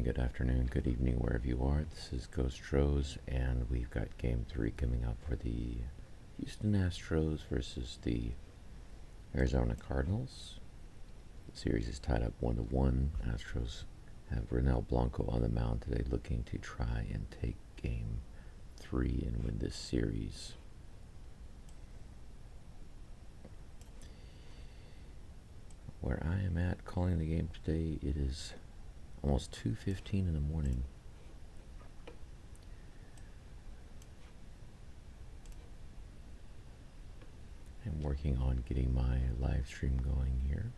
morning, good afternoon, good evening, wherever you are. This is Geaux Stros, and we've got Game 3 coming up for the Houston Astros versus the Arizona Cardinals. The series is tied up 1-1. Astros have Ronel Blanco on the mound today, looking to try and take Game 3 and win this series. Where I am at calling the game today, it is almost 2:15 in the morning. I'm working on getting my live stream going here.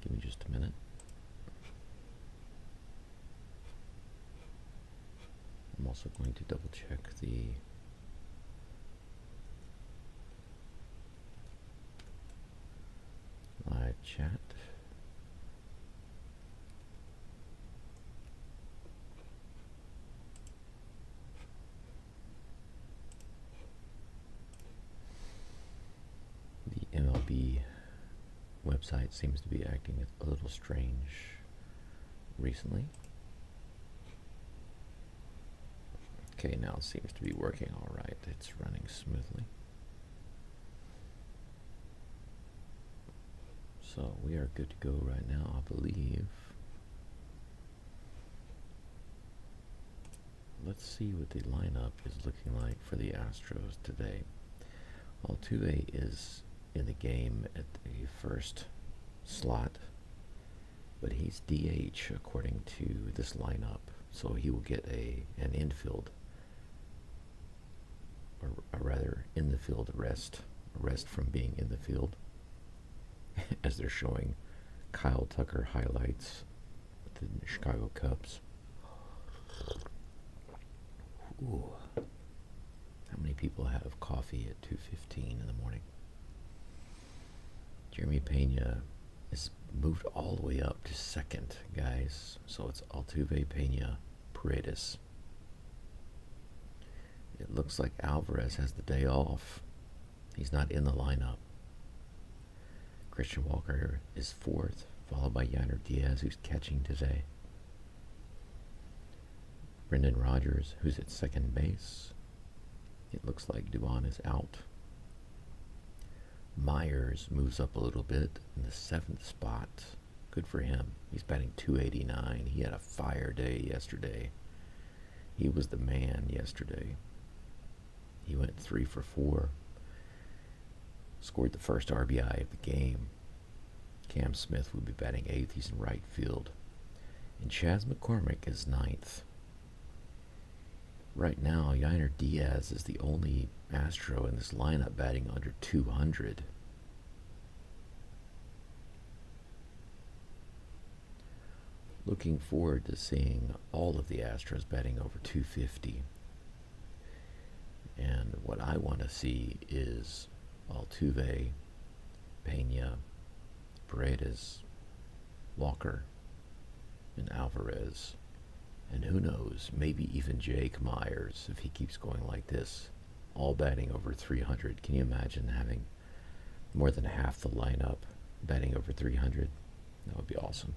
Give me just a minute. I'm also going to double check the live chat. The MLB website seems to be acting a little strange recently. Okay, now it seems to be working all right. It's running smoothly. So we are good to go right now, I believe. Let's see what the lineup is looking like for the Astros today. Altuve is in the game at the first slot, but he's DH according to this lineup, so he will get an infield, or rather in the field rest from being in the field, as they're showing Kyle Tucker highlights with the Chicago Cubs. Ooh. How many people have coffee at 2:15 in the morning? Jeremy Pena is moved all the way up to second, guys. So it's Altuve, Pena, Paredes. It looks like Alvarez has the day off. He's not in the lineup. Christian Walker is fourth, followed by Yainer Diaz, who's catching today. Brendan Rodgers, who's at second base. It looks like Dubon is out. Myers moves up a little bit in the seventh spot. Good for him. He's batting .289. He had a fire day yesterday. He was the man yesterday. He went 3 for 4. Scored the first RBI of the game. Cam Smith will be batting 8th. He's in right field. And Chas McCormick is 9th. Right now, Yainer Diaz is the only Astro in this lineup batting under 200. Looking forward to seeing all of the Astros batting over 250. And what I want to see is Altuve, Pena, Paredes, Walker, and Alvarez. And who knows, maybe even Jake Myers, if he keeps going like this, all batting over 300. Can you imagine having more than half the lineup batting over 300? That would be awesome.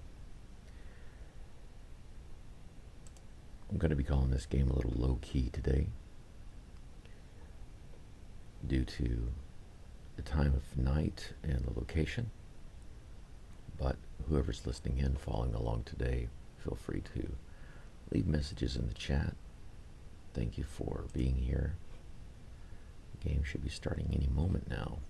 I'm going to be calling this game a little low-key today due to the time of night and the location. But whoever's listening in, following along today, feel free to leave messages in the chat. Thank you for being here. The game should be starting any moment now.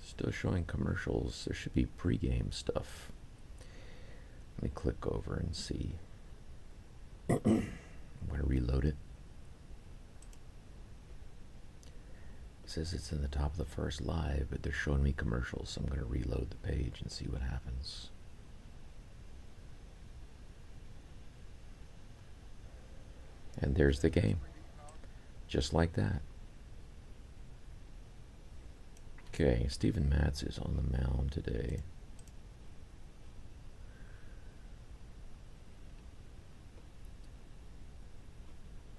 Still showing commercials. There should be pre-game stuff. Let me click over and see. I'm going to reload it. It says it's in the top of the first live, but they're showing me commercials, so I'm going to reload the page and see what happens. And there's the game. Just like that. Okay, Steven Matz is on the mound today.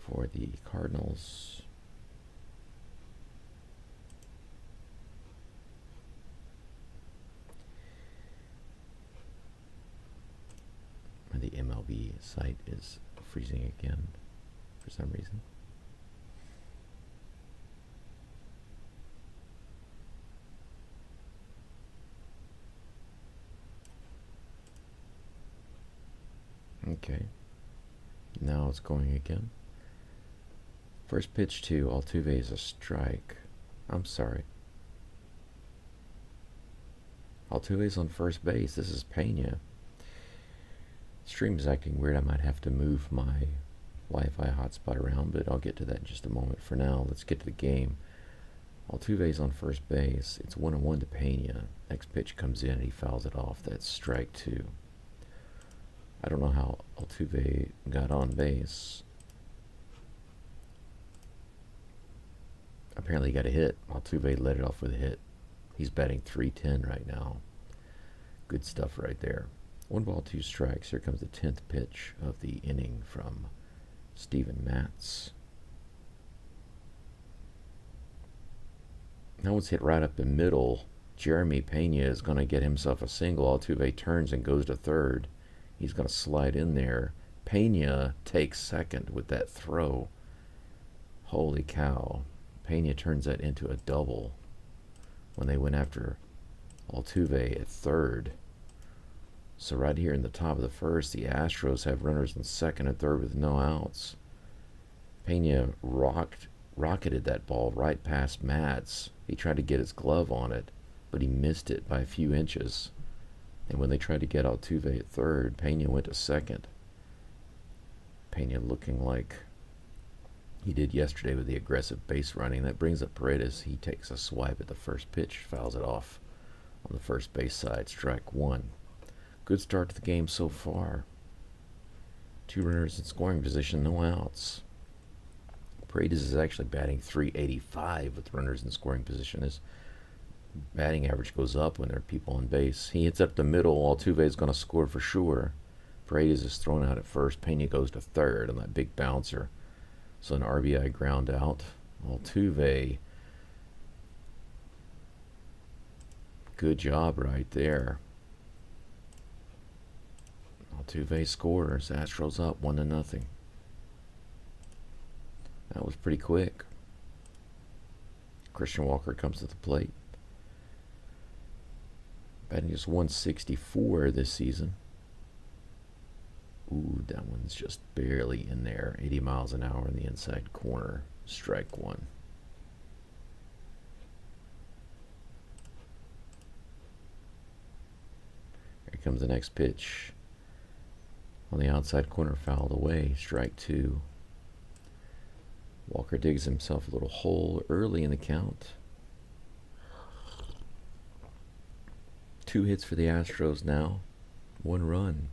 for the Cardinals. The MLB site is freezing again for some reason. Okay, now it's going again. First pitch to Altuve is a strike. I'm sorry. Altuve's on first base. This is Pena. Stream is acting weird. I might have to move my Wi-Fi hotspot around, but I'll get to that in just a moment. For now, let's get to the game. Altuve's on first base. It's 1-1 to Pena. Next pitch comes in and he fouls it off. That's strike 2. I don't know how Altuve got on base. Apparently he got a hit. Altuve led it off with a hit. He's batting .310 right now. Good stuff right there. 1 ball, 2 strikes. Here comes the 10th pitch of the inning from Steven Matz. That one's hit right up the middle. Jeremy Pena is going to get himself a single. Altuve turns and goes to third. He's going to slide in there. Pena takes second with that throw. Holy cow. Pena turns that into a double when they went after Altuve at third. So right here in the top of the first, the Astros have runners in second and third with no outs. Pena rocketed that ball right past Matz. He tried to get his glove on it, but he missed it by a few inches. And when they tried to get Altuve at third, Pena went to second. Pena looking like he did yesterday with the aggressive base running. That brings up Paredes. He takes a swipe at the first pitch, fouls it off on the first base side, strike 1. Good start to the game so far. 2 runners in scoring position, no outs. Paredes is actually batting .385 with runners in scoring position. His batting average goes up when there are people on base. He hits up the middle. Altuve is going to score for sure. Paredes is thrown out at first. Pena goes to third on that big bouncer. So an RBI ground out. Altuve. Good job right there. Altuve scores. Astros up 1-0. That was pretty quick. Christian Walker comes to the plate. Batting just .164 this season. Ooh, that one's just barely in there. 80 miles an hour in the inside corner. Strike 1. Here comes the next pitch. On the outside corner, fouled away. Strike 2. Walker digs himself a little hole early in the count. 2 hits for the Astros now. 1 run.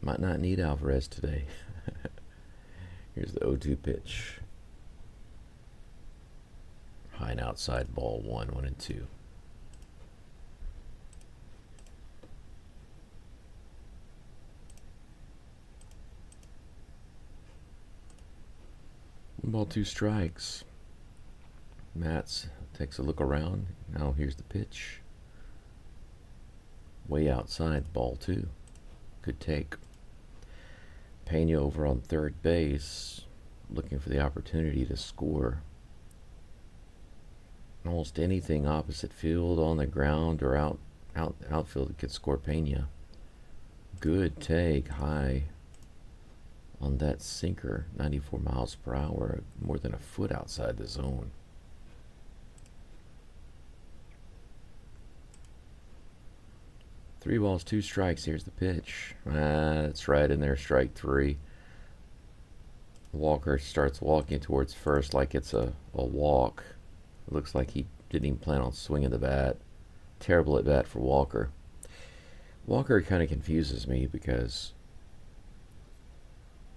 Might not need Alvarez today. Here's the 0-2 pitch. High and outside ball 1-2. One ball, 2 strikes. Matz takes a look around. Now here's the pitch. Way outside, ball 2. Good take. Pena over on third base, looking for the opportunity to score. Almost anything opposite field, on the ground, or outfield that could score Pena. Good take, high on that sinker, 94 miles per hour, more than a foot outside the zone. Three balls, 2 strikes. Here's the pitch. That's right in there, strike 3. Walker starts walking towards first like it's a walk. It looks like he didn't even plan on swinging the bat. Terrible at bat for Walker. Walker kind of confuses me because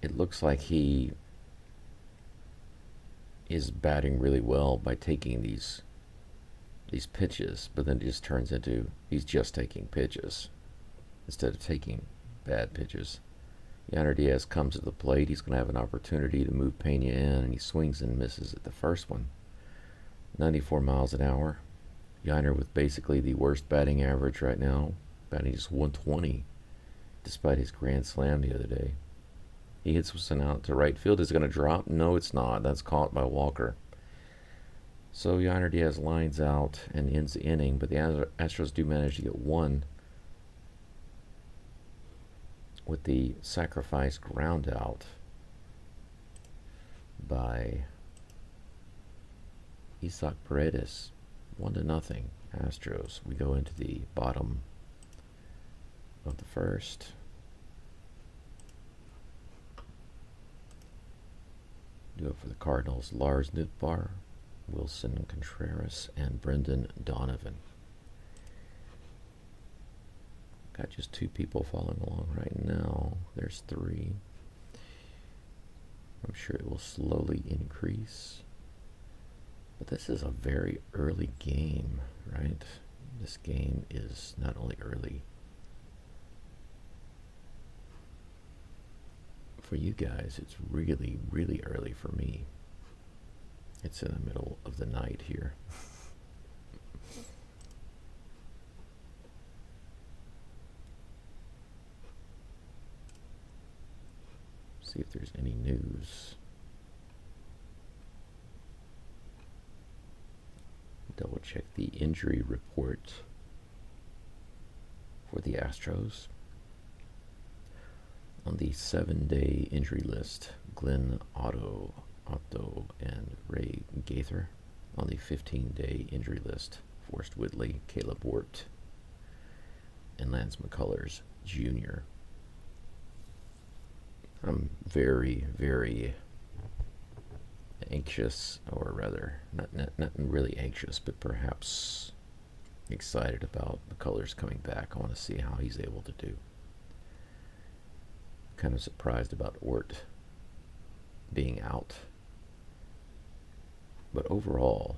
it looks like he is batting really well by taking these pitches, but then it just turns into he's just taking pitches instead of taking bad pitches. Yainer Diaz comes to the plate. He's going to have an opportunity to move Pena in, and he swings and misses at the first one. 94 miles an hour. Yainer with basically the worst batting average right now, batting just 120, despite his grand slam the other day. He hits one out to right field. Is it going to drop? No, it's not. That's caught by Walker. So Yainer Diaz lines out and ends the inning, but the Astros do manage to get one with the sacrifice ground out by Isaac Paredes. 1-0 Astros. We go into the bottom of the first. Do it for the Cardinals. Lars Nootbaar, Wilson Contreras, and Brendan Donovan. Got just 2 people following along right now. There's 3. I'm sure it will slowly increase. But this is a very early game, right? This game is not only early for you guys, it's really, really early for me. It's in the middle of the night here. See if there's any news. Double check the injury report for the Astros. On the 7-day injury list, Glenn Otto, and Ray Gaither. On the 15-day injury list, Forrest Whitley, Caleb Wart, and Lance McCullers Jr. I'm very, very anxious, or rather, not really anxious, but perhaps excited about McCullers coming back. I want to see how he's able to do. Kind of surprised about Ort being out. But overall,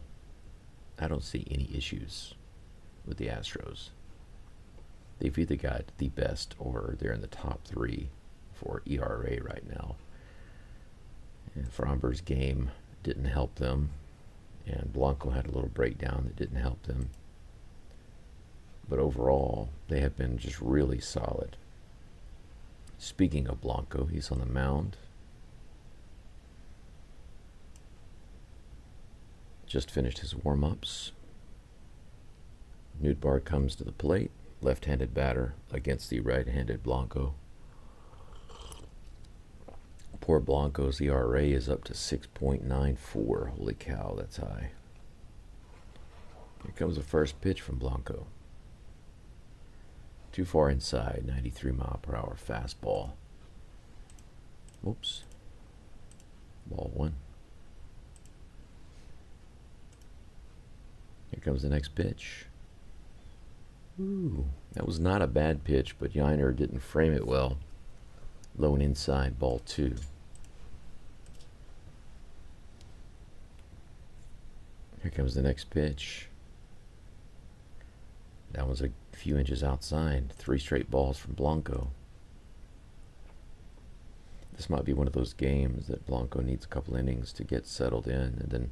I don't see any issues with the Astros. They've either got the best or they're in the top 3 for ERA right now. And Framber's game didn't help them, and Blanco had a little breakdown that didn't help them. But overall, they have been just really solid. Speaking of Blanco, he's on the mound. Just finished his warm-ups. Nootbaar comes to the plate, left-handed batter against the right-handed Blanco. Poor Blanco's ERA is up to 6.94. Holy cow, that's high. Here comes the first pitch from Blanco. Too far inside, 93 mile per hour fastball. Oops. Ball 1. Here comes the next pitch. Ooh, that was not a bad pitch, but Yainer didn't frame it well. Low and inside, ball 2. Here comes the next pitch. That was a few inches outside. 3 straight balls from Blanco. This might be one of those games that Blanco needs a couple innings to get settled in and then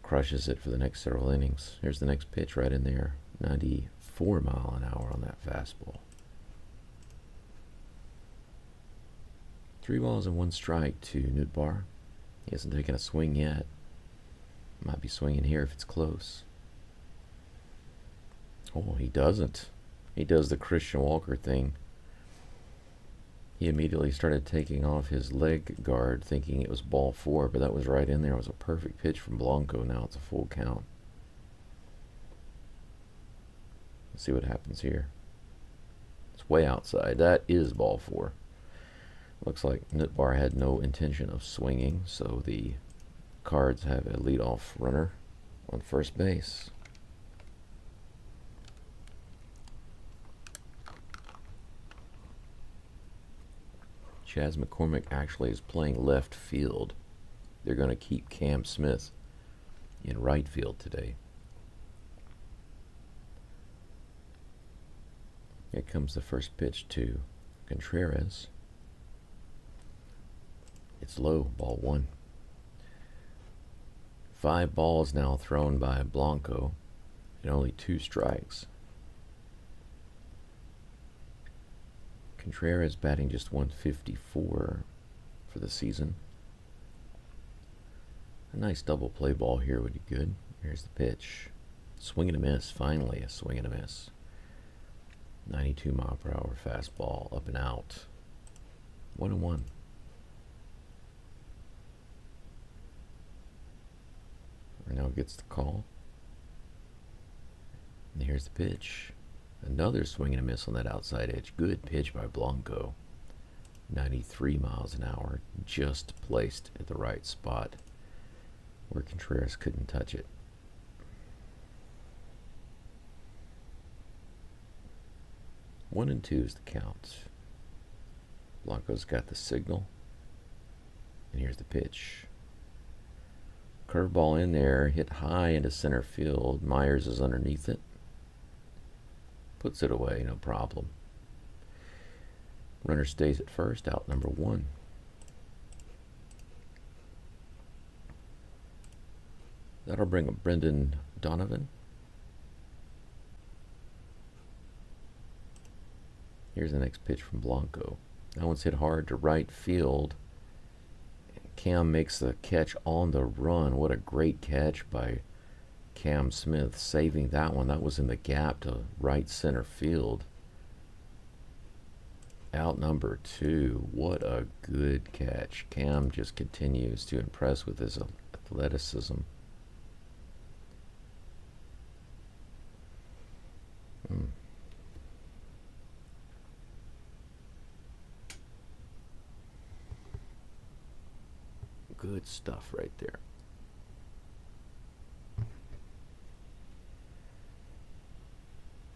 crushes it for the next several innings. Here's the next pitch right in there. 94 mile an hour on that fastball. 3 balls and 1 strike to Nootbaar. He hasn't taken a swing yet. Might be swinging here if it's close. Oh, he doesn't. He does the Christian Walker thing. He immediately started taking off his leg guard, thinking it was ball 4, but that was right in there. It was a perfect pitch from Blanco. Now it's a full count. Let's see what happens here. It's way outside. That is ball 4. Looks like Nootbaar had no intention of swinging, so the Cards have a leadoff runner on first base. Chas McCormick actually is playing left field. They're going to keep Cam Smith in right field today. Here comes the first pitch to Contreras. It's low, ball 1. 5 balls now thrown by Blanco and only 2 strikes. Contreras batting just 154 for the season. A nice double play ball here would be good. Here's the pitch. Swing and a miss, finally a swing and a miss. 92 mile per hour fastball, up and out. 1-1. Now gets the call. And here's the pitch. Another swing and a miss on that outside edge. Good pitch by Blanco. 93 miles an hour, just placed at the right spot where Contreras couldn't touch it. One and 2 is the count. Blanco's got the signal. And here's the pitch. Curveball in there, hit high into center field. Myers is underneath it. Puts it away, no problem. Runner stays at first, out number 1. That'll bring up Brendan Donovan. Here's the next pitch from Blanco. That one's hit hard to right field. Cam makes the catch on the run. What a great catch by Cam Smith, saving that one. That was in the gap to right center field. Out number 2. What a good catch. Cam just continues to impress with his athleticism. Good stuff right there.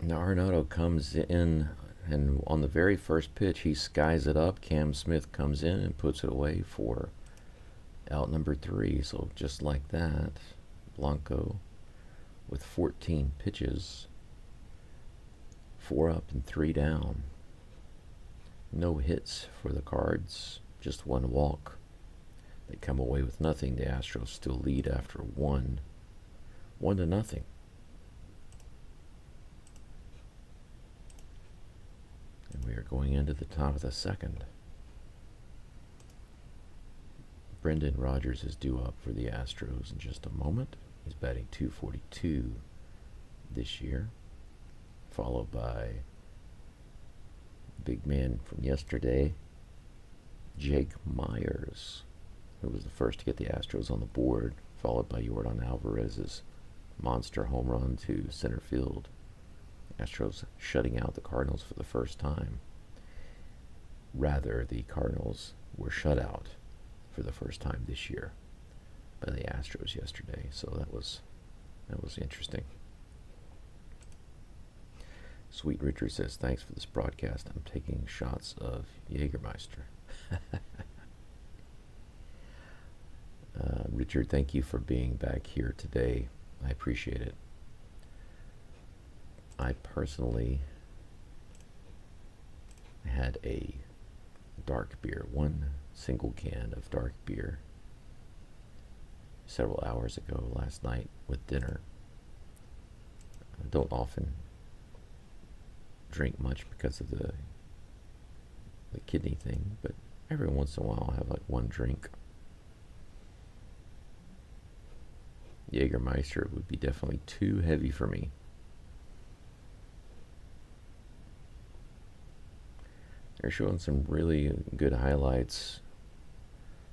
Now Arenado comes in, and on the very first pitch he skies it up. Cam Smith comes in and puts it away for out number 3. So just like that, Blanco with 14 pitches, 4 up and 3 down. No hits for the Cards, just 1 walk. They come away with nothing. The Astros still lead after 1 to nothing. And we are going into the top of the 2nd. Brendan Rodgers is due up for the Astros in just a moment. He's batting .242 this year, followed by big man from yesterday, Jake Myers, who was the first to get the Astros on the board, followed by Yordan Alvarez's monster home run to center field. Astros shutting out the Cardinals for the first time. Rather, the Cardinals were shut out for the first time this year by the Astros yesterday, so that was interesting. Sweet Richard says, thanks for this broadcast. I'm taking shots of Jägermeister. Richard, thank you for being back here today. I appreciate it. I personally had a dark beer, 1 single can of dark beer, several hours ago last night with dinner. I don't often drink much because of the kidney thing, but every once in a while I'll have like 1 drink. Jägermeister would be definitely too heavy for me. They're showing some really good highlights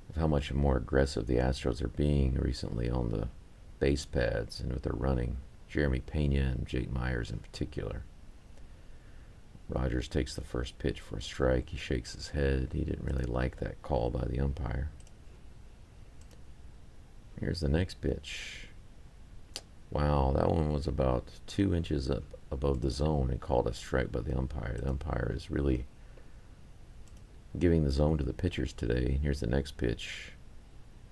of how much more aggressive the Astros are being recently on the base pads and with their running. Jeremy Pena and Jake Myers in particular. Rodgers takes the first pitch for a strike. He shakes his head. He didn't really like that call by the umpire. Here's the next pitch. Wow, that one was about 2 inches up above the zone and called a strike by the umpire. The umpire is really giving the zone to the pitchers today. Here's the next pitch.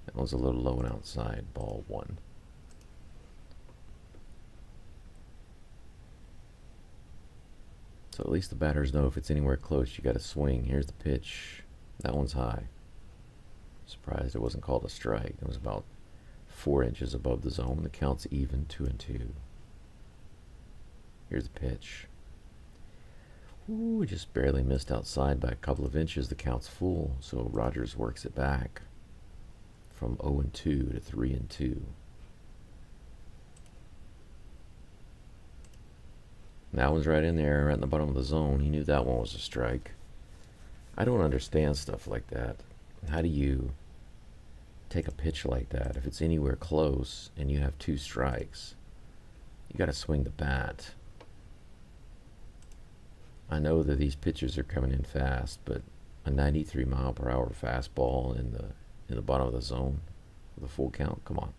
That one's a little low and outside. Ball 1. So at least the batters know if it's anywhere close, you got to swing. Here's the pitch. That one's high. Surprised it wasn't called a strike. It was about 4 inches above the zone. The count's even, 2-2. Here's the pitch. Ooh, just barely missed outside by a couple of inches. The count's full, so Rogers works it back from 0-2 to 3-2. That one's right in there, right in the bottom of the zone. He knew that one was a strike. I don't understand stuff like that. How do you take a pitch like that? If it's anywhere close and you have 2 strikes, you got to swing the bat. I know that these pitches are coming in fast, but a 93 mile per hour fastball in the bottom of the zone with a full count, come on.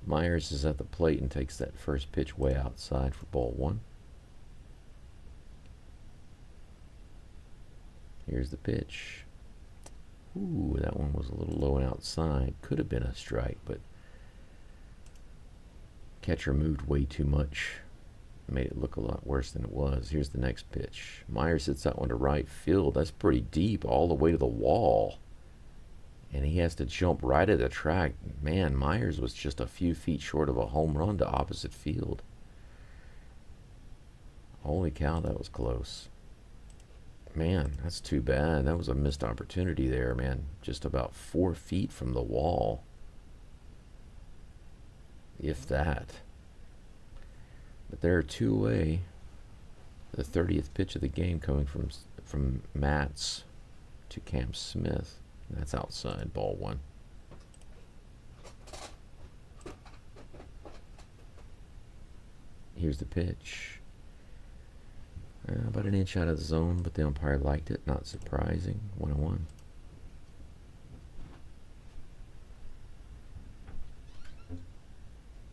Myers is at the plate and takes that first pitch way outside for ball 1. Here's the pitch. Ooh, that one was a little low and outside. Could have been a strike, but catcher moved way too much. Made it look a lot worse than it was. Here's the next pitch. Myers hits that one to right field. That's pretty deep, all the way to the wall. And he has to jump right at the track. Man, Myers was just a few feet short of a home run to opposite field. Holy cow, that was close. Man, that's too bad. That was a missed opportunity there, man. Just about 4 feet from the wall. If that. But they're 2 away. The 30th pitch of the game coming from Matz to Cam Smith. That's outside, ball 1. Here's the pitch. About an inch out of the zone, but the umpire liked it. Not surprising. 1-1.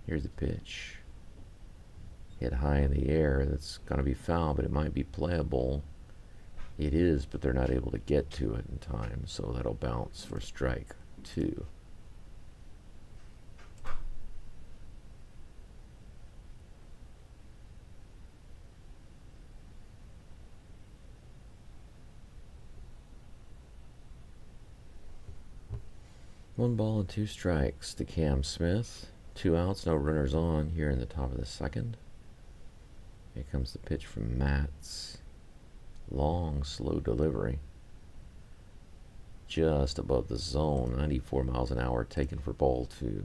Here's the pitch. Hit high in the air. That's going to be foul, but it might be playable. It is, but they're not able to get to it in time, so that'll bounce for strike 2. One ball and 2 strikes to Cam Smith. 2 outs, no runners on here in the top of the second. Here comes the pitch from Matz. Long, slow delivery. Just above the zone. 94 miles an hour taken for ball 2.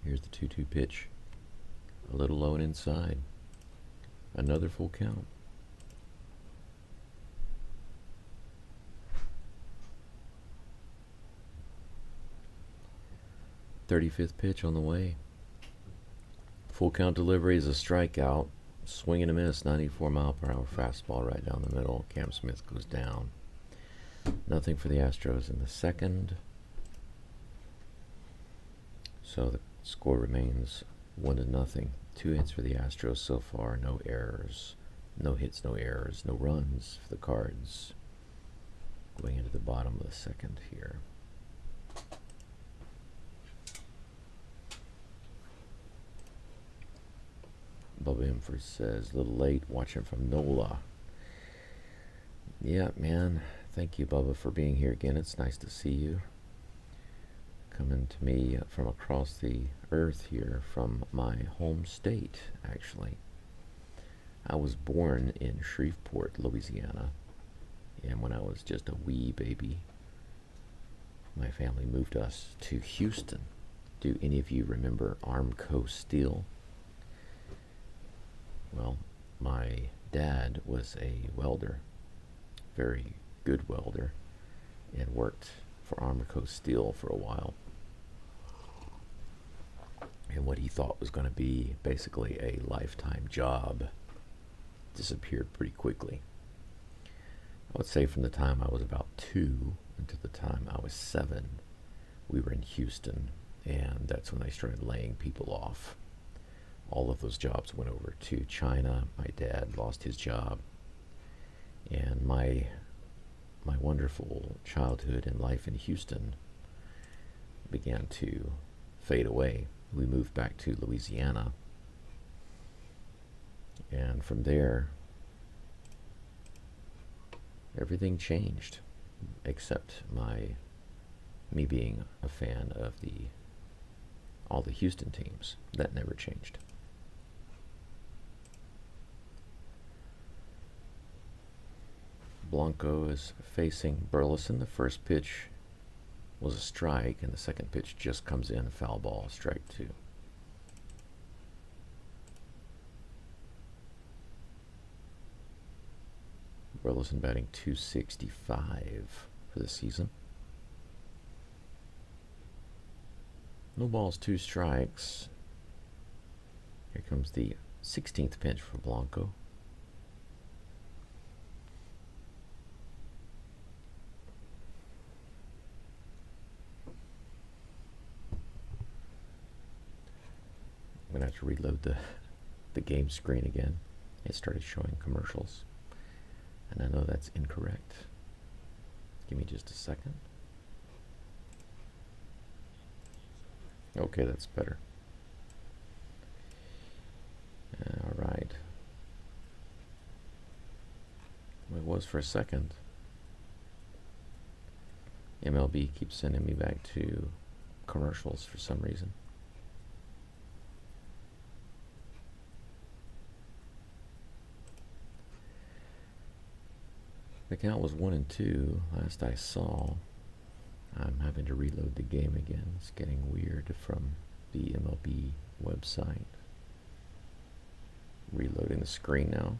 Here's the 2-2 pitch. A little low and inside. Another full count. .35th pitch on the way. Full count delivery is a strikeout. Swing and a miss. 94 mile per hour fastball right down the middle. Cam Smith goes down. Nothing for the Astros in the second. So the score remains 1-0. 2 hits for the Astros so far. No errors. No hits, no errors. No runs for the Cards. Going into the bottom of the second here. Bubba Imford says, a little late watching from NOLA. Yeah, man. Thank you, Bubba, for being here again. It's nice to see you. Coming to me from across the earth here from my home state, actually. I was born in Shreveport, Louisiana. And when I was just a wee baby, my family moved us to Houston. Do any of you remember Armco Steel? Well, my dad was a welder, very good welder, and worked for Armco Steel for a while. And what he thought was going to be basically a lifetime job disappeared pretty quickly. I would say from the time I was about 2 until the time I was 7, we were in Houston, and that's when they started laying people off. All of those jobs went over to China. My dad lost his job. And my wonderful childhood and life in Houston began to fade away. We moved back to Louisiana. And from there, everything changed, except me being a fan of all the Houston teams. That never changed. Blanco is facing Burleson. The first pitch was a strike, and the second pitch just comes in, foul ball, strike 2. Burleson batting .265 for the season. No balls, 2 strikes. Here comes the 16th pitch for Blanco. I'm going to have to reload the game screen again. It started showing commercials, and I know that's incorrect. Give me just a second. Okay, that's better. All right. Well, it was for a second. MLB keeps sending me back to commercials for some reason. The count was 1-2 last I saw. I'm having to reload the game again. It's getting weird from the MLB website. Reloading the screen now.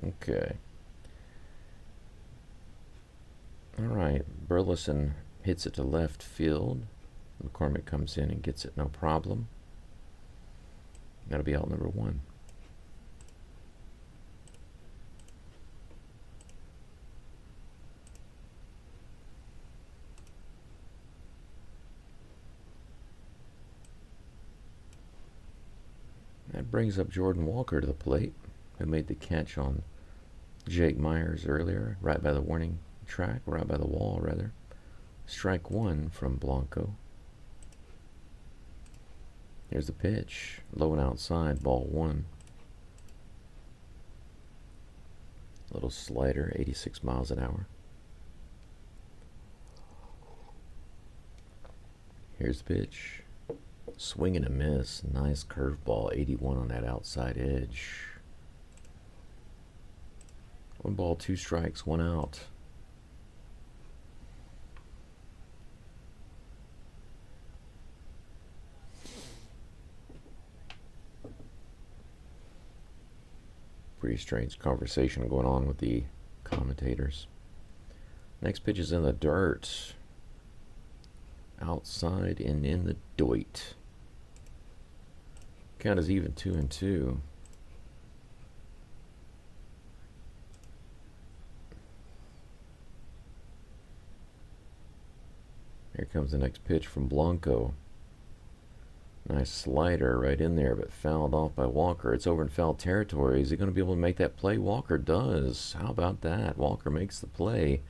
Okay. Alright, Burleson hits it to left field. McCormick comes in and gets it no problem. That'll be out number 1. That brings up Jordan Walker to the plate, who made the catch on Jake Myers earlier, right by the warning track, right by the wall, rather. Strike 1 from Blanco. Here's the pitch, low and outside, ball 1. Little slider, 86 miles an hour. Here's the pitch. Swing and a miss. Nice curveball. 81 on that outside edge. 1 ball, 2 strikes, 1 out. Pretty strange conversation going on with the commentators. Next pitch is in the dirt. Outside and in the dirt. Count is even 2-2. Here comes the next pitch from Blanco. Nice slider right in there, but fouled off by Walker. It's over in foul territory. Is he going to be able to make that play? Walker does. How about that? Walker makes the play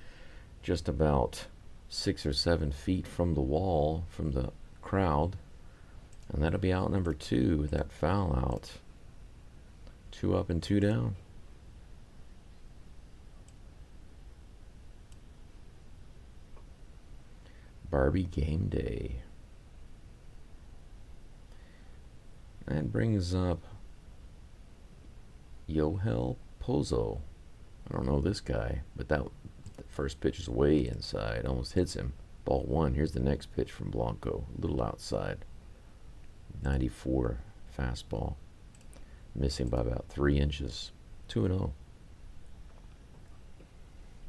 just about 6 or 7 feet from the wall, from the crowd. And that'll be out number 2 with that foul out. 2 up and 2 down. Barbie game day. That brings up Yohel Pozo. I don't know this guy, but the first pitch is way inside, almost hits him. Ball 1. Here's the next pitch from Blanco, a little outside. 94 fastball, missing by about 3 inches. 2-0.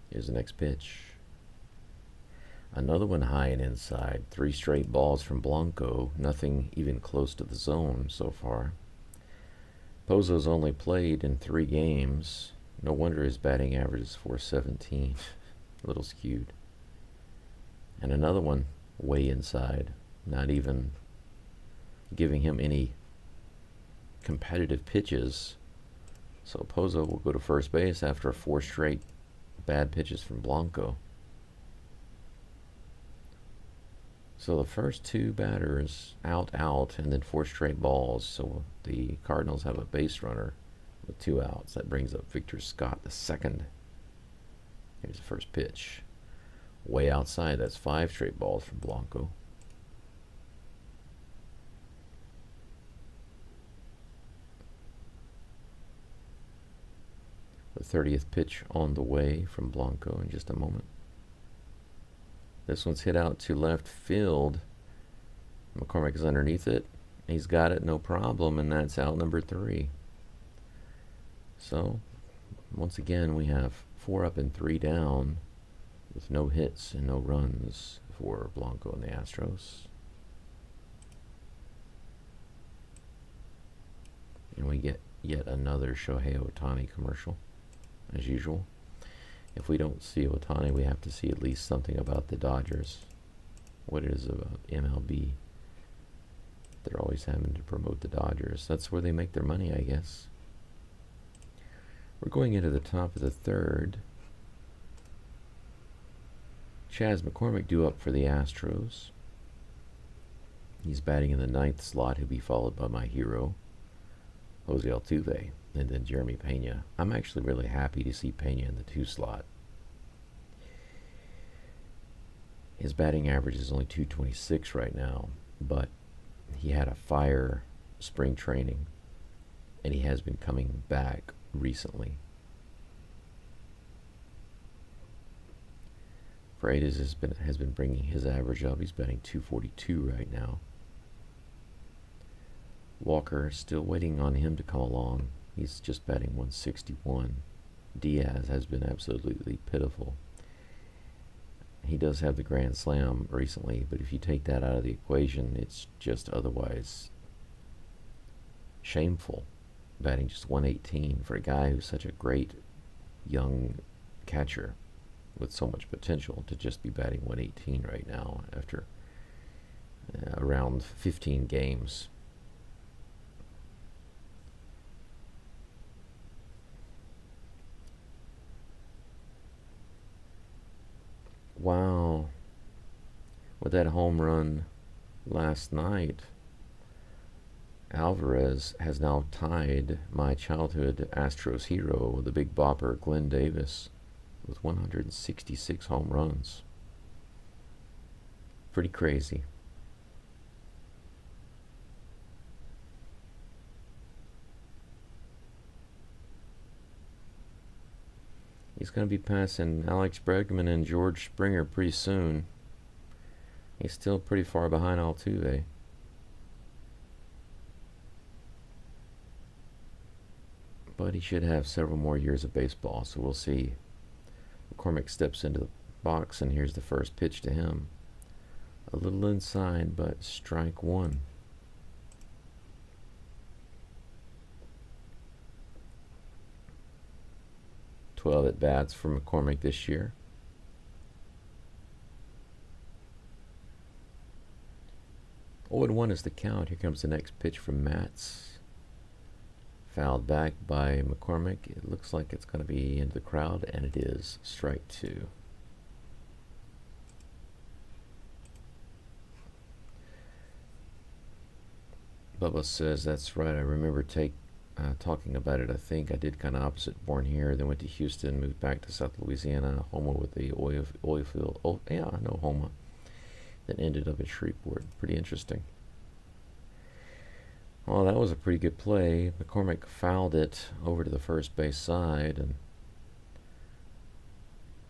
Here's the next pitch. Another one high and inside. 3 straight balls from Blanco. Nothing even close to the zone so far. Pozo's only played in 3 games. No wonder his batting average is .417. A little skewed. And another one way inside. Not even giving him any competitive pitches. So Pozo will go to first base after 4 straight bad pitches from Blanco. So the first two batters out, and then 4 straight balls. So the Cardinals have a base runner with 2 outs. That brings up Victor Scott, the second. Here's the first pitch. Way outside. That's 5 straight balls from Blanco. The 30th pitch on the way from Blanco in just a moment. This one's hit out to left field. McCormick is underneath it. He's got it, no problem, and that's out number 3. So, once again, we have 4 up and 3 down with no hits and no runs for Blanco and the Astros. And we get yet another Shohei Ohtani commercial, as usual. If we don't see Ohtani, we have to see at least something about the Dodgers. What it is about MLB. They're always having to promote the Dodgers. That's where they make their money, I guess. We're going into the top of the 3rd. Chas McCormick due up for the Astros. He's batting in the 9th slot. He'll be followed by my hero, Jose Altuve, and then Jeremy Pena. I'm actually really happy to see Pena in the 2 slot. His batting average is only .226 right now, but he had a fire spring training, and he has been coming back recently. Freitas has been bringing his average up. He's batting .242 right now. Walker, still waiting on him to come along. He's just batting .161. Diaz has been absolutely pitiful. He does have the grand slam recently, but if you take that out of the equation, it's just otherwise shameful. Batting just .118 for a guy who's such a great young catcher with so much potential to just be batting .118 right now after around 15 games. Wow. With that home run last night, Alvarez has now tied my childhood Astros hero, the big bopper Glenn Davis, with 166 home runs. Pretty crazy. He's going to be passing Alex Bregman and George Springer pretty soon. He's still pretty far behind Altuve. But he should have several more years of baseball, so we'll see. McCormick steps into the box, and here's the first pitch to him. A little inside, but strike 1. At bats for McCormick this year. Oh, 0-1 is the count. Here comes the next pitch from Matz. Fouled back by McCormick. It looks like it's going to be into the crowd, and it is. Strike 2. Bubba says that's right. I remember talking about it. I think I did kind of opposite. Born here, then went to Houston, moved back to South Louisiana, Houma with the oil field. Oh yeah, I know Houma. Then ended up at Shreveport. Pretty interesting. Oh, that was a pretty good play. McCormick fouled it over to the first base side, and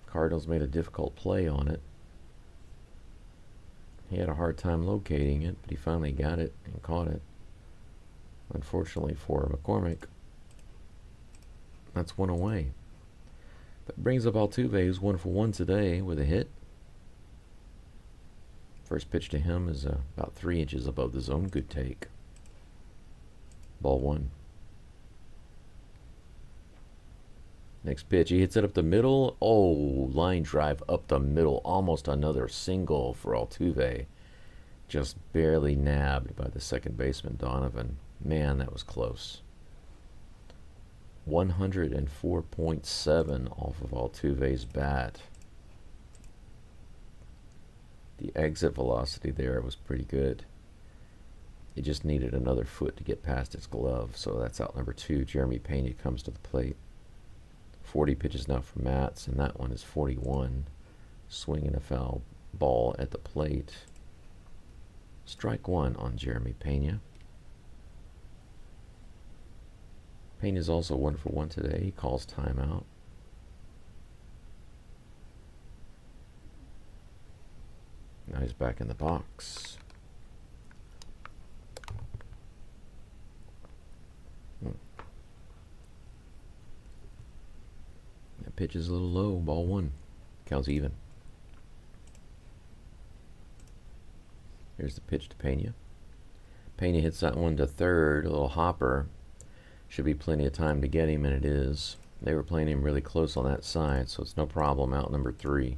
Cardinals made a difficult play on it. He had a hard time locating it, but he finally got it and caught it. Unfortunately for McCormick, that's 1 away. But brings up Altuve, who's 1 for 1 today with a hit. First pitch to him is about 3 inches above the zone. Good take. Ball 1. Next pitch, he hits it up the middle. Oh, line drive up the middle. Almost another single for Altuve. Just barely nabbed by the second baseman, Donovan. Man, that was close. 104.7 off of Altuve's bat. The exit velocity there was pretty good. It just needed another foot to get past its glove, so that's out number 2. Jeremy Pena comes to the plate. 40 pitches now for Matz, and that one is 41. Swinging a foul ball at the plate. Strike 1 on Jeremy Pena. Pena's also 1 for 1 today. He calls timeout. Now he's back in the box. That pitch is a little low. Ball 1. Count's even. Here's the pitch to Pena. Pena hits that one to third. A little hopper. Should be plenty of time to get him, and it is. They were playing him really close on that side, so it's no problem. Out number 3.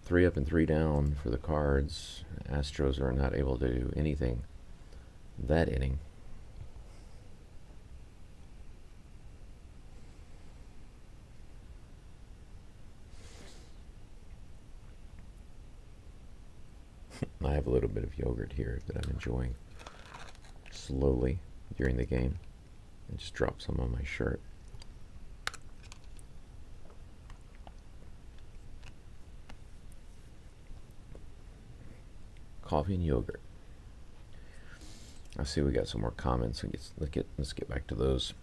3 up and 3 down for the Cards. Astros are not able to do anything that inning. I have a little bit of yogurt here that I'm enjoying slowly during the game. I just dropped some on my shirt. Coffee and yogurt. I see we got some more comments. Let's get back to those.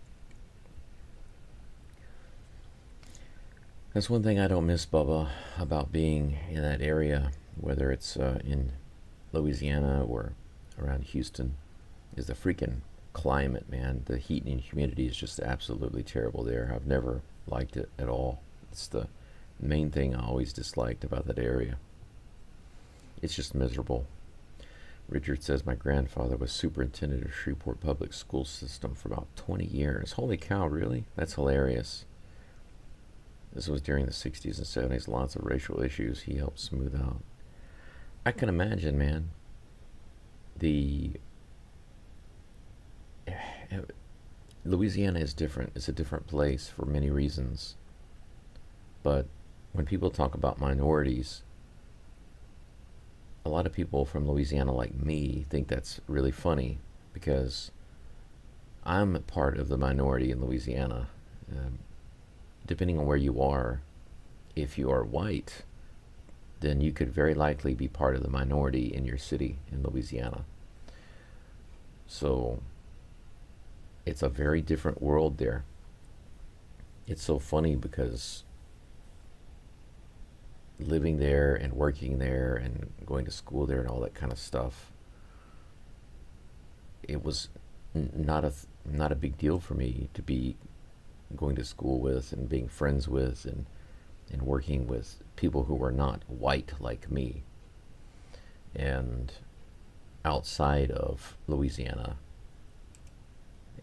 That's one thing I don't miss, Bubba, about being in that area, whether it's in Louisiana or around Houston, is the freaking climate, man. The heat and humidity is just absolutely terrible there. I've never liked it at all. It's the main thing I always disliked about that area. It's just miserable. Richard says, my grandfather was superintendent of Shreveport Public School System for about 20 years. Holy cow, really? That's hilarious. This was during the 60s and 70s. Lots of racial issues he helped smooth out. I can imagine, man. Louisiana is different. It's a different place for many reasons. But when people talk about minorities, a lot of people from Louisiana like me think that's really funny because I'm part of the minority in Louisiana. Depending on where you are, if you are white, then you could very likely be part of the minority in your city in Louisiana. So it's a very different world there. It's so funny because living there and working there and going to school there and all that kind of stuff, it was not a big deal for me to be going to school with and being friends with and working with people who were not white like me. And outside of Louisiana,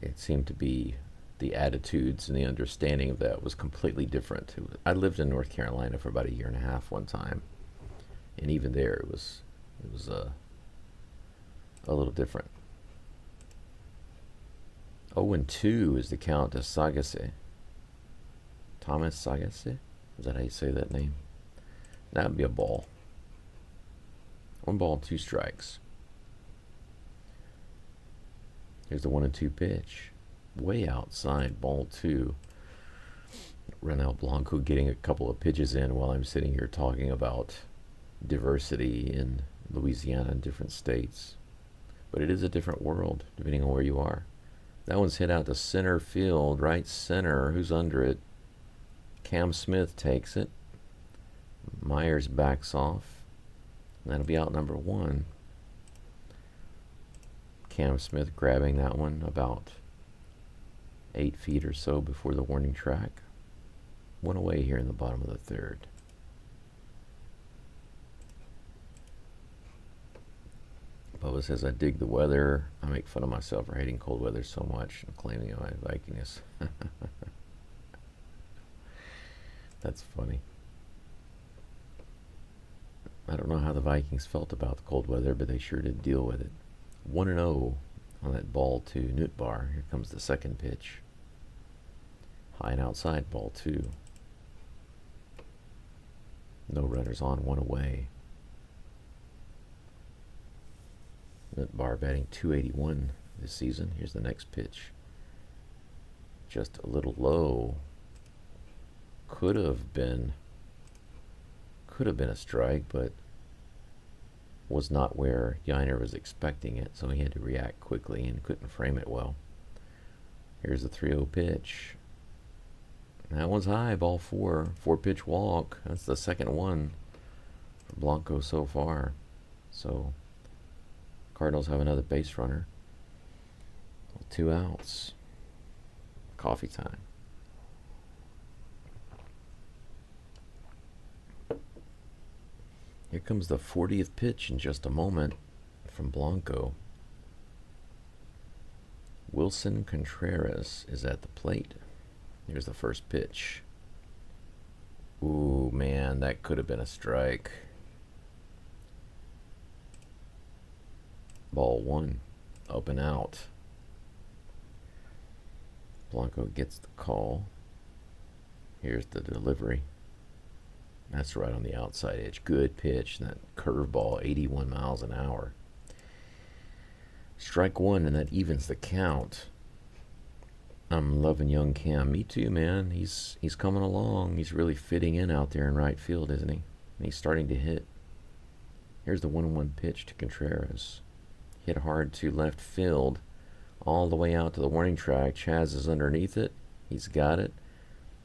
it seemed to be the attitudes and the understanding of that was completely different. I lived in North Carolina for about 1.5 years one time, and even there it was a little different. 0-2 is the count to Sagase. Thomas Sagase? Is that how you say that name? That would be a ball. 1 ball, 2 strikes. Here's the 1-2 pitch. Way outside, ball 2. Renel Blanco getting a couple of pitches in while I'm sitting here talking about diversity in Louisiana and different states. But it is a different world, depending on where you are. That one's hit out to center field, right center. Who's under it? Cam Smith takes it. Myers backs off. That'll be out number 1. Cam Smith grabbing that one about 8 feet or so before the warning track. 1 away here in the bottom of the 3rd. Bubba says, I dig the weather. I make fun of myself for hating cold weather so much and claiming my Vikingness. That's funny. I don't know how the Vikings felt about the cold weather, but they sure did deal with it. 1-0 on that ball to Nutbar. Here comes the 2nd pitch. High and outside, ball 2. No runners on, one away. Bar batting .281 this season. Here's the next pitch. Just a little low. Could have been a strike, but was not where Yiner was expecting it, so he had to react quickly and couldn't frame it well. Here's the 3-0 pitch. That one's high, ball 4. 4-pitch walk. That's the second one for Blanco so far. So Cardinals have another base runner. 2 outs. Coffee time. Here comes the 40th pitch in just a moment from Blanco. Wilson Contreras is at the plate. Here's the first pitch. Ooh, man, that could have been a strike. Ball 1, up and out. Blanco gets the call. Here's the delivery. That's right on the outside edge. Good pitch. That curveball, 81 miles an hour. Strike 1, and that evens the count. I'm loving young Cam. Me too, man. He's coming along. He's really fitting in out there in right field, isn't he? And he's starting to hit. Here's the 1-1 pitch to Contreras. Hit hard to left field, all the way out to the warning track. Chaz is underneath it. He's got it.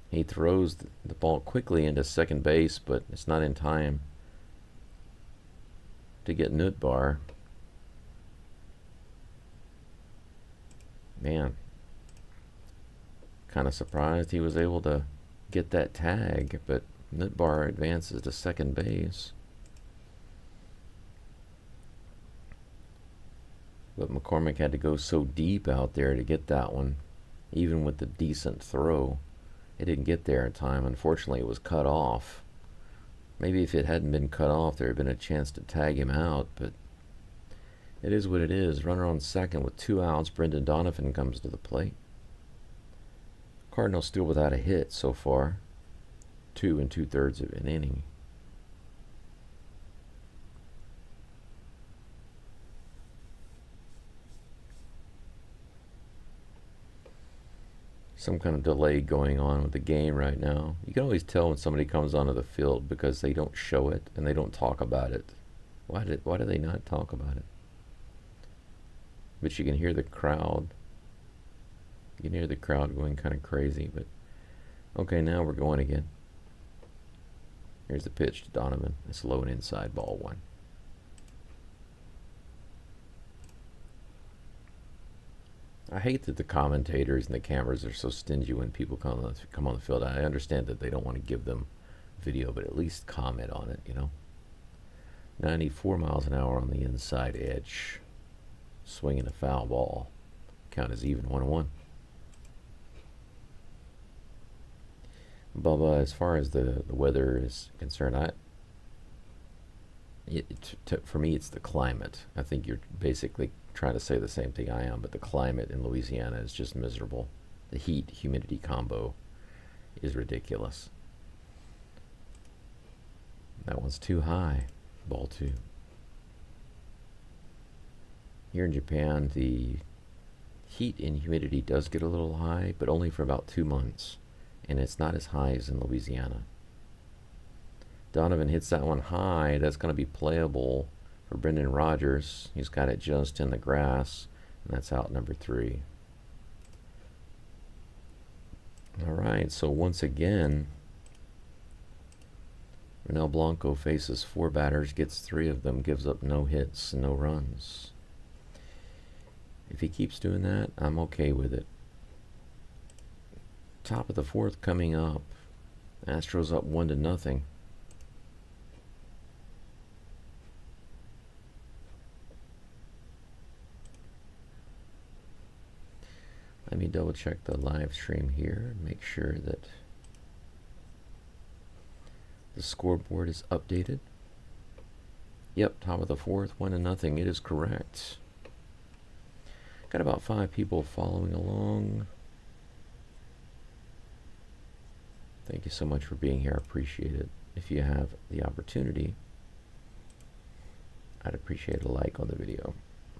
He throws the ball quickly into second base, but it's not in time to get Nootbaar. Man, kind of surprised he was able to get that tag, but Nootbaar advances to second base. But McCormick had to go so deep out there to get that one, even with the decent throw. It didn't get there in time. Unfortunately, it was cut off. Maybe if it hadn't been cut off, there had been a chance to tag him out, but it is what it is. Runner on second with 2 outs. Brendan Donovan comes to the plate. Cardinals still without a hit so far. 2 2/3 of an inning. Some kind of delay going on with the game right now. You can always tell when somebody comes onto the field because they don't show it and they don't talk about it. Why do they not talk about it? But you can hear the crowd. You can hear the crowd going kind of crazy. But okay, now we're going again. Here's the pitch to Donovan. It's low and inside, ball 1. I hate that the commentators and the cameras are so stingy when people come on the field. I understand that they don't want to give them video, but at least comment on it, you know. 94 miles an hour on the inside edge. Swinging a foul ball. Count is even, 1-1. Bubba, as far as the weather is concerned, for me, it's the climate. I think you're basically trying to say the same thing I am, but the climate in Louisiana is just miserable. The heat-humidity combo is ridiculous. That one's too high. Ball 2. Here in Japan, the heat and humidity does get a little high, but only for about 2 months, and it's not as high as in Louisiana. Donovan hits that one high. That's going to be playable for Brendan Rodgers. He's got it just in the grass, and that's out number 3. All right, so once again, Ronel Blanco faces 4 batters, gets 3 of them, gives up no hits and no runs. If he keeps doing that, I'm okay with it. Top of the 4th coming up. Astros up 1-0. Let me double check the live stream here and make sure that the scoreboard is updated. Yep, top of the 4th, 1-0. It is correct. Got about 5 people following along. Thank you so much for being here. I appreciate it. if you have the opportunity, I'd appreciate a like on the video.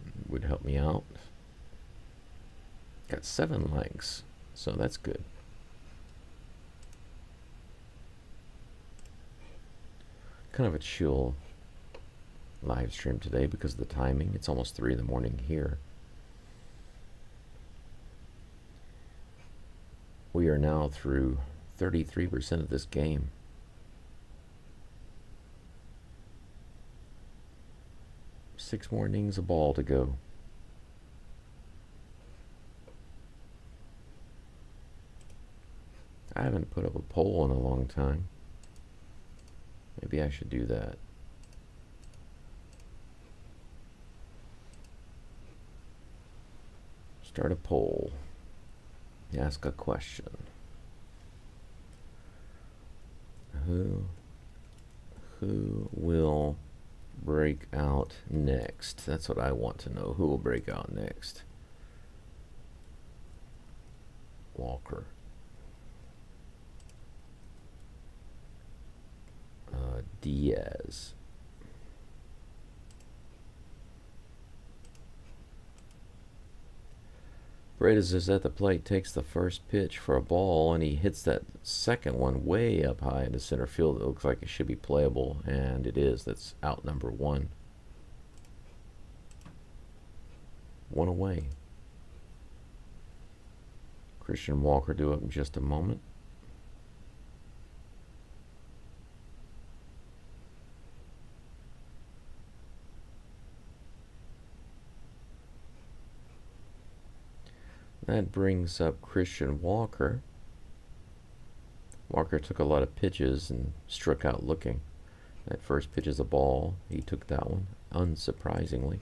It would help me out. Got 7 likes, so that's good. Kind of a chill live stream today because of the timing. It's almost 3 in the morning here. We are now through 33% of this game. Six more innings of ball to go. I haven't put up a poll in a long time. Maybe I should do that. Start a poll. Ask a question. Who will break out next? That's what I want to know. Who will break out next? Walker. Diaz. Paredes is at the plate, takes the first pitch for a ball, and he hits that second one way up high into center field. It looks like it should be playable, and it is. That's out number 1. 1 away. Christian Walker due up in just a moment. That brings up Christian Walker. Walker took a lot of pitches and struck out looking. That first pitch is a ball. He took that one, unsurprisingly.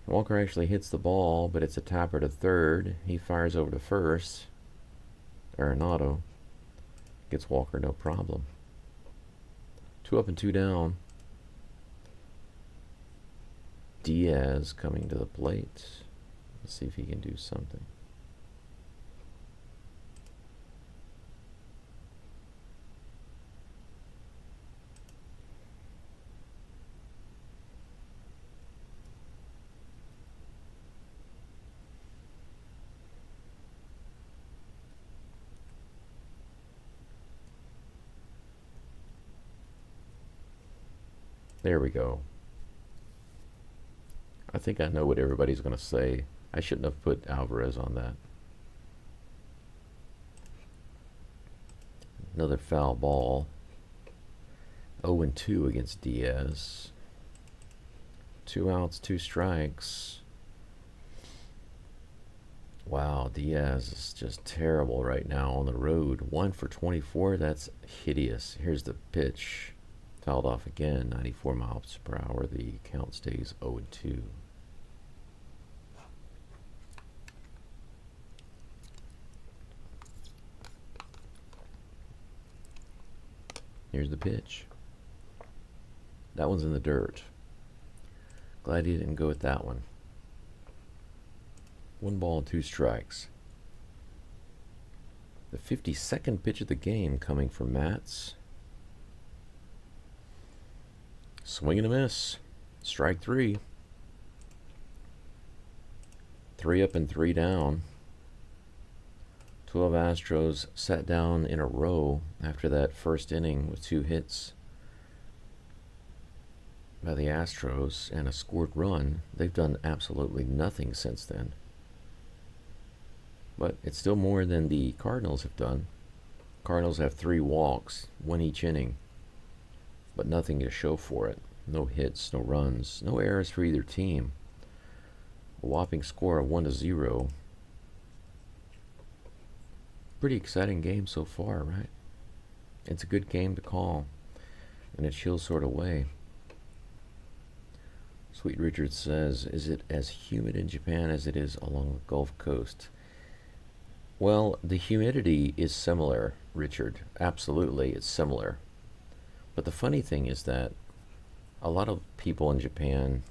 Walker actually hits the ball, but it's a tapper to third. He fires over to first. Arenado gets Walker no problem. 2 up and 2 down. Diaz coming to the plate. Let's see if he can do something. There we go. I think I know what everybody's going to say. I shouldn't have put Alvarez on that. Another foul ball. 0-2 against Diaz. 2 outs, 2 strikes. Wow, Diaz is just terrible right now on the road. 1 for 24. That's hideous. Here's the pitch. Fouled off again, 94 miles per hour. The count stays 0-2. Here's the pitch. That one's in the dirt. Glad he didn't go with that one. 1 ball, 2 strikes. The 52nd pitch of the game coming from Matz. Swing and a miss. Strike 3. 3 up and 3 down. 12 Astros sat down in a row after that first inning with 2 hits by the Astros and a scored run. They've done absolutely nothing since then. But it's still more than the Cardinals have done. Cardinals have 3 walks, 1 each inning, but nothing to show for it. No hits, no runs, no errors for either team. A whopping score of 1-0. Pretty exciting game so far, right? It's a good game to call in a chill sort of way. Sweet Richard says, is it as humid in Japan as it is along the Gulf Coast? Well, the humidity is similar, Richard. Absolutely, it's similar. But the funny thing is that a lot of people in Japan,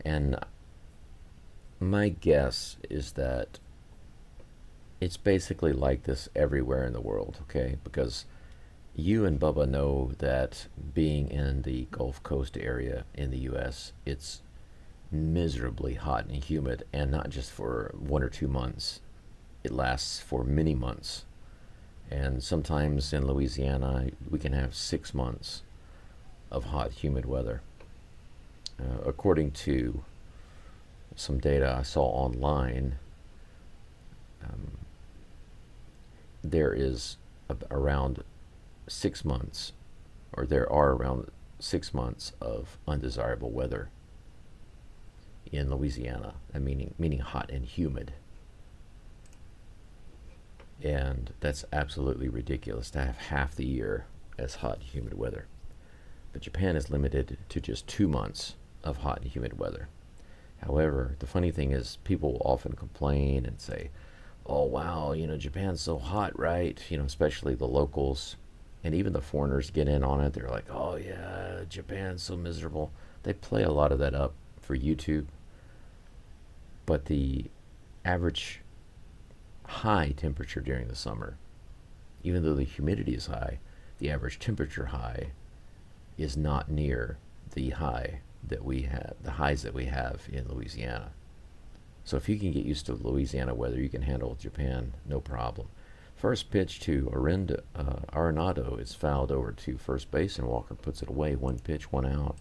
and My guess is that it's basically like this everywhere in the world, okay? Because you and Bubba know that being in the Gulf Coast area in the U.S., it's miserably hot and humid, and not just for 1 or 2 months. It lasts for many months. And sometimes in Louisiana, we can have 6 months of hot, humid weather. According to some data I saw online, um, there is around 6 months, or there are around 6 months of undesirable weather in Louisiana, meaning hot and humid. And that's absolutely ridiculous to have half the year as hot and humid weather. But Japan is limited to just 2 months of hot and humid weather. However, the funny thing is, people will often complain and say, oh wow, Japan's so hot, right? Especially the locals. And even the foreigners get in on it. They're like, oh yeah, Japan's so miserable. They play a lot of that up for YouTube. But the average high temperature during the summer, even though the humidity is high, the average temperature high is not near the highs that we have in Louisiana. So if you can get used to Louisiana weather, you can handle Japan no problem. First pitch to Arenado is fouled over to first base, and Walker puts it away. 1 pitch, 1 out.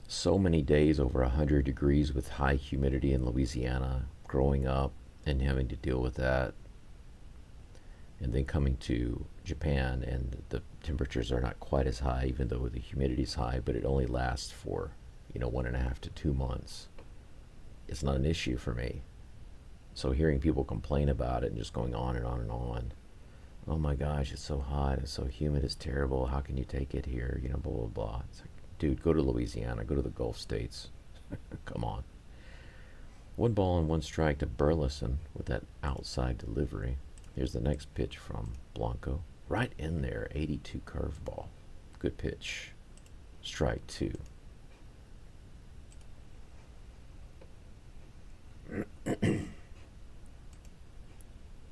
So many days over 100 degrees with high humidity in Louisiana, growing up and having to deal with that, and then coming to Japan, and the temperatures are not quite as high, even though the humidity is high, but it only lasts for 1.5 to 2 months. It's not an issue for me. So hearing people complain about it and just going on and on and on, oh my gosh, it's so hot, it's so humid, it's terrible, how can you take it here, blah blah blah. It's like, dude, go to Louisiana, go to the Gulf states. Come on. 1 ball and 1 strike to Burleson with that outside delivery. Here's the next pitch from Blanco. Right in there, 82 curveball. Good pitch. Strike 2.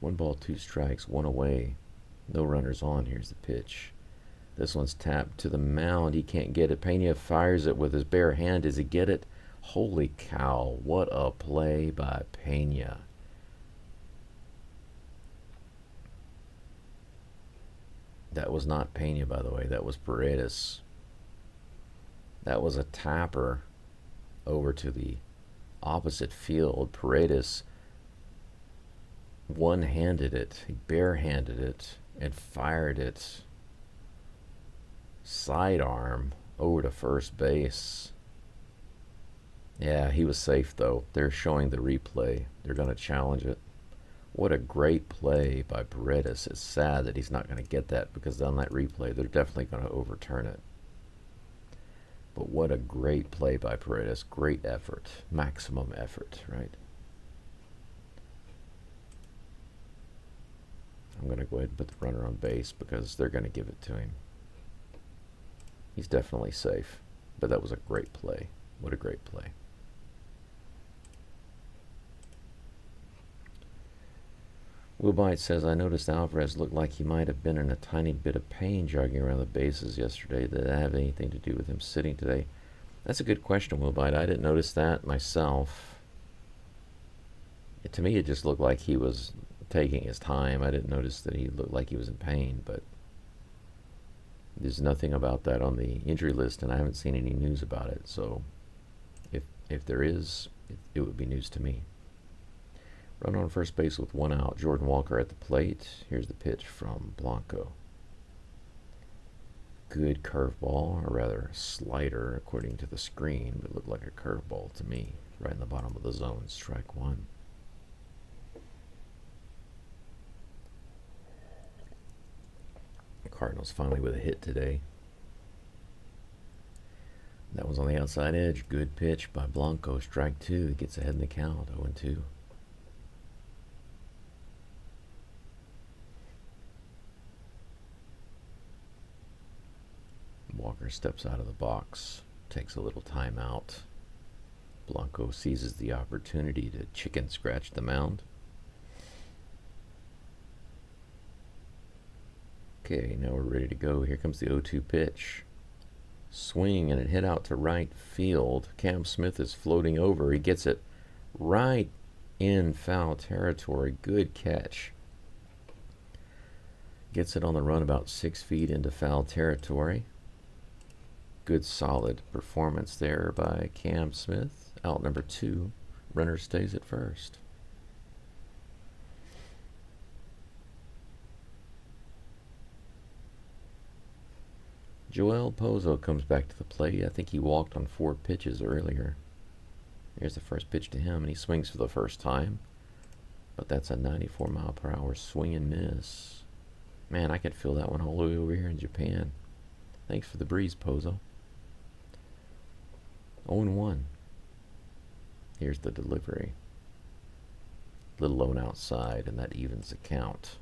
One ball, 2 strikes, 1 away. No runners on. Here's the pitch. This one's tapped to the mound. He can't get it. Pena fires it with his bare hand. Does he get it? Holy cow. What a play by Pena. That was not Pena, by the way. That was Paredes. That was a tapper over to the opposite field. Paredes one-handed it. He barehanded it and fired it sidearm over to first base. Yeah, he was safe, though. They're showing the replay. They're going to challenge it. What a great play by Paredes. It's sad that he's not going to get that, because on that replay, they're definitely going to overturn it. But what a great play by Paredes. Great effort. Maximum effort, right? I'm going to go ahead and put the runner on base because they're going to give it to him. He's definitely safe. But that was a great play. What a great play. Wilbite says, I noticed Alvarez looked like he might have been in a tiny bit of pain jogging around the bases yesterday. Did that have anything to do with him sitting today? That's a good question, Wilbite. I didn't notice that myself. To me, it just looked like he was taking his time. I didn't notice that he looked like he was in pain, but there's nothing about that on the injury list, and I haven't seen any news about it. So if there is, it would be news to me. Run on first base with 1 out. Jordan Walker at the plate. Here's the pitch from Blanco. Good curveball, or rather slider according to the screen, but it looked like a curveball to me. Right in the bottom of the zone. Strike 1. Cardinals finally with a hit today. That was on the outside edge. Good pitch by Blanco. Strike 2. He gets ahead in the count. 0-2. Walker steps out of the box, takes a little time out. Blanco seizes the opportunity to chicken scratch the mound. Okay, now we're ready to go. Here comes the 0-2 pitch. Swing, and it hit out to right field. Cam Smith is floating over. He gets it right in foul territory. Good catch. Gets it on the run about 6 feet into foul territory. Good solid performance there by Cam Smith. Out number 2. Runner stays at first. Joel Pozo comes back to the plate. I think he walked on 4 pitches earlier. Here's the first pitch to him, and he swings for the first time. But that's a 94-mile-per-hour swing and miss. Man, I could feel that one all the way over here in Japan. Thanks for the breeze, Pozo. 0-1. Here's the delivery. Little lone outside, and that evens the count.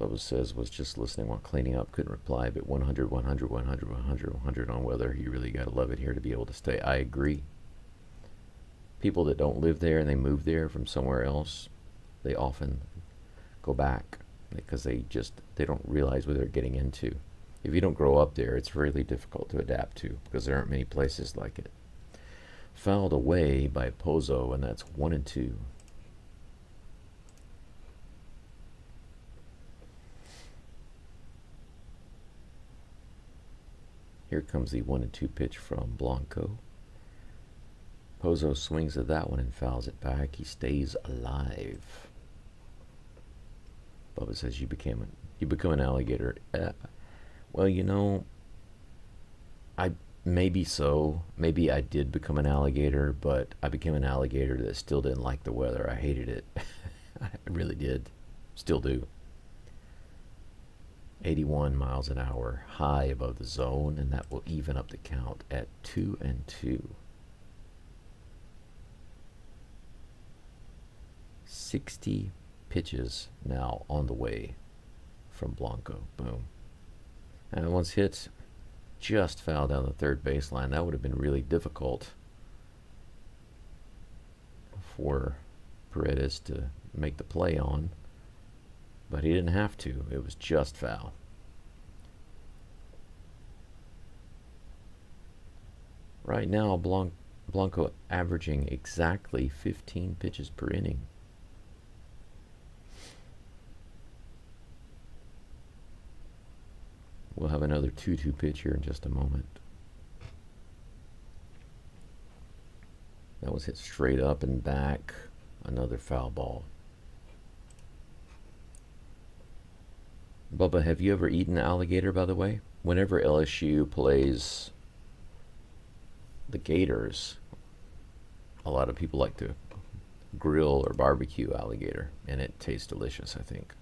Bubba says was just listening while cleaning up, couldn't reply, but 100, 100, 100, 100, 100 on weather. You really got to love it here to be able to stay. I agree. People that don't live there and they move there from somewhere else, they often go back because they don't realize what they're getting into. If you don't grow up there, it's really difficult to adapt to because there aren't many places like it. Fouled away by Pozo, and that's 1-2. Here comes the 1-2 pitch from Blanco. Pozo swings at that one and fouls it back. He stays alive. Bubba says you become an alligator. Well, you know, maybe so. Maybe I did become an alligator, but I became an alligator that still didn't like the weather. I hated it. I really did. Still do. 81 miles an hour, high above the zone, and that will even up the count at 2-2. 60 pitches now on the way from Blanco. Boom. And once hit, just foul down the third baseline. That would have been really difficult for Paredes to make the play on. But he didn't have to. It was just foul. Right now, Blanco averaging exactly 15 pitches per inning. We'll have another 2-2 pitch here in just a moment. That was hit straight up and back. Another foul ball. Bubba, have you ever eaten alligator, by the way? Whenever LSU plays the Gators, a lot of people like to grill or barbecue alligator, and it tastes delicious, I think.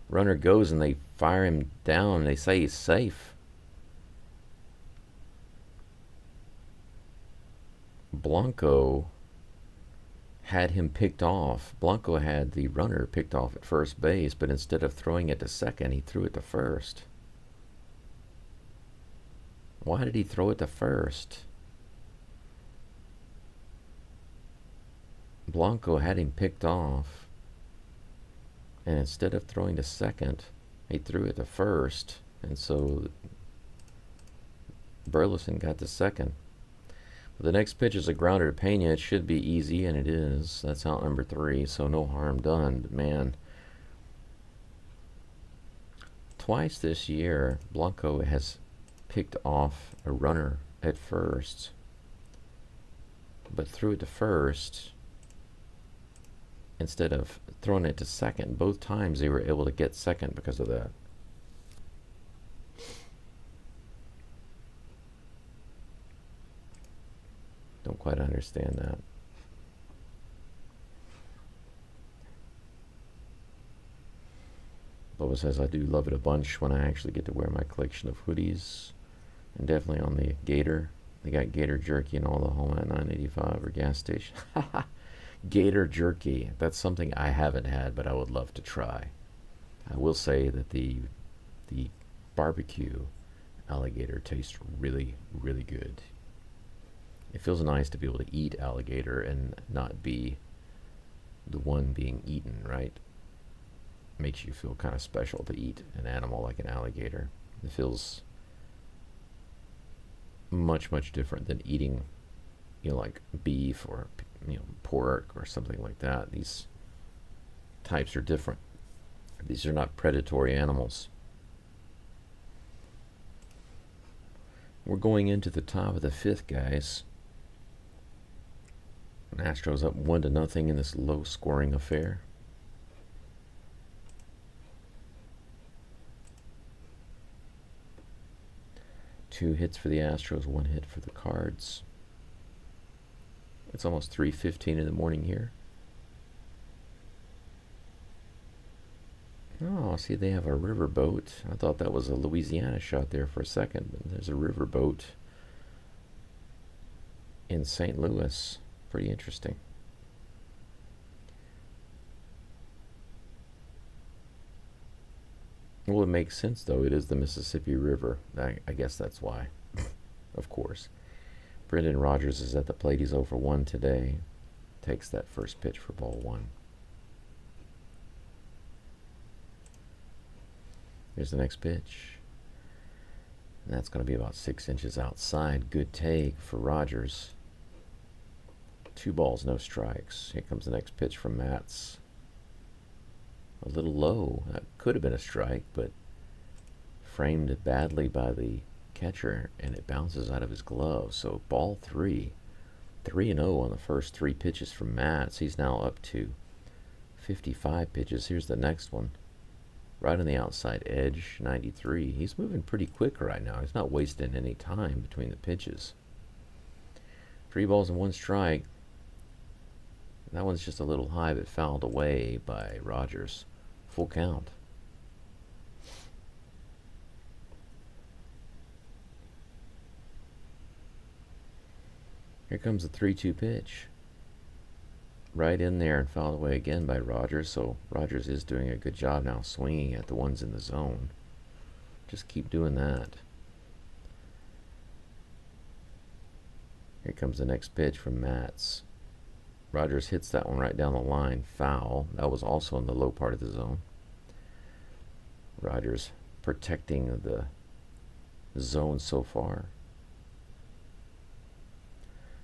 Runner goes, and they fire him down, and they say he's safe. Blanco had him picked off. Blanco had the runner picked off at first base, but instead of throwing it to second, he threw it to first. Why did he throw it to first? Blanco had him picked off, and instead of throwing to second, he threw it to first, and so Burleson got to second. The next pitch is a grounder to Pena. It should be easy, and it is. That's out number 3, so no harm done. But man, twice this year, Blanco has picked off a runner at first, but threw it to first instead of throwing it to second. Both times they were able to get second because of that. Don't quite understand that. Bubba says, I do love it a bunch when I actually get to wear my collection of hoodies. And definitely on the Gator. They got Gator Jerky and all the home at 985 or gas station. Gator Jerky. That's something I haven't had, but I would love to try. I will say that the barbecue alligator tastes really, really good. It feels nice to be able to eat alligator and not be the one being eaten, right? Makes you feel kind of special to eat an animal like an alligator. It feels much, much different than eating, like beef or, pork or something like that. These types are different. These are not predatory animals. We're going into the top of the fifth, guys. Astros up 1-0 in this low-scoring affair. Two hits for the Astros, one hit for the Cards. It's almost 3:15 in the morning here. Oh, see, they have a riverboat. I thought that was a Louisiana shot there for a second, but there's a riverboat in St. Louis. Pretty interesting. Well, it makes sense, though. It is the Mississippi River. I guess that's why, of course. Brendan Rodgers is at the plate. He's 0 for 1 today. Takes that first pitch for ball 1. Here's the next pitch. And that's going to be about 6 inches outside. Good take for Rodgers. 2 balls, no strikes. Here comes the next pitch from Matz. A little low. That could have been a strike, but framed badly by the catcher, and it bounces out of his glove. So ball 3. 3-0 on the first 3 pitches from Matz. He's now up to 55 pitches. Here's the next one. Right on the outside edge, 93. He's moving pretty quick right now. He's not wasting any time between the pitches. 3 balls and 1 strike. That one's just a little high, but fouled away by Rodgers. Full count. Here comes the 3-2 pitch. Right in there and fouled away again by Rodgers. So Rodgers is doing a good job now swinging at the ones in the zone. Just keep doing that. Here comes the next pitch from Matz. Rodgers hits that one right down the line. Foul. That was also in the low part of the zone. Rodgers protecting the zone so far.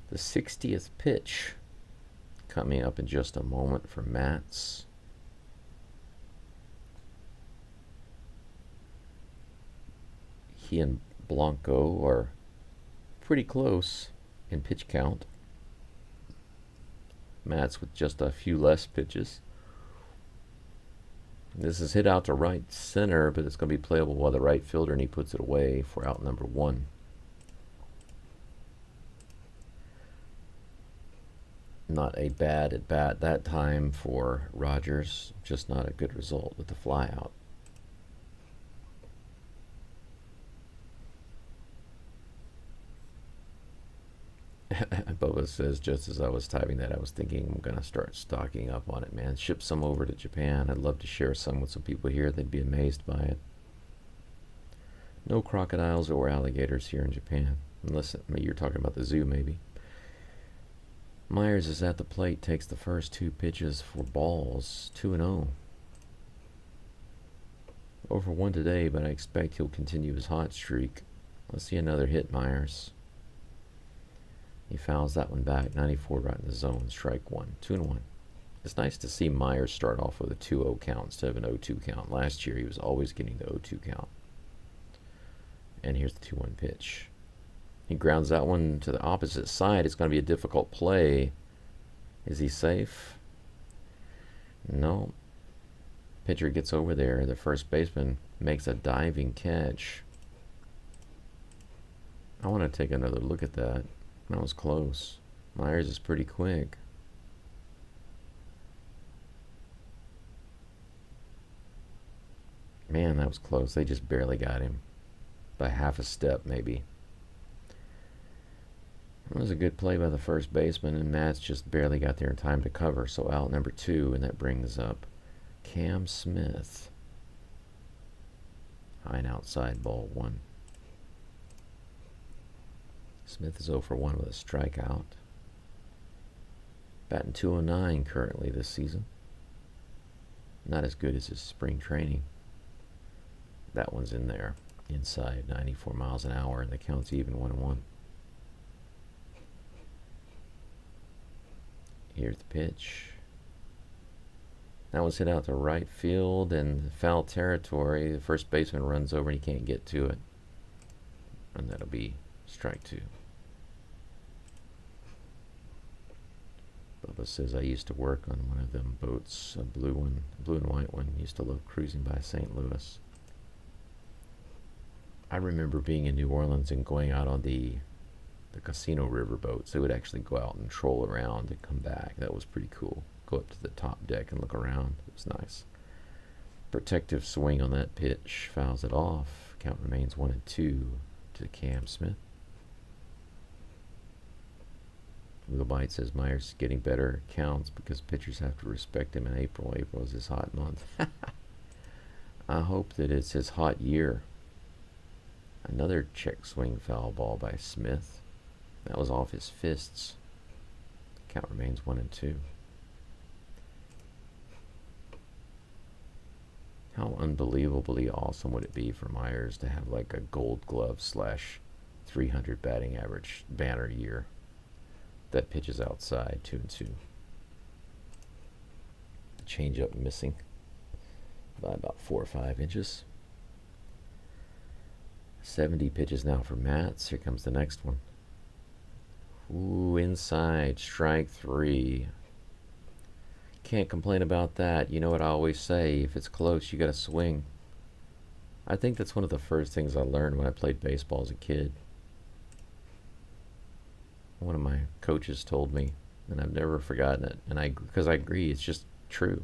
The 60th pitch coming up in just a moment for Matz. He and Blanco are pretty close in pitch count. Matz with just a few less pitches. This is hit out to right center, but it's going to be playable by the right fielder, and he puts it away for out number 1. Not a bad at bat that time for Rodgers, just not a good result with the fly out. Bubba says, just as I was typing that, I was thinking I'm going to start stocking up on it, man. Ship some over to Japan. I'd love to share some with some people here. They'd be amazed by it. No crocodiles or alligators here in Japan. Unless you're talking about the zoo, maybe. Myers is at the plate, takes the first 2 pitches for balls. 2-0. Over 1 today, but I expect he'll continue his hot streak. Let's see another hit, Myers. He fouls that one back. 94 right in the zone. Strike 1. 2-1. It's nice to see Myers start off with a 2-0 count instead of an 0-2 count. Last year he was always getting the 0-2 count. And here's the 2-1 pitch. He grounds that one to the opposite side. It's going to be a difficult play. Is he safe? No. Pitcher gets over there. The first baseman makes a diving catch. I want to take another look at that. That was close. Myers is pretty quick. Man, that was close. They just barely got him. By half a step, maybe. It was a good play by the first baseman, and Matz just barely got there in time to cover. So out number 2, and that brings up Cam Smith. High and outside, ball 1. Smith is 0 for 1 with a strikeout. Batting .209 currently this season. Not as good as his spring training. That one's in there. Inside, 94 miles an hour, and the count's even 1-1. Here's the pitch. That one's hit out to right field and foul territory. The first baseman runs over and he can't get to it. And that'll be strike 2. Bubba says, I used to work on one of them boats, a blue one, blue and white one. Used to love cruising by St. Louis. I remember being in New Orleans and going out on the casino river boats. They would actually go out and troll around and come back. That was pretty cool. Go up to the top deck and look around. It was nice. Protective swing on that pitch. Fouls it off. Count remains 1-2 to Cam Smith. Will Bite says Myers is getting better counts because pitchers have to respect him in April. April is his hot month. I hope that it's his hot year. Another check swing foul ball by Smith. That was off his fists. Count remains 1-2. How unbelievably awesome would it be for Myers to have like a Gold Glove / 300 batting average banner year? That pitches outside 2-2. The changeup missing by about 4 or 5 inches. 70 pitches now for Mats. Here comes the next one. Ooh, inside, strike 3. Can't complain about that. You know what I always say, if it's close, you gotta swing. I think that's one of the first things I learned when I played baseball as a kid. One of my coaches told me, and I've never forgotten it, and because I agree, it's just true.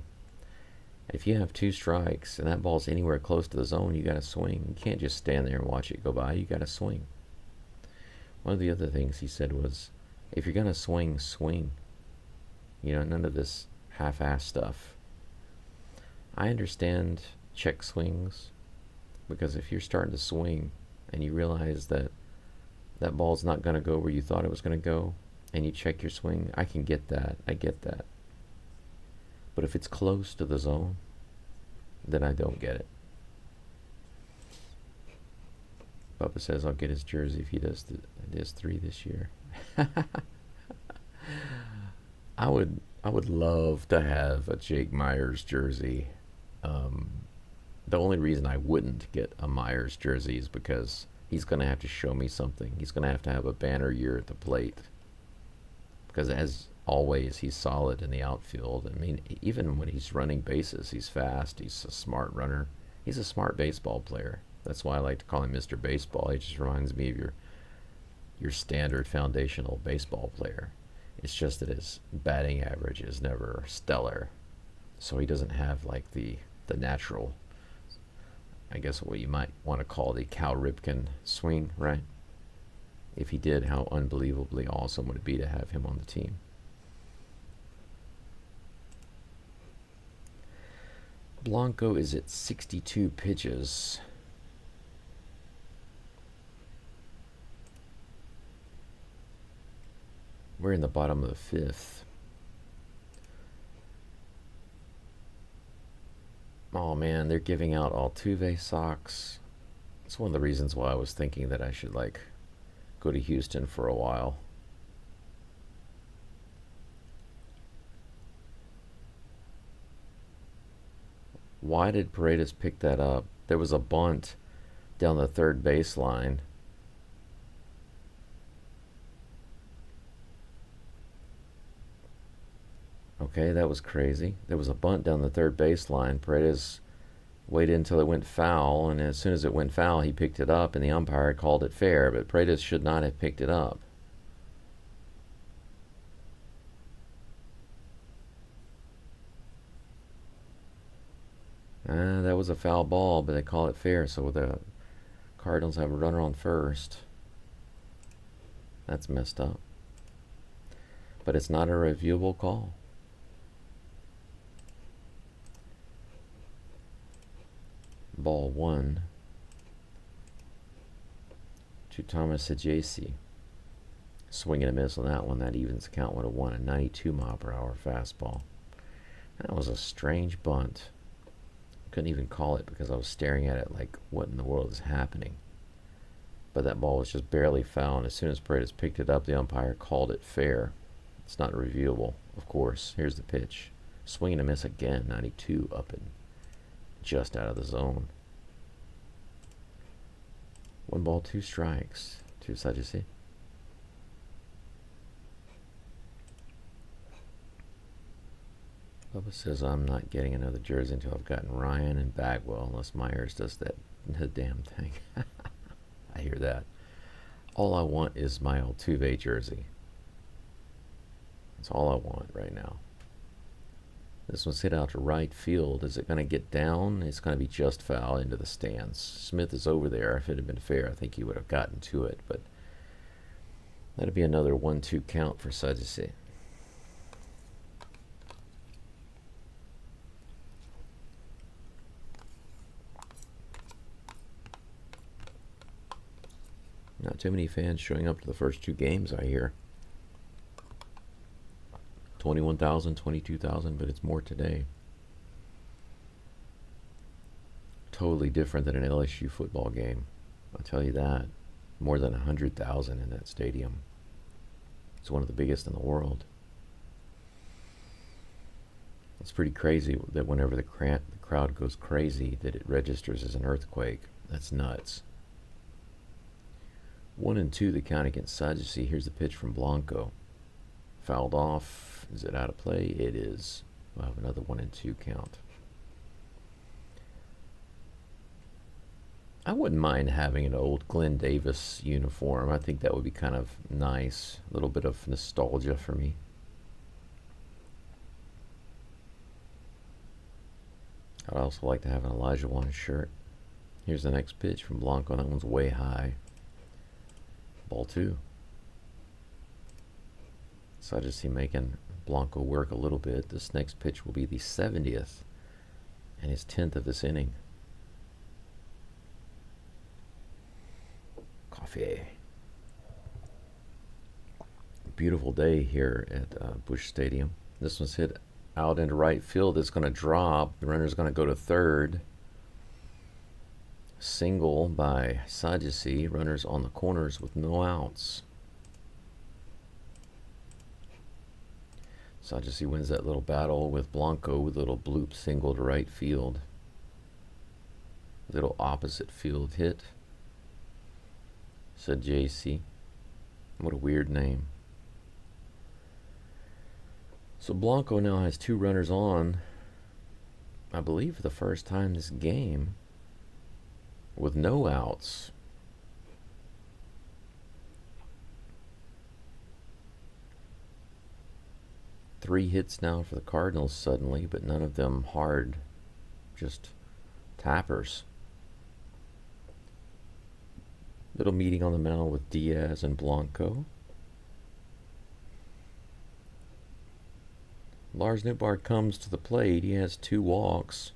If you have 2 strikes and that ball's anywhere close to the zone, you gotta swing. You can't just stand there and watch it go by. You gotta swing. One of the other things he said was, if you're gonna swing, swing. You know, none of this half-ass stuff. I understand check swings, because if you're starting to swing and you realize that that ball's not gonna go where you thought it was gonna go, and you check your swing, I can get that. I get that. But if it's close to the zone, then I don't get it. Bubba says I'll get his jersey if he does 3 this year. I would love to have a Jake Myers jersey. The only reason I wouldn't get a Myers jersey is because he's going to have to show me something. He's going to have a banner year at the plate. Because as always, he's solid in the outfield. I mean, even when he's running bases, he's fast. He's a smart runner. He's a smart baseball player. That's why I like to call him Mr. Baseball. He just reminds me of your standard foundational baseball player. It's just that his batting average is never stellar. So he doesn't have like the natural, I guess what you might want to call the Cal Ripken swing, right? If he did, how unbelievably awesome would it be to have him on the team? Blanco is at 62 pitches. We're in the bottom of the 5th. Oh man, they're giving out Altuve socks. It's one of the reasons why I was thinking that I should go to Houston for a while. Why did Paredes pick that up? There was a bunt down the third baseline. Okay, that was crazy. There was a bunt down the third baseline. Paredes waited until it went foul, and as soon as it went foul, he picked it up, and the umpire called it fair, but Paredes should not have picked it up. That was a foul ball, but they call it fair, so the Cardinals have a runner on first. That's messed up. But it's not a reviewable call. Ball 1. to Thomas Ajacci. Swing and a miss on that one. That evens the count 1-1. A 92-mile-per-hour fastball. That was a strange bunt. Couldn't even call it because I was staring at it like, what in the world is happening? But that ball was just barely foul, and as soon as Paredes picked it up, the umpire called it fair. It's not reviewable, of course. Here's the pitch. Swing and a miss again. 92 up and just out of the zone. 1 ball, 2 strikes to Ajacci. Bubba says I'm not getting another jersey until I've gotten Ryan and Bagwell, unless Myers does that damn thing. I hear that. All I want is my Altuve jersey. That's all I want right now. This one's hit out to right field. Is it going to get down? It's going to be just foul into the stands. Smith is over there. If it had been fair, I think he would have gotten to it, but that'd be another 1-2 count for Ajacci. Not too many fans showing up to the first 2 games, I hear. 21,000, 22,000, but it's more today. Totally different than an LSU football game. I'll tell you that. More than 100,000 in that stadium. It's one of the biggest in the world. It's pretty crazy that whenever the crowd goes crazy, that it registers as an earthquake. That's nuts. 1-2 the count against Ajacci. Here's the pitch from Blanco. Fouled off. Is it out of play? It is. We'll have another 1-2 count. I wouldn't mind having an old Glenn Davis uniform. I think that would be kind of nice. A little bit of nostalgia for me. I'd also like to have an Elijah Wan shirt. Here's the next pitch from Blanco. That one's way high. Ball 2. So I just see making Blanco work a little bit. This next pitch will be the 70th and his 10th of this inning. Coffee. Beautiful day here at Busch Stadium. This one's hit out into right field. It's going to drop. The runner's going to go to third. Single by Ajacci. Runners on the corners with no outs. Ajacci wins that little battle with Blanco with a little bloop single to right field. Little opposite field hit. Ajacci. What a weird name. So Blanco now has 2 runners on, I believe for the first time this game, with no outs. Three hits now for the Cardinals suddenly, but none of them hard, just tappers. Little meeting on the mound with Diaz and Blanco. Lars Nootbaar comes to the plate. He has 2 walks.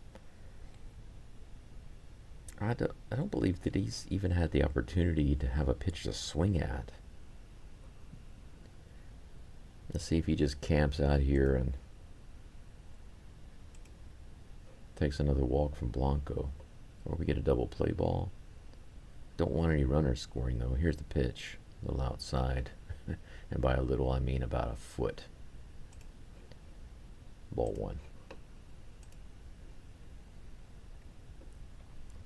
I don't believe that he's even had the opportunity to have a pitch to swing at. Let's see if he just camps out here and takes another walk from Blanco. Or we get a double play ball. Don't want any runners scoring though. Here's the pitch. A little outside. And by a little I mean about a foot. Ball 1.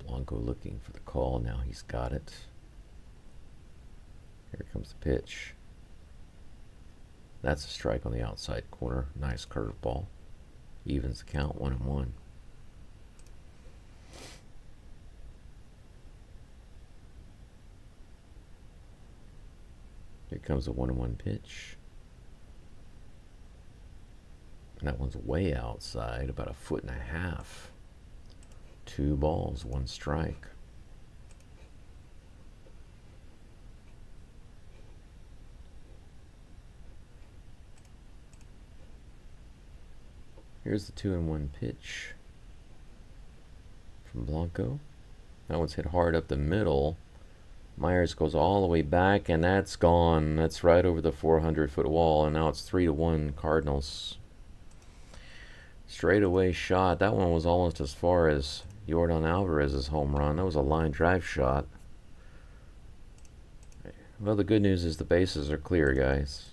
Blanco looking for the call. Now he's got it. Here comes the pitch. That's a strike on the outside corner. Nice curveball. Evens the count 1-1. Here comes a 1-1 pitch. And that one's way outside, about a foot and a half. 2 balls, 1 strike. Here's the 2-1 pitch from Blanco. That one's hit hard up the middle. Myers goes all the way back, and that's gone. That's right over the 400-foot wall, and now it's 3-1 Cardinals. Straightaway shot. That one was almost as far as Yordan Alvarez's home run. That was a line drive shot. Well, the good news is the bases are clear, guys.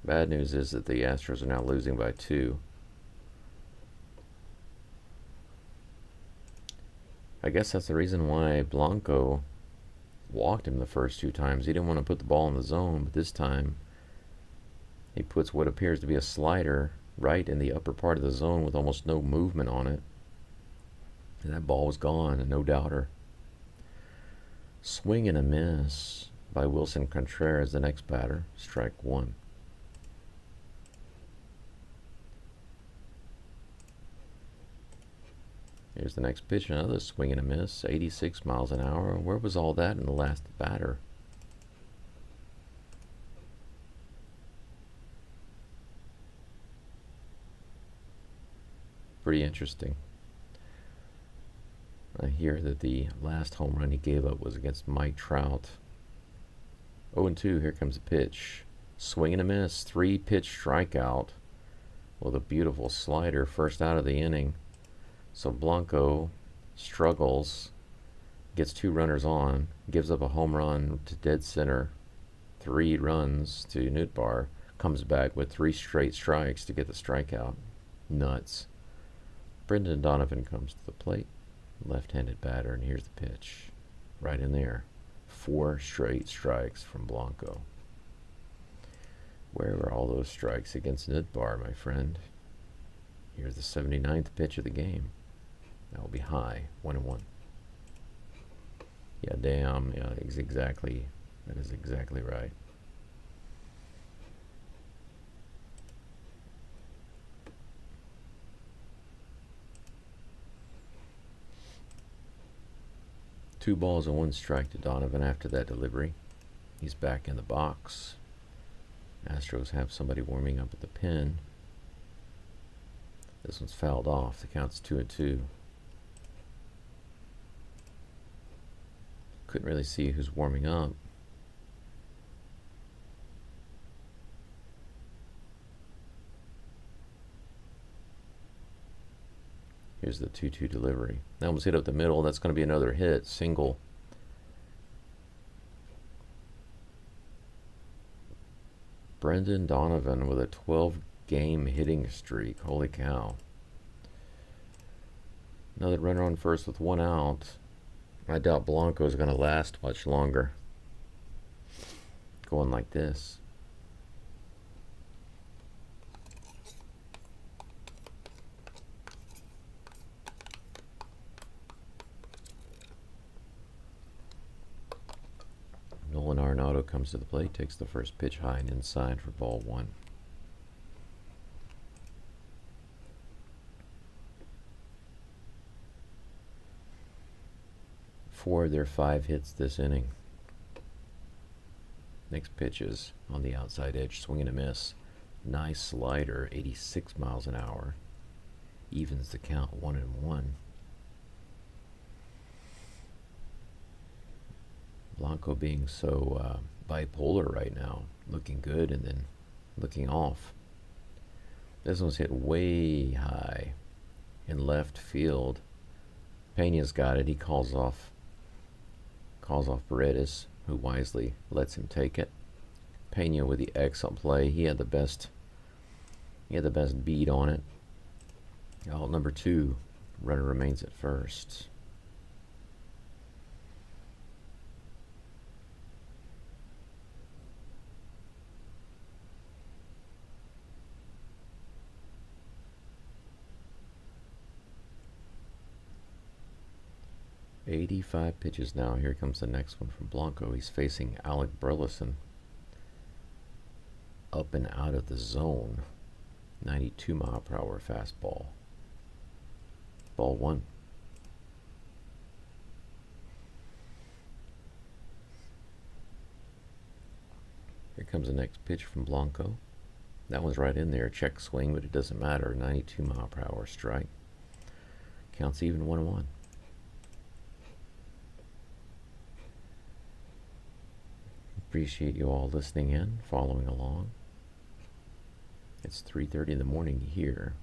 Bad news is that the Astros are now losing by 2. I guess that's the reason why Blanco walked him the first 2 times. He didn't want to put the ball in the zone, but this time he puts what appears to be a slider right in the upper part of the zone with almost no movement on it. And that ball was gone, and no doubter. Swing and a miss by Wilson Contreras, the next batter. Strike 1. Here's the next pitch, another swing and a miss, 86 miles an hour. Where was all that in the last batter? Pretty interesting. I hear that the last home run he gave up was against Mike Trout. 0-2, here comes a pitch. Swing and a miss, 3-pitch strikeout with a beautiful slider, first out of the inning. So Blanco struggles, gets 2 runners on, gives up a home run to dead center, 3 runs to Nootbaar, comes back with 3 straight strikes to get the strikeout. Nuts. Brendan Donovan comes to the plate, left-handed batter, and here's the pitch. Right in there. 4 straight strikes from Blanco. Where were all those strikes against Nootbaar, my friend? Here's the 79th pitch of the game. That will be high, 1-1. Yeah, damn. Yeah, exactly. That is exactly right. Two balls and 1 strike to Donovan after that delivery. He's back in the box. Astros have somebody warming up at the pen. This one's fouled off. The count's 2-2. Couldn't really see who's warming up. Here's the 2-2 delivery. That was hit up the middle. That's going to be another hit. Single. Brendan Donovan with a 12-game hitting streak. Holy cow. Another runner on first with 1 out. I doubt Blanco is going to last much longer. Going like this. Nolan Arenado comes to the plate, takes the first pitch high and inside for ball 1. Four of their 5 hits this inning. Next pitch is on the outside edge, swing and a miss. Nice slider, 86 miles an hour. Evens the count, 1-1. Blanco being so bipolar right now, looking good and then looking off. This one's hit way high in left field. Pena's got it. He calls off Paredes, who wisely lets him take it. Pena with the excellent play. He had the best beat on it. Out number 2, runner remains at first. '85 pitches now. Here comes the next one from Blanco. He's facing Alec Burleson. Up and out of the zone. 92 mile per hour fastball. Ball 1. Here comes the next pitch from Blanco. That one's right in there. Check swing, but it doesn't matter. 92 mile per hour strike. Counts even, 1-1. Appreciate you all listening in, following along. It's 3:30 in the morning here.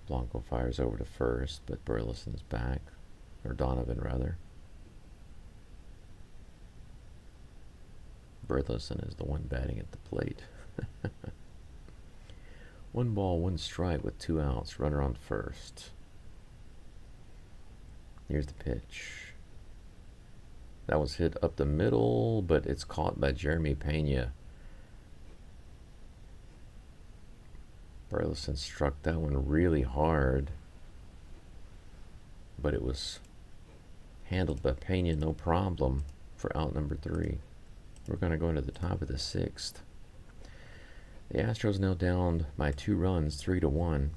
Blanco fires over to first, but Burleson's back. Or Donovan, rather. Burleson is the one batting at the plate. 1 ball, 1 strike with 2 outs. Runner on first. Here's the pitch. That was hit up the middle, but it's caught by Jeremy Pena. Burleson struck that one really hard, but it was handled by Pena no problem for out number 3. We're going to go into the top of the 6th. The Astros now down by 2 runs, 3-1.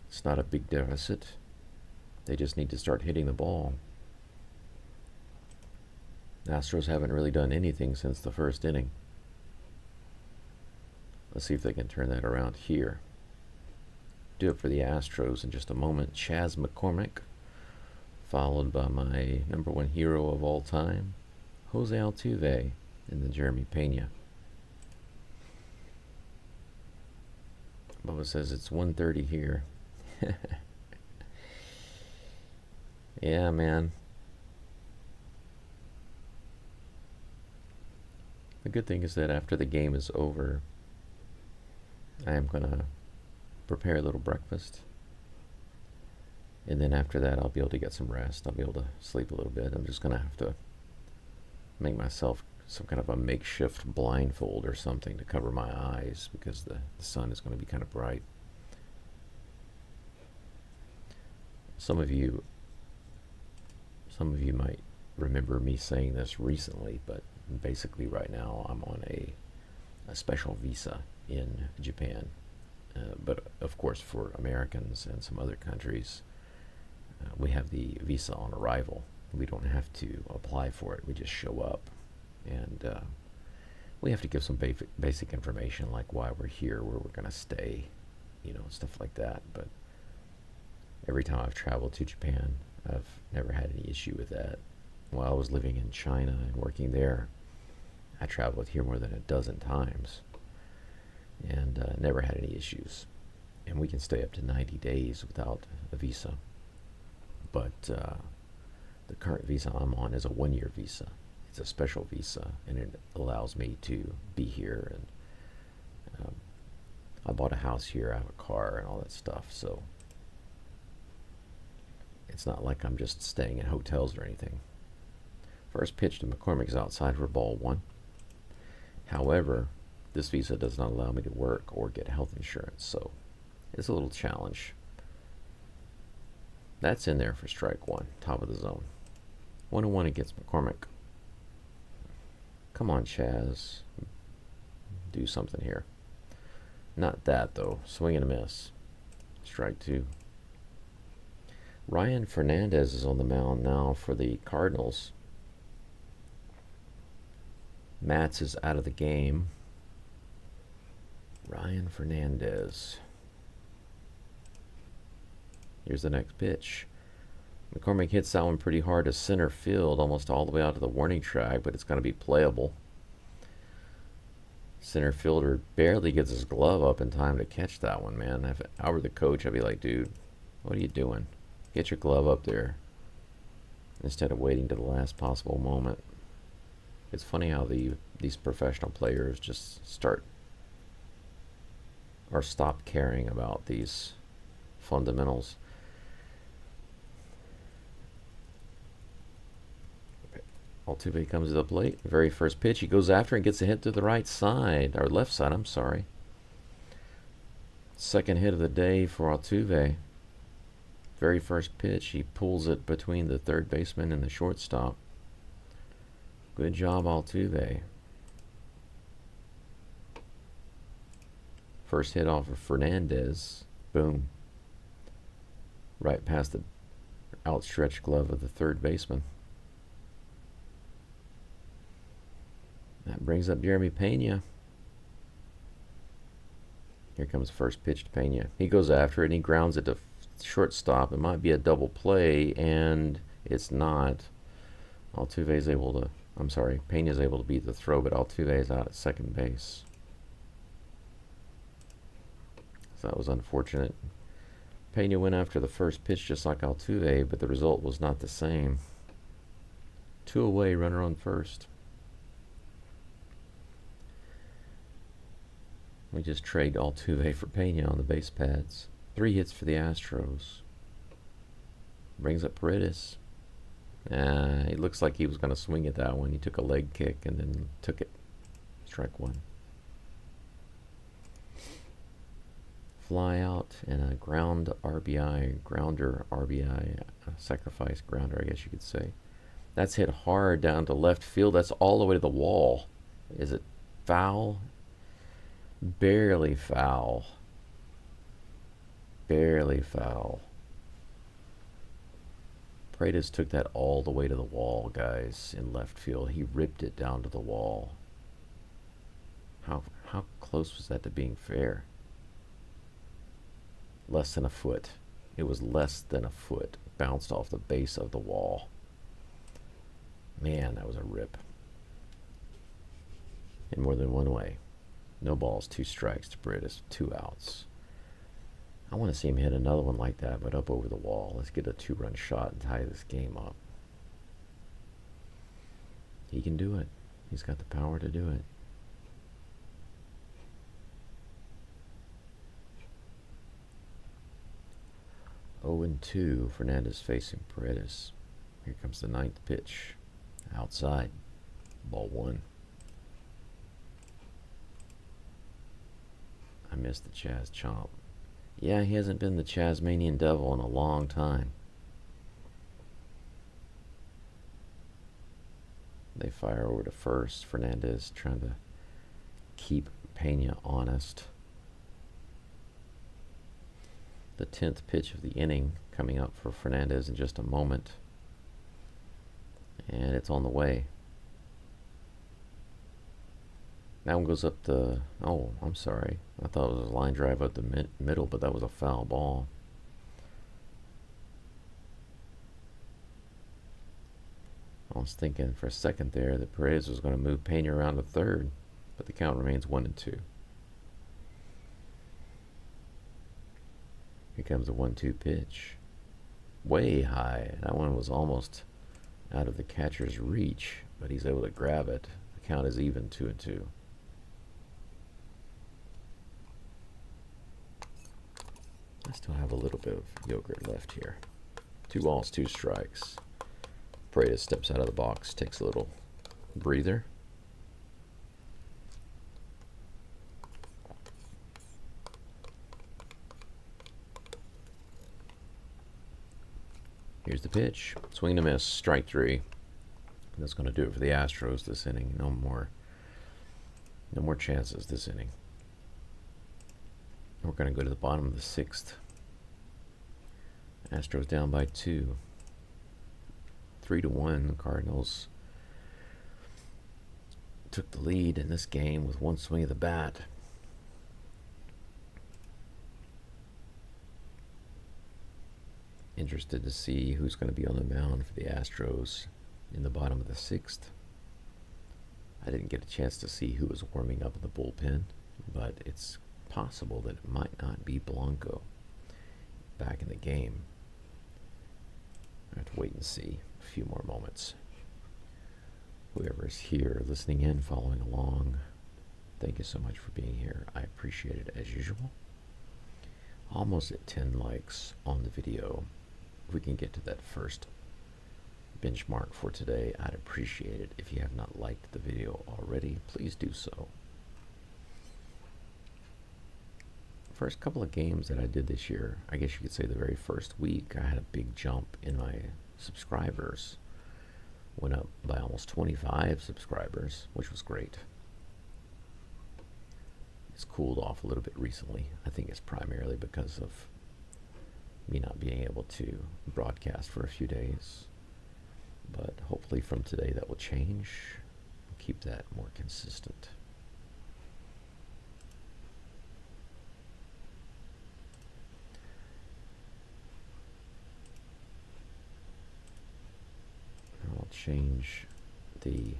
It's not a big deficit. They just need to start hitting the ball. The Astros haven't really done anything since the first inning. Let's see if they can turn that around here. Do it for the Astros in just a moment. Chas McCormick, followed by my number 1 hero of all time, Jose Altuve, and then Jeremy Pena. Bubba says it's 1:30 here. Yeah, man. The good thing is that after the game is over, I am going to prepare a little breakfast. And then after that, I'll be able to get some rest. I'll be able to sleep a little bit. I'm just going to have to make myself some kind of a makeshift blindfold or something to cover my eyes because the sun is going to be kind of bright. Some of you might remember me saying this recently, but basically right now I'm on a special visa in Japan. But of course for Americans and some other countries, we have the visa on arrival. We don't have to apply for it. We just show up. And we have to give some basic information like why we're here, where we're going to stay, stuff like that. But every time I've traveled to Japan, I've never had any issue with that. While I was living in China and working there, I traveled here more than a dozen times and never had any issues. And we can stay up to 90 days without a visa. But the current visa I'm on is a 1-year visa. It's a special visa, and it allows me to be here. And I bought a house here, I have a car, and all that stuff. So it's not like I'm just staying in hotels or anything. First pitch to McCormick's outside for ball 1. However, this visa does not allow me to work or get health insurance, so it's a little challenge. That's in there for strike 1, top of the zone. 1-1 against McCormick. Come on, Chaz. Do something here. Not that, though. Swing and a miss. Strike 2. Ryan Fernandez is on the mound now for the Cardinals. Matz is out of the game. Ryan Fernandez. Here's the next pitch. McCormick hits that one pretty hard to center field, almost all the way out to the warning track, but it's going to be playable. Center fielder barely gets his glove up in time to catch that one, man. If I were the coach, I'd be like, dude, what are you doing? Get your glove up there instead of waiting to the last possible moment. It's funny how these professional players just stop caring about these fundamentals. Altuve comes to the plate. Very first pitch, he goes after and gets a hit to the right side, or left side, I'm sorry. Second hit of the day for Altuve. Very first pitch, he pulls it between the third baseman and the shortstop. Good job, Altuve. First hit off of Fernandez. Boom. Right past the outstretched glove of the third baseman. That brings up Jeremy Pena. Here comes first pitch to Pena. He goes after it and he grounds it to shortstop. It might be a double play, and It's not. Altuve's able to, I'm sorry, Pena's able to beat the throw, but Altuve is out at second base. So that was unfortunate. Pena went after the first pitch just like Altuve, but the result was not the same. 2 away, runner on first. We just trade Altuve for Pena on the base pads. 3 hits for the Astros. Brings up Paredes. It looks like he was going to swing at that one. He took a leg kick and then took it. Strike 1. Fly out and a grounder RBI, sacrifice grounder, I guess you could say. That's hit hard down to left field. That's all the way to the wall. Is it foul? Barely foul. Barely foul. Paredes took that all the way to the wall, guys, in left field. He ripped it down to the wall. How close was that to being fair? Less than a foot. It was less than a foot. Bounced off the base of the wall. Man, that was a rip. In more than one way. No balls, 2 strikes to Paredes, 2 outs. I want to see him hit another one like that, but up over the wall. Let's get a 2-run shot and tie this game up. He can do it. He's got the power to do it. Oh and 2, Fernandez facing Paredes. Here comes the 9th pitch. Outside. Ball 1. I missed the Chaz chomp. Yeah, he hasn't been the Chasmanian Devil in a long time. They fire over to first. Fernandez trying to keep Pena honest. The 10th pitch of the inning coming up for Fernandez in just a moment. And it's on the way. That one goes up the... Oh, I'm sorry. I thought it was a line drive up the middle, but that was a foul ball. I was thinking for a second there that Paredes was going to move Pena around to third, but the count remains 1-2. Here comes the 1-2 pitch. Way high. That one was almost out of the catcher's reach, but he's able to grab it. The count is even, 2-2. I still have a little bit of yogurt left here. 2 balls, 2 strikes. Paredes steps out of the box, takes a little breather. Here's the pitch. Swing and a miss, strike 3. And that's going to do it for the Astros this inning. No more chances this inning. We're going to go to the bottom of the 6th. Astros down by 2. 3-1. Cardinals took the lead in this game with 1 swing of the bat. Interested to see who's going to be on the mound for the Astros in the bottom of the 6th. I didn't get a chance to see who was warming up in the bullpen, but it's possible that it might not be Blanco back in the game. I have to wait and see a few more moments. Whoever's here listening in, following along, thank you so much for being here. I appreciate it as usual. Almost at 10 likes on the video. If we can get to that first benchmark for today, I'd appreciate it. If you have not liked the video already, please do so. First couple of games that I did this year, I guess you could say the very first week, I had a big jump in my subscribers. Went up by almost 25 subscribers, which was great. It's cooled off a little bit recently. I think it's primarily because of me not being able to broadcast for a few days. But hopefully from today that will change. We'll keep that more consistent. change the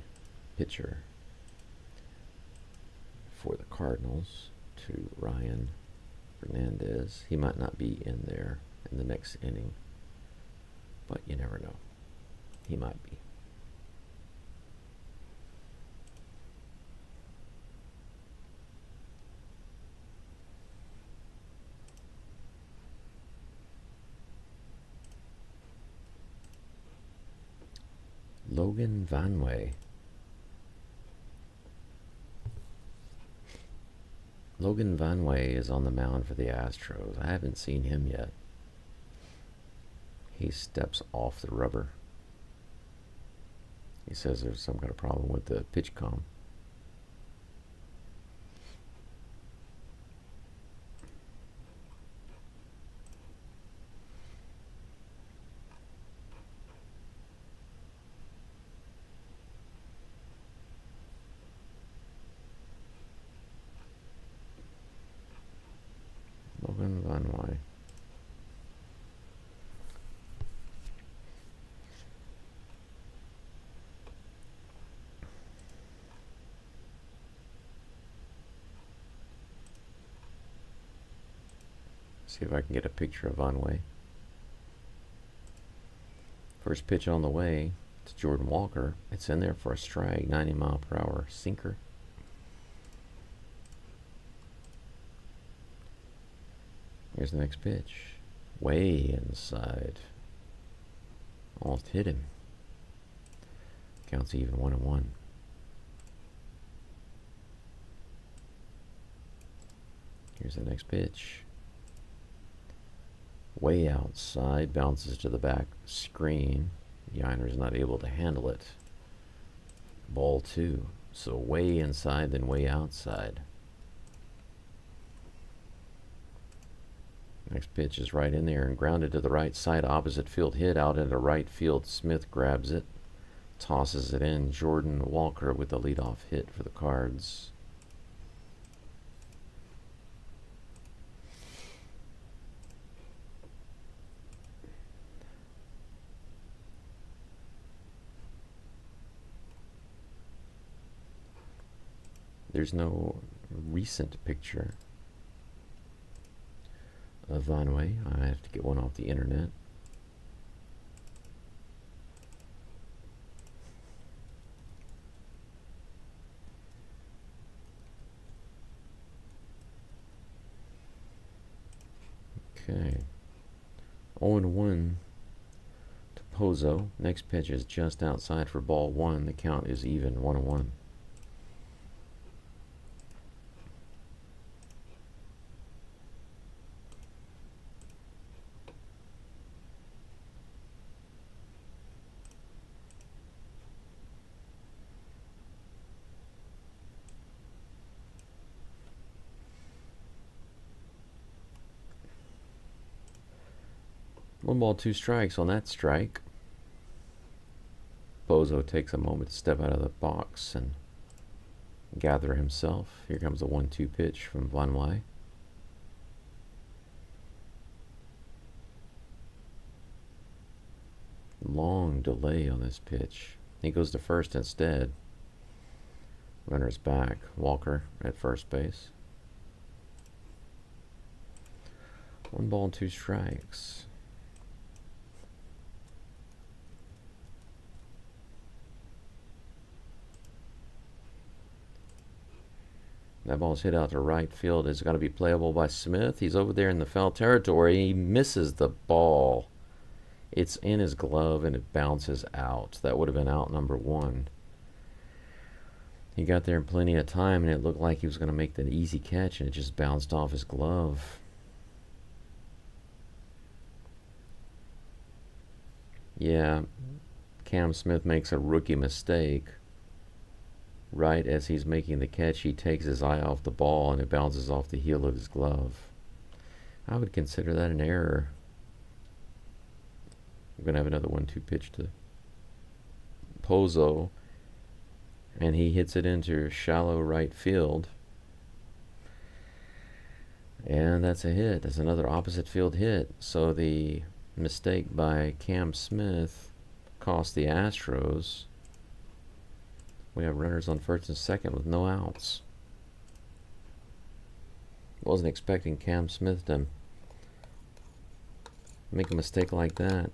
pitcher for the Cardinals to Ryan Fernandez. He might not be in there in the next inning, but you never know. He might be. Logan Vanway. Logan Vanway is on the mound for the Astros. I haven't seen him yet. He steps off the rubber. He says there's some kind of problem with the pitch comm. Logan Vanway. See if I can get a picture of Vanway. First pitch on the way to Jordan Walker. It's in there for a strike, 90-mile-per-hour sinker. Here's the next pitch. Way inside. Almost hit him. Counts even 1-1. Here's the next pitch. Way outside. Bounces to the back screen. Yiner's not able to handle it. Ball 2. So way inside, then way outside. Next pitch is right in there and grounded to the right side. Opposite field hit out into right field. Smith grabs it. Tosses it in. Jordan Walker with the leadoff hit for the Cards. There's no recent picture of Vanway. I have to get one off the internet. Okay. 0-1 to Pozo. Next pitch is just outside for ball 1. The count is even, 1-1. One ball, 2 strikes on that strike. Pozo takes a moment to step out of the box and gather himself. Here comes a 1-2 pitch from Vanway. Long delay on this pitch. He goes to first instead. Runner's back. Walker at first base. 1 ball, 2 strikes. That ball's hit out to right field. It's got to be playable by Smith. He's over there in the foul territory. He misses the ball. It's in his glove and it bounces out. That would have been out number 1. He got there in plenty of time and it looked like he was going to make the easy catch and it just bounced off his glove. Yeah, Cam Smith makes a rookie mistake. Right as he's making the catch, he takes his eye off the ball and it bounces off the heel of his glove. I would consider that an error. We're going to have another 1-2 pitch to Pozo. And he hits it into shallow right field. And that's a hit. That's another opposite field hit. So the mistake by Cam Smith cost the Astros. We have runners on first and second with no outs. Wasn't expecting Cam Smith to make a mistake like that.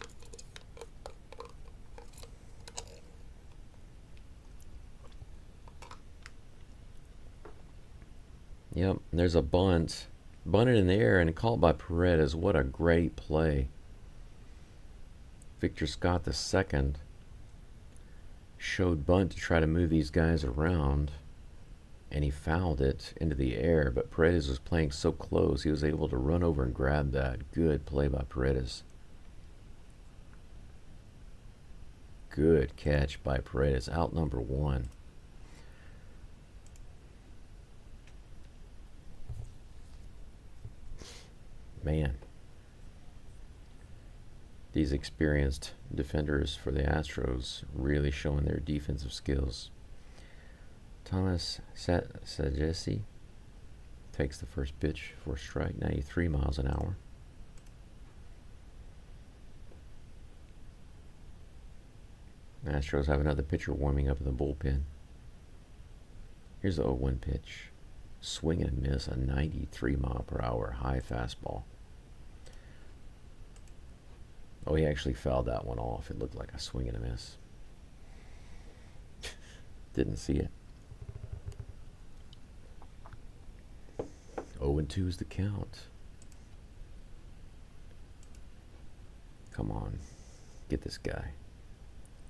Yep, there's a bunt. Bunted in the air and caught by Paredes. What a great play. Victor Scott, the second, showed bunt to try to move these guys around, and he fouled it into the air, but Paredes was playing so close he was able to run over and grab that. Good play by Paredes. Good catch by Paredes. Out number one. Man, these experienced defenders for the Astros really showing their defensive skills. Thomas Sagesi takes the first pitch for a strike, 93 miles an hour. Astros have another pitcher warming up in the bullpen. Here's the 0-1 pitch. Swing and miss, a 93 mile per hour high fastball. Oh, he actually fouled that one off. It looked like a swing and a miss. Didn't see it. 0-2 is the count. Come on. Get this guy.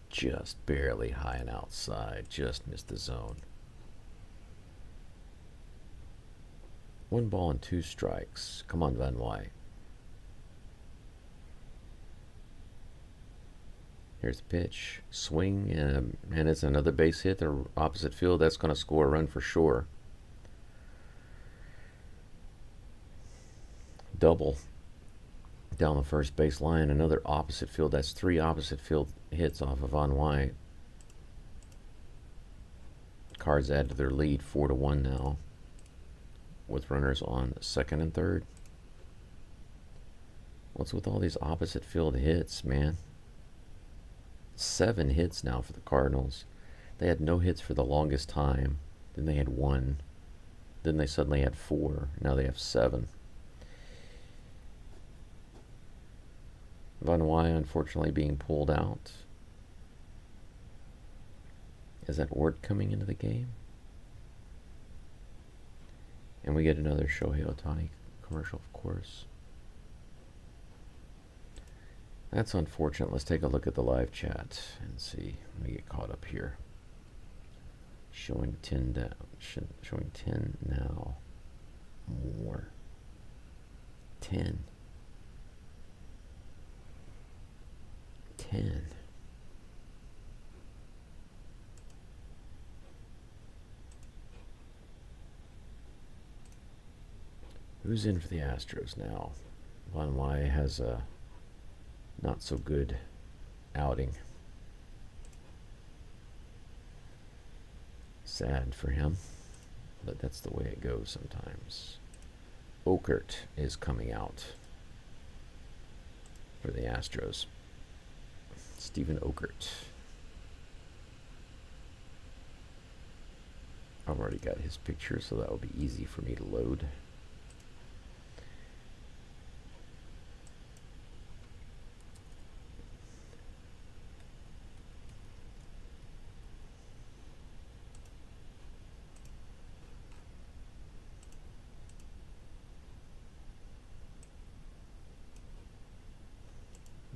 Just barely high and outside. Just missed the zone. 1 ball and 2 strikes. Come on, Van Wyck. Here's the pitch. Swing, and it's another base hit to opposite field. That's going to score a run for sure. Double down the first base line. Another opposite field. That's 3 opposite field hits off of Van Wyck. Cards add to their lead 4-1 now, with runners on second and third. What's with all these opposite field hits, man? 7 hits now for the Cardinals. They had no hits for the longest time. Then they had 1. Then they suddenly had 4. Now they have 7. Van Wyck unfortunately being pulled out. Is that Ward coming into the game? And we get another Shohei Ohtani commercial, of course. That's unfortunate. Let's take a look at the live chat and see. Let me get caught up here. Showing 10 down. Showing 10 now. More. 10. 10. Who's in for the Astros now? Van Wyck has a not so good outing. Sad for him, but that's the way it goes sometimes. Okert is coming out for the Astros. Stephen Okert. I've already got his picture, so that will be easy for me to load.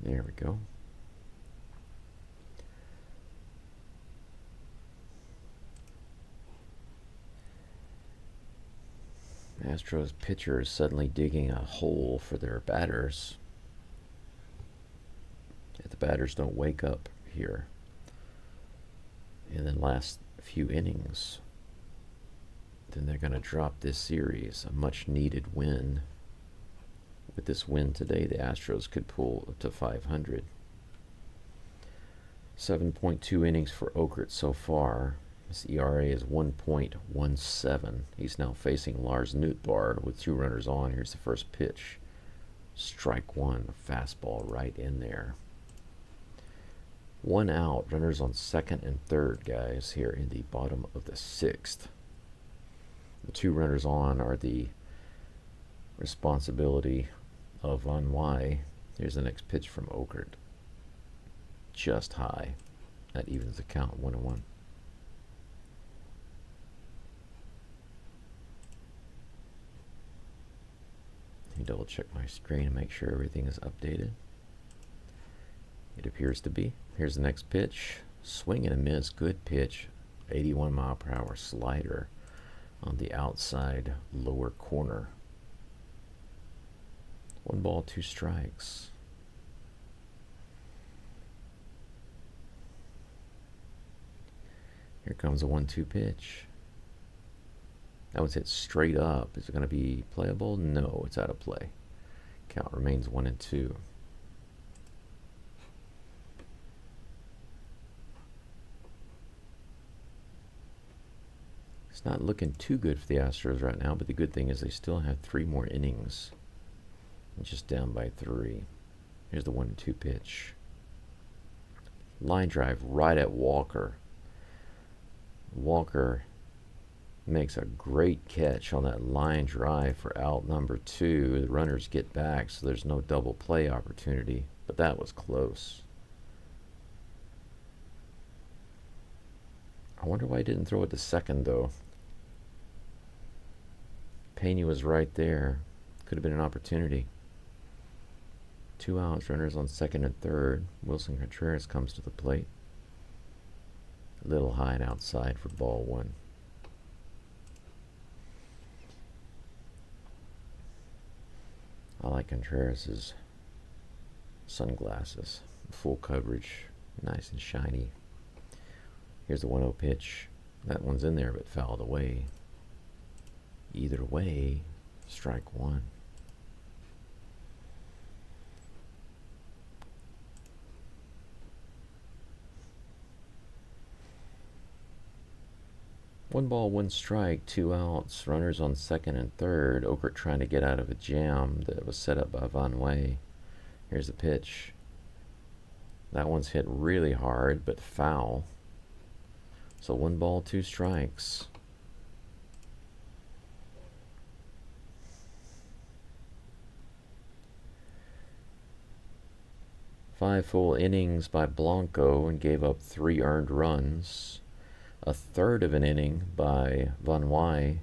There we go. Astros pitcher is suddenly digging a hole for their batters. If the batters don't wake up here in the last few innings, then they're going to drop this series. A much needed win. With this win today, the Astros could pull up to 500. 7.2 innings for Okert so far. His ERA is 1.17. He's now facing Lars Nootbaar with 2 runners on. Here's the first pitch. Strike 1, a fastball right in there. 1 out, runners on second and third, guys, here in the bottom of the 6th. The 2 runners on are the responsibility of Van Wy. Here's the next pitch from Okert. Just high. That evens the count, 1-1. Let me double check my screen and make sure everything is updated. It appears to be. Here's the next pitch. Swing and a miss. Good pitch. 81 mile per hour slider on the outside lower corner. 1 ball, 2 strikes. Here comes a 1-2 pitch. That one's hit straight up. Is it going to be playable? No, it's out of play. Count remains 1-2. It's not looking too good for the Astros right now, but the good thing is they still have 3 more innings. Just down by 3. Here's the 1-2 pitch. Line drive right at Walker. Walker makes a great catch on that line drive for out number 2. The runners get back, so there's no double play opportunity, but that was close. I wonder why he didn't throw it to second, though. Pena was right there. Could have been an opportunity. 2 outs, runners on second and third. Wilson Contreras comes to the plate. A little high and outside for ball 1. I like Contreras' sunglasses. Full coverage, nice and shiny. Here's the 1-0 pitch. That one's in there but fouled away. Either way, strike 1. One ball, 1 strike, 2 outs, runners on second and third. Okert trying to get out of a jam that was set up by Van Wy. Here's the pitch. That one's hit really hard, but foul. So 1 ball, 2 strikes. Five full innings by Blanco and gave up 3 earned runs. A third of an inning by Van Wy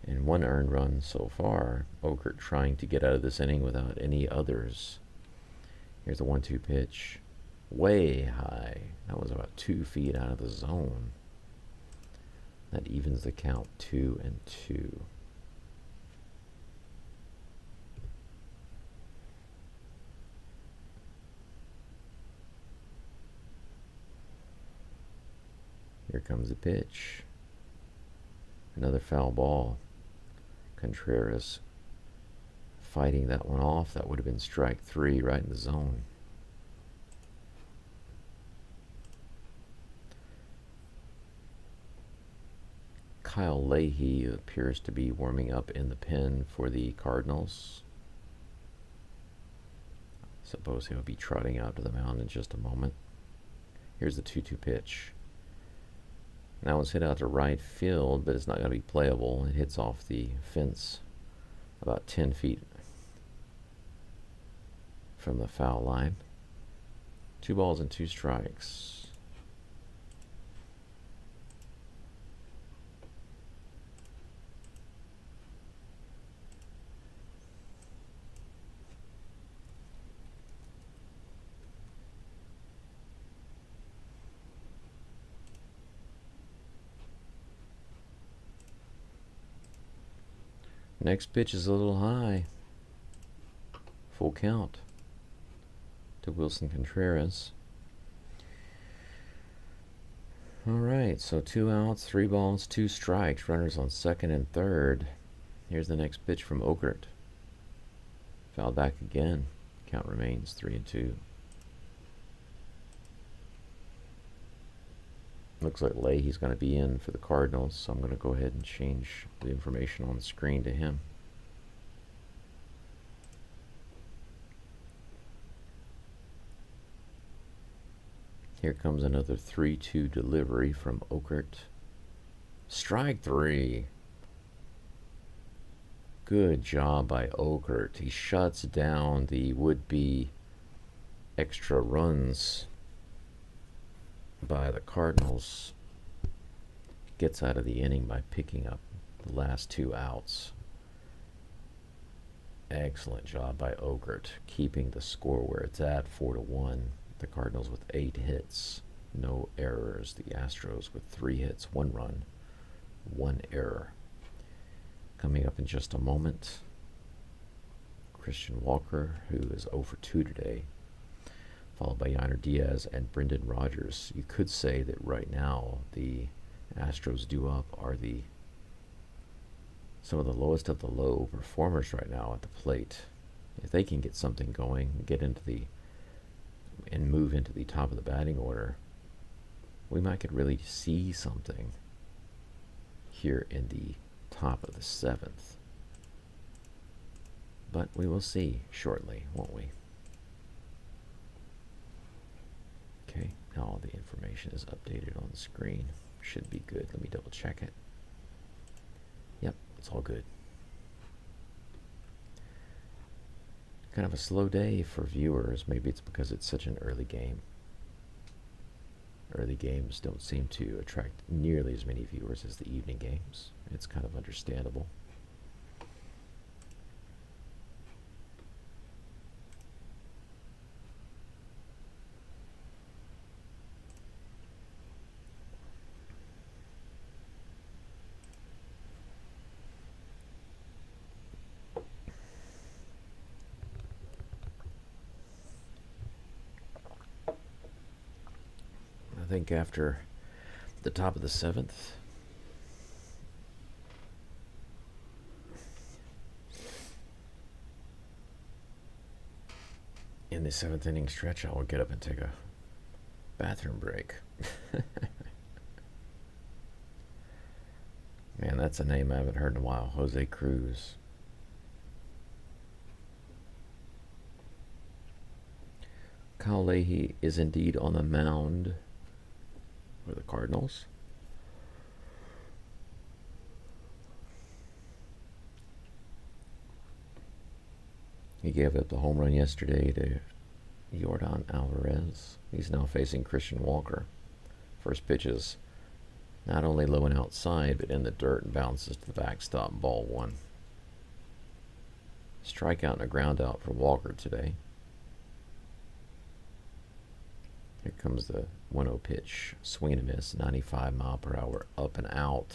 and 1 earned run so far. Okert trying to get out of this inning without any others. Here's the 1-2 pitch. Way high. That was about 2 feet out of the zone. That evens the count, 2-2. Here comes the pitch. Another foul ball. Contreras fighting that one off. That would have been strike 3 right in the zone. Kyle Leahy appears to be warming up in the pen for the Cardinals. Suppose he'll be trotting out to the mound in just a moment. Here's the 2-2 pitch. That one's hit out to right field, but it's not going to be playable. It hits off the fence about 10 feet from the foul line. 2 balls and 2 strikes. Next pitch is a little high. Full count to Wilson Contreras. All right, so 2 outs, 3 balls, 2 strikes. Runners on second and third. Here's the next pitch from Okert. Fouled back again. Count remains 3-2. Looks like Leahy's going to be in for the Cardinals, so I'm going to go ahead and change the information on the screen to him. Here comes another 3-2 delivery from Okert. Strike three. Good job by Okert. He shuts down the would-be extra runs by the Cardinals. Gets out of the inning by picking up the last 2 outs. Excellent job by Okert, keeping the score where it's at, 4-1. The Cardinals with 8 hits, no errors. The Astros with 3 hits, 1 run, 1 error. Coming up in just a moment, Christian Walker, who is 0 for 2 today, followed by Yainer Diaz and Brendan Rodgers. You could say that right now the Astros due up are some of the lowest of the low performers right now at the plate. If they can get something going, and move into the top of the batting order, we might could really see something here in the top of the 7th. But we will see shortly, won't we? Okay, now all the information is updated on the screen. Should be good. Let me double check it. Yep, it's all good. Kind of a slow day for viewers. Maybe it's because it's such an early game. Early games don't seem to attract nearly as many viewers as the evening games. It's kind of understandable. I think after the top of the 7th, in the 7th inning stretch, I will get up and take a bathroom break. Man, that's a name I haven't heard in a while. Jose Cruz. Kyle Leahy is indeed on the mound for the Cardinals. He gave up the home run yesterday to Yordan Alvarez. He's now facing Christian Walker. First pitch is not only low and outside, but in the dirt and bounces to the backstop, ball 1. Strikeout and a ground out for Walker today. Here comes the 1-0 pitch. Swing and a miss, 95 mile per hour, up and out.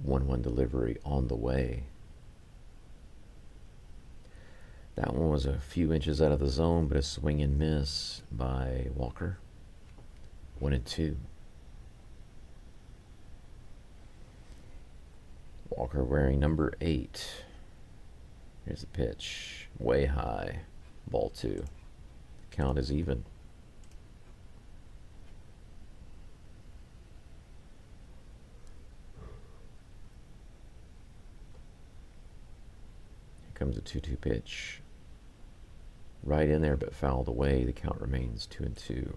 One delivery on the way. That one was a few inches out of the zone, but a swing and miss by Walker. 1-2. Walker wearing number 8. Here's the pitch. Way high. Ball 2. Count is even. Here comes a 2-2 pitch. Right in there, but fouled away. The count remains 2-2.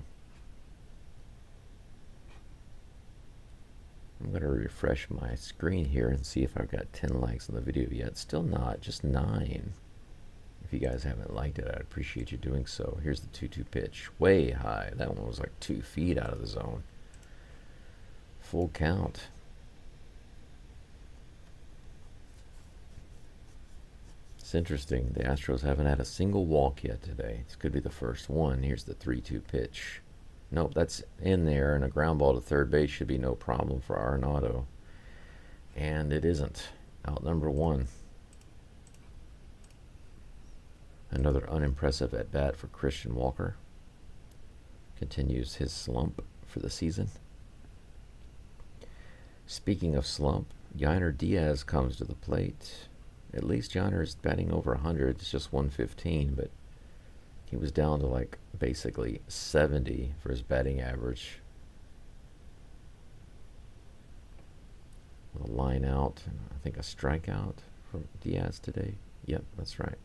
I'm going to refresh my screen here and see if I've got 10 likes on the video yet. Still not, just 9. If you guys haven't liked it, I'd appreciate you doing so. Here's the 2-2 pitch. Way high. That one was like 2 feet out of the zone. Full count. It's interesting. The Astros haven't had a single walk yet today. This could be the first one. Here's the 3-2 pitch. Nope, that's in there, and a ground ball to third base should be no problem for Arenado. And it isn't. Out number 1. Another unimpressive at-bat for Christian Walker. Continues his slump for the season. Speaking of slump, Yainer Diaz comes to the plate. At least Yainer is batting over 100. It's just 115, but he was down to like basically 70 for his batting average. A line out, and I think a strikeout from Diaz today. Yep, that's right.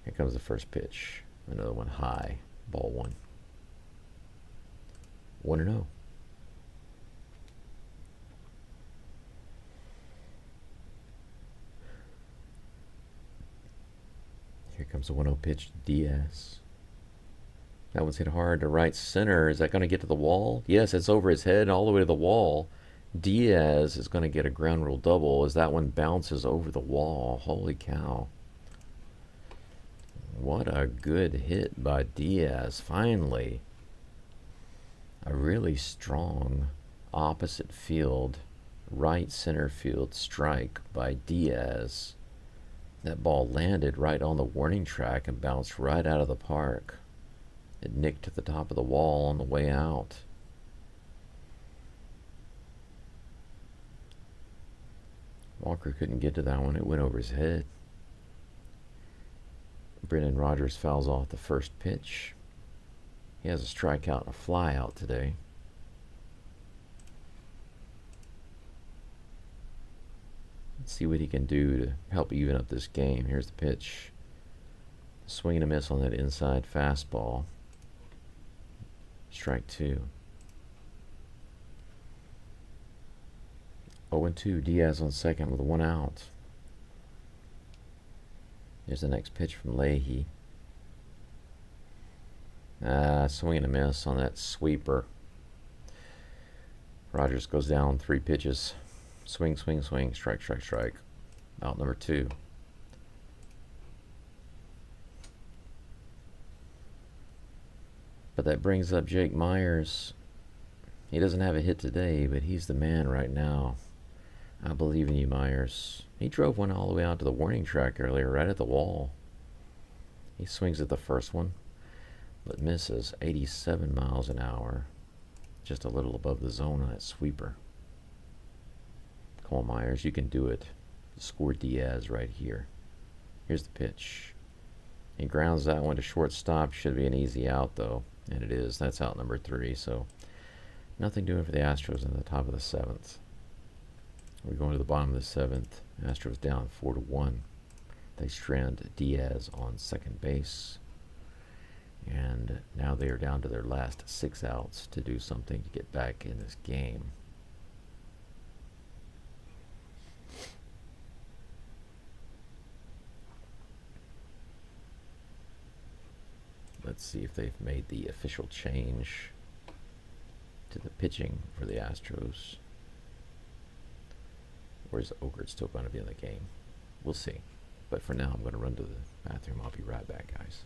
Here comes the first pitch. Another one high. Ball one. 1-0. Here comes the 1-0 pitch to Diaz. That one's hit hard to right center. Is that going to get to the wall? Yes, it's over his head all the way to the wall. Diaz is going to get a ground rule double as that one bounces over the wall. Holy cow. What a good hit by Diaz. Finally, a really strong opposite field, right center field strike by Diaz. That ball landed right on the warning track and bounced right out of the park. It nicked to the top of the wall on the way out. Walker couldn't get to that one. It went over his head. Brendan Rodgers fouls off the first pitch. He has a strikeout and a flyout today. Let's see what he can do to help even up this game. Here's the pitch. Swing and a miss on that inside fastball. Strike two. 0-2. Diaz on second with 1 out. Here's the next pitch from Leahy. Swing and a miss on that sweeper. Rodgers goes down 3 pitches. Swing, swing, swing. Strike, strike, strike. Out number 2. But that brings up Jake Myers. He doesn't have a hit today, but he's the man right now. I believe in you, Myers. He drove one all the way out to the warning track earlier, right at the wall. He swings at the first one, but misses 87 miles an hour. Just a little above the zone on that sweeper. Come on, Myers, you can do it. Score Diaz right here. Here's the pitch. He grounds that one to shortstop. Should be an easy out, though. And it is. That's out number 3. So nothing doing for the Astros in the top of the 7th. We're going to the bottom of the 7th. Astros down 4-1. They strand Diaz on second base. And now they are down to their last 6 outs to do something to get back in this game. Let's see if they've made the official change to the pitching for the Astros. Or is Ogert still going to be in the game? We'll see. But for now, I'm going to run to the bathroom. I'll be right back, guys.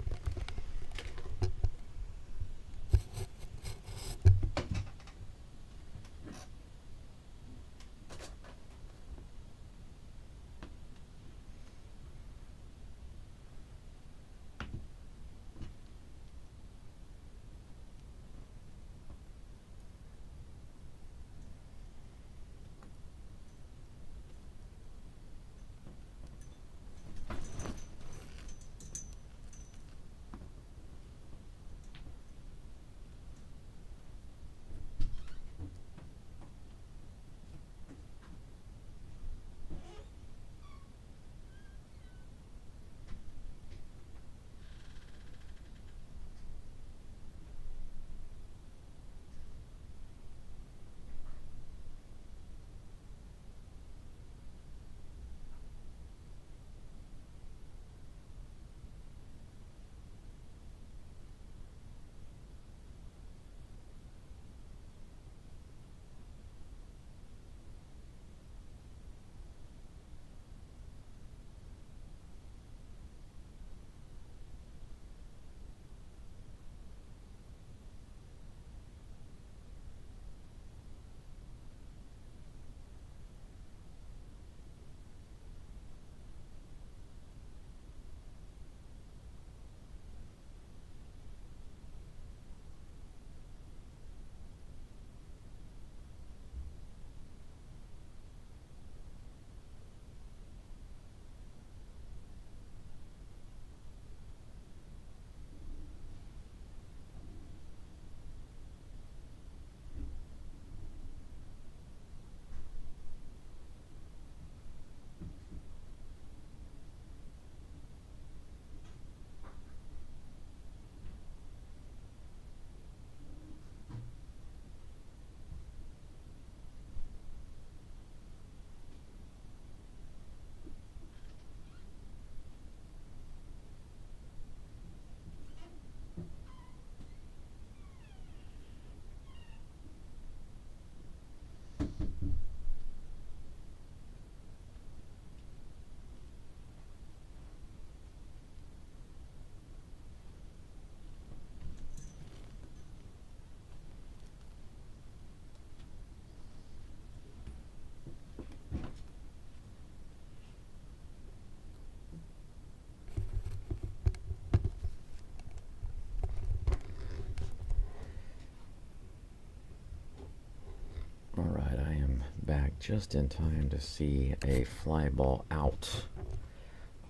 Just in time to see a fly ball out.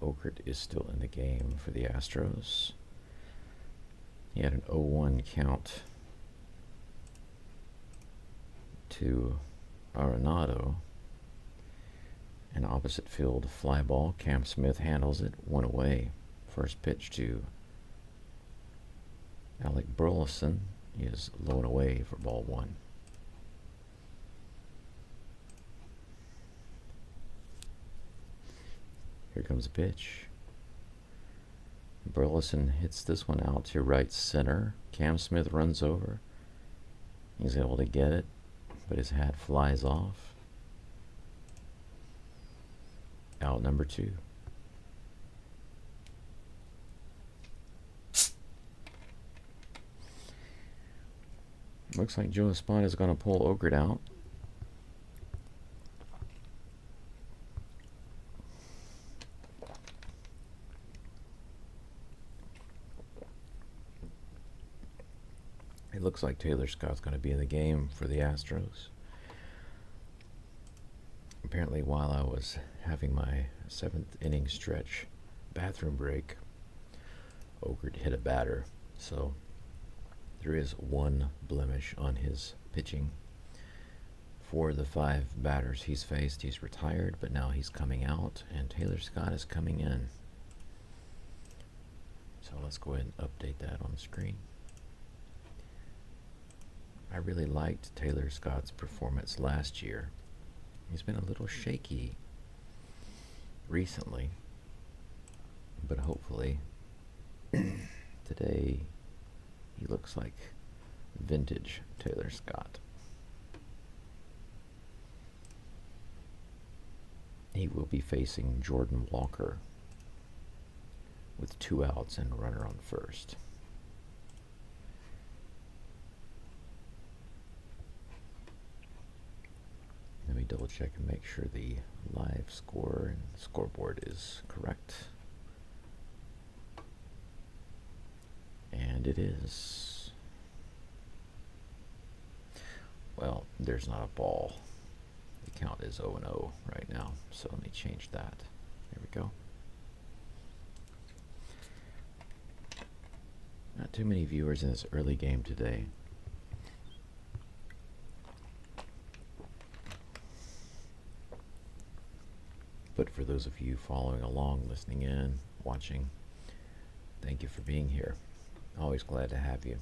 Ogert is still in the game for the Astros. He had an 0-1 count to Arenado. An opposite field fly ball. Cam Smith handles it, 1 away. First pitch to Alec Burleson is low and away for ball 1. Here comes a pitch. Burleson hits this one out to right center. Cam Smith runs over. He's able to get it, but his hat flies off. Out number 2. Looks like Joe Espada is going to pull Ogert out. It looks like Taylor Scott's going to be in the game for the Astros. Apparently, while I was having my 7th inning stretch bathroom break, Ogert hit a batter. So there is one blemish on his pitching. 4 of the 5 batters he's faced, he's retired, but now he's coming out, and Taylor Scott is coming in. So let's go ahead and update that on the screen. I really liked Taylor Scott's performance last year. He's been a little shaky recently, but hopefully today he looks like vintage Taylor Scott. He will be facing Jordan Walker with 2 outs and a runner on first. Let me double check and make sure the live score and scoreboard is correct. And it is. Well, there's not a ball. The count is 0-0 right now, so let me change that. There we go. Not too many viewers in this early game today. But for those of you following along, listening in, watching, thank you for being here. Always glad to have you.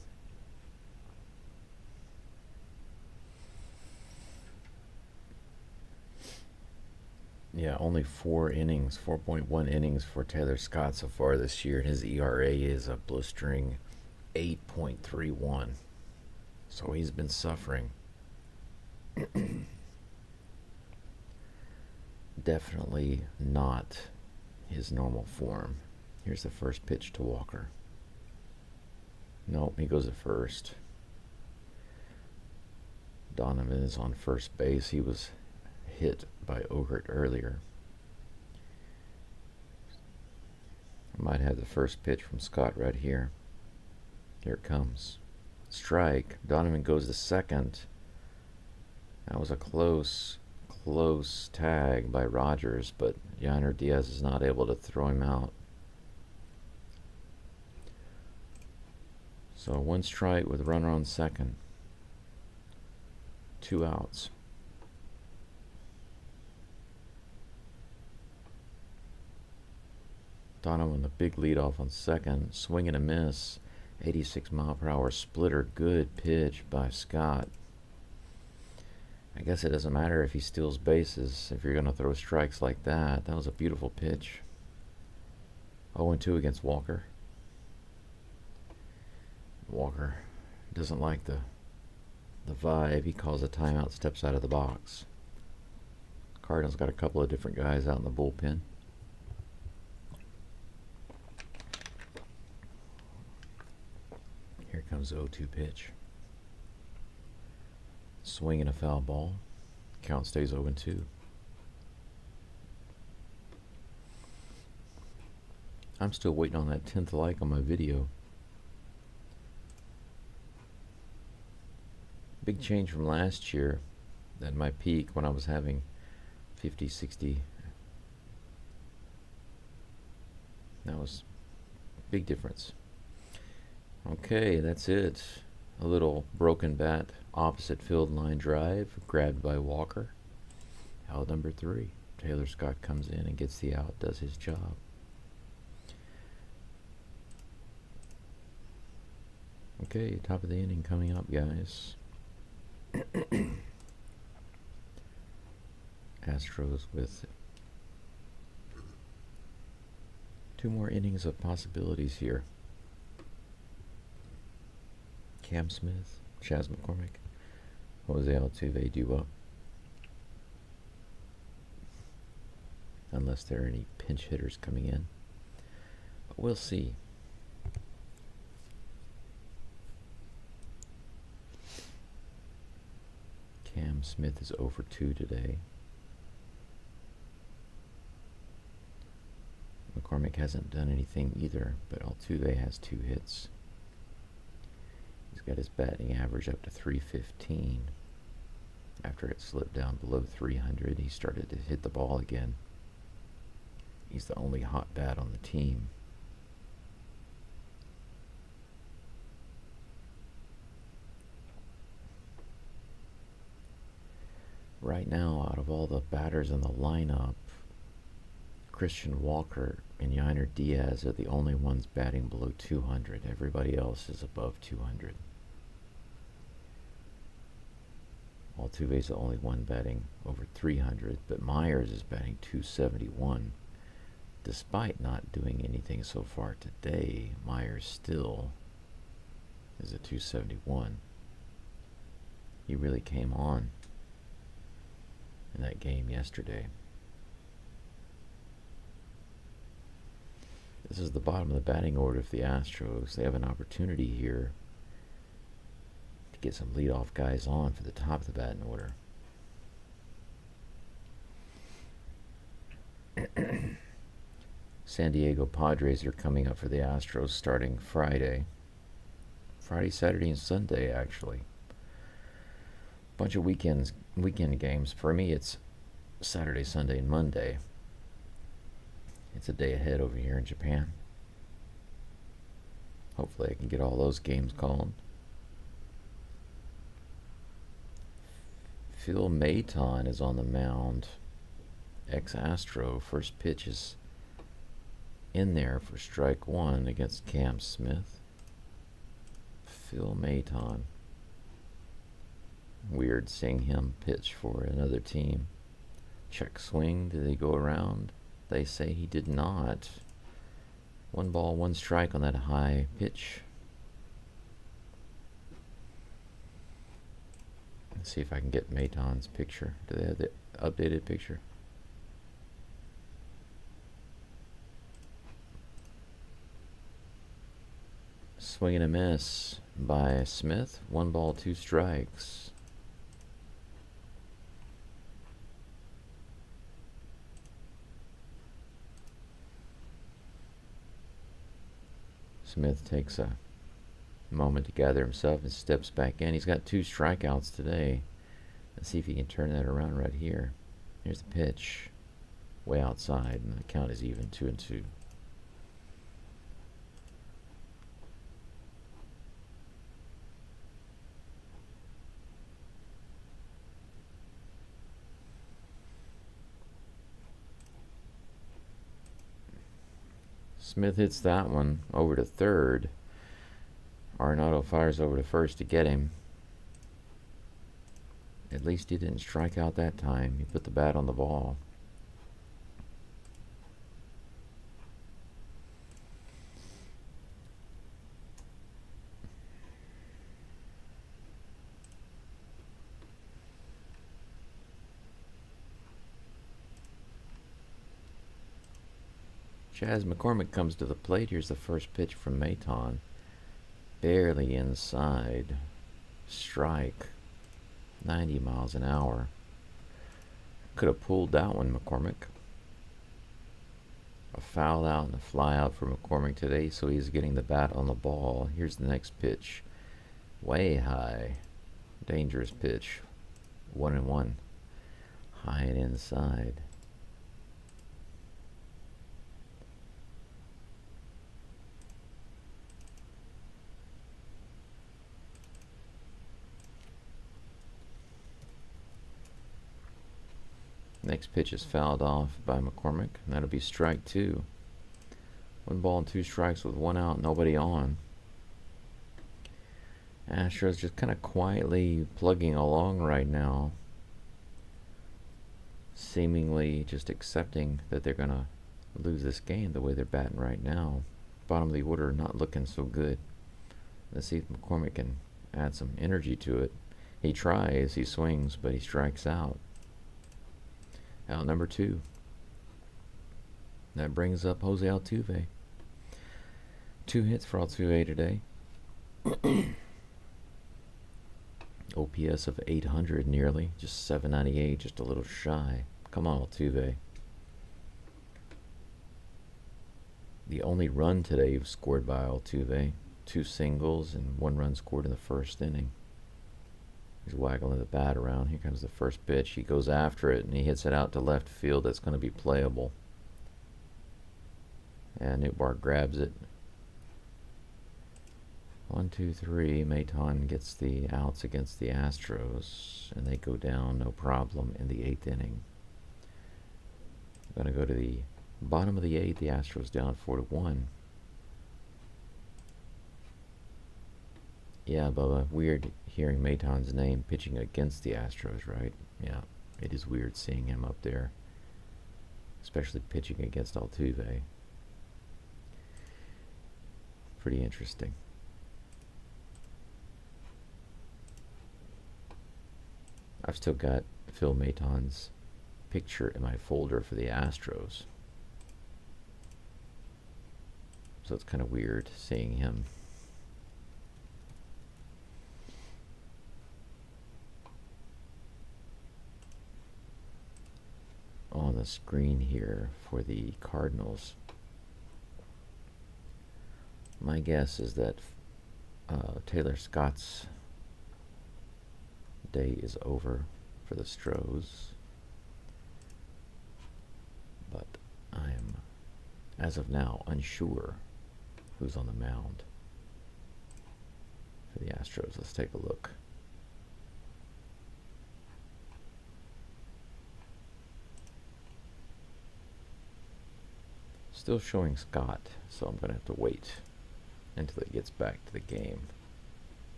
Yeah, only 4 innings, 4.1 innings for Taylor Scott so far this year. His ERA is a blistering 8.31. So he's been suffering. Definitely not his normal form. Here's the first pitch to Walker. Nope, he goes at first. Donovan is on first base. He was hit by Ogert earlier. I might have the first pitch from Scott right here. Here it comes. Strike. Donovan goes to second. That was a close tag by Rogers, but Yainer Diaz is not able to throw him out. So 1 strike with a runner on second. 2 outs. Donovan, the big leadoff on second. Swing and a miss. 86-mile-per-hour splitter. Good pitch by Scott. I guess it doesn't matter if he steals bases if you're going to throw strikes like that. That was a beautiful pitch. 0-2 against Walker. Walker doesn't like the vibe. He calls a timeout, steps out of the box. Cardinals got a couple of different guys out in the bullpen. Here comes the 0-2 pitch. Swing and a foul ball. Count stays 0-2. I'm still waiting on that 10th like on my video. Big change from last year. at my peak when I was having 50, 60. That was a big difference. Okay, that's it. A little broken bat, opposite field line drive, grabbed by Walker. Out number 3. Taylor Scott comes in and gets the out, does his job. Okay, top of the inning coming up, guys. Astros with 2 more innings of possibilities here. Cam Smith, Chas McCormick, Jose Altuve due up. Unless there are any pinch hitters coming in. But we'll see. Cam Smith is over 2 today. McCormick hasn't done anything either, but Altuve has 2 hits. He's got his batting average up to 315. After it slipped down below 300, he started to hit the ball again. He's the only hot bat on the team. Right now, out of all the batters in the lineup, Christian Walker and Yainer Diaz are the only ones batting below 200. Everybody else is above 200. Altuve's the only one batting over 300, but Myers is batting 271. Despite not doing anything so far today, Myers still is a 271. He really came on in that game yesterday. This is the bottom of the batting order for the Astros. They have an opportunity here to get some leadoff guys on for the top of the batting order. San Diego Padres are coming up for the Astros starting Friday. Friday, Saturday, and Sunday, actually. Bunch of weekend games. For me, it's Saturday, Sunday, and Monday. It's a day ahead over here in Japan. Hopefully I can get all those games called. Phil Maton is on the mound. Ex-Astro. First pitch is in there for strike 1 against Cam Smith. Phil Maton. Weird seeing him pitch for another team. Check swing. Did he go around? They say he did not. 1 ball, 1 strike on that high pitch. Let's see if I can get Maton's picture. Do they have the updated picture? Swing and a miss by Smith. 1 ball, 2 strikes. Smith takes a moment to gather himself and steps back in. He's got 2 strikeouts today. Let's see if he can turn that around right here. Here's the pitch. Way outside, and the count is even, 2-2. Smith hits that one over to third. Arenado fires over to first to get him. At least he didn't strike out that time. He put the bat on the ball. Chas McCormick comes to the plate. Here's the first pitch from Maton. Barely inside. Strike. 90 miles an hour. Could have pulled that one, McCormick. A foul out and a fly out for McCormick today, so he's getting the bat on the ball. Here's the next pitch. Way high. Dangerous pitch. 1-1. High and inside. Next pitch is fouled off by McCormick, and that'll be strike 2. 1 ball and 2 strikes with 1 out, nobody on. Astros just kind of quietly plugging along right now, seemingly just accepting that they're going to lose this game the way they're batting right now. Bottom of the order not looking so good. Let's see if McCormick can add some energy to it. He tries, he swings, but he strikes out. Out number 2. That brings up Jose Altuve. 2 hits for Altuve today. OPS of 800 nearly. Just 798, just a little shy. Come on, Altuve. The only run today was scored by Altuve. 2 singles and 1 run scored in the first inning. He's waggling the bat around. Here comes the first pitch. He goes after it, and he hits it out to left field. That's going to be playable. And Newbar grabs it. 1, 2, 3. Maton gets the outs against the Astros, and they go down no problem in the 8th inning. We're going to go to the bottom of the 8th. The Astros down 4-1. Yeah, Bubba, weird hearing Maton's name pitching against the Astros, right? Yeah, it is weird seeing him up there, especially pitching against Altuve. Pretty interesting. I've still got Phil Maton's picture in my folder for the Astros, so it's kind of weird seeing him. On the screen here for the Cardinals. My guess is that Taylor Scott's day is over for the Stros, but I am, as of now, unsure who's on the mound for the Astros. Let's take a look. Still showing Scott, so I'm going to have to wait until it gets back to the game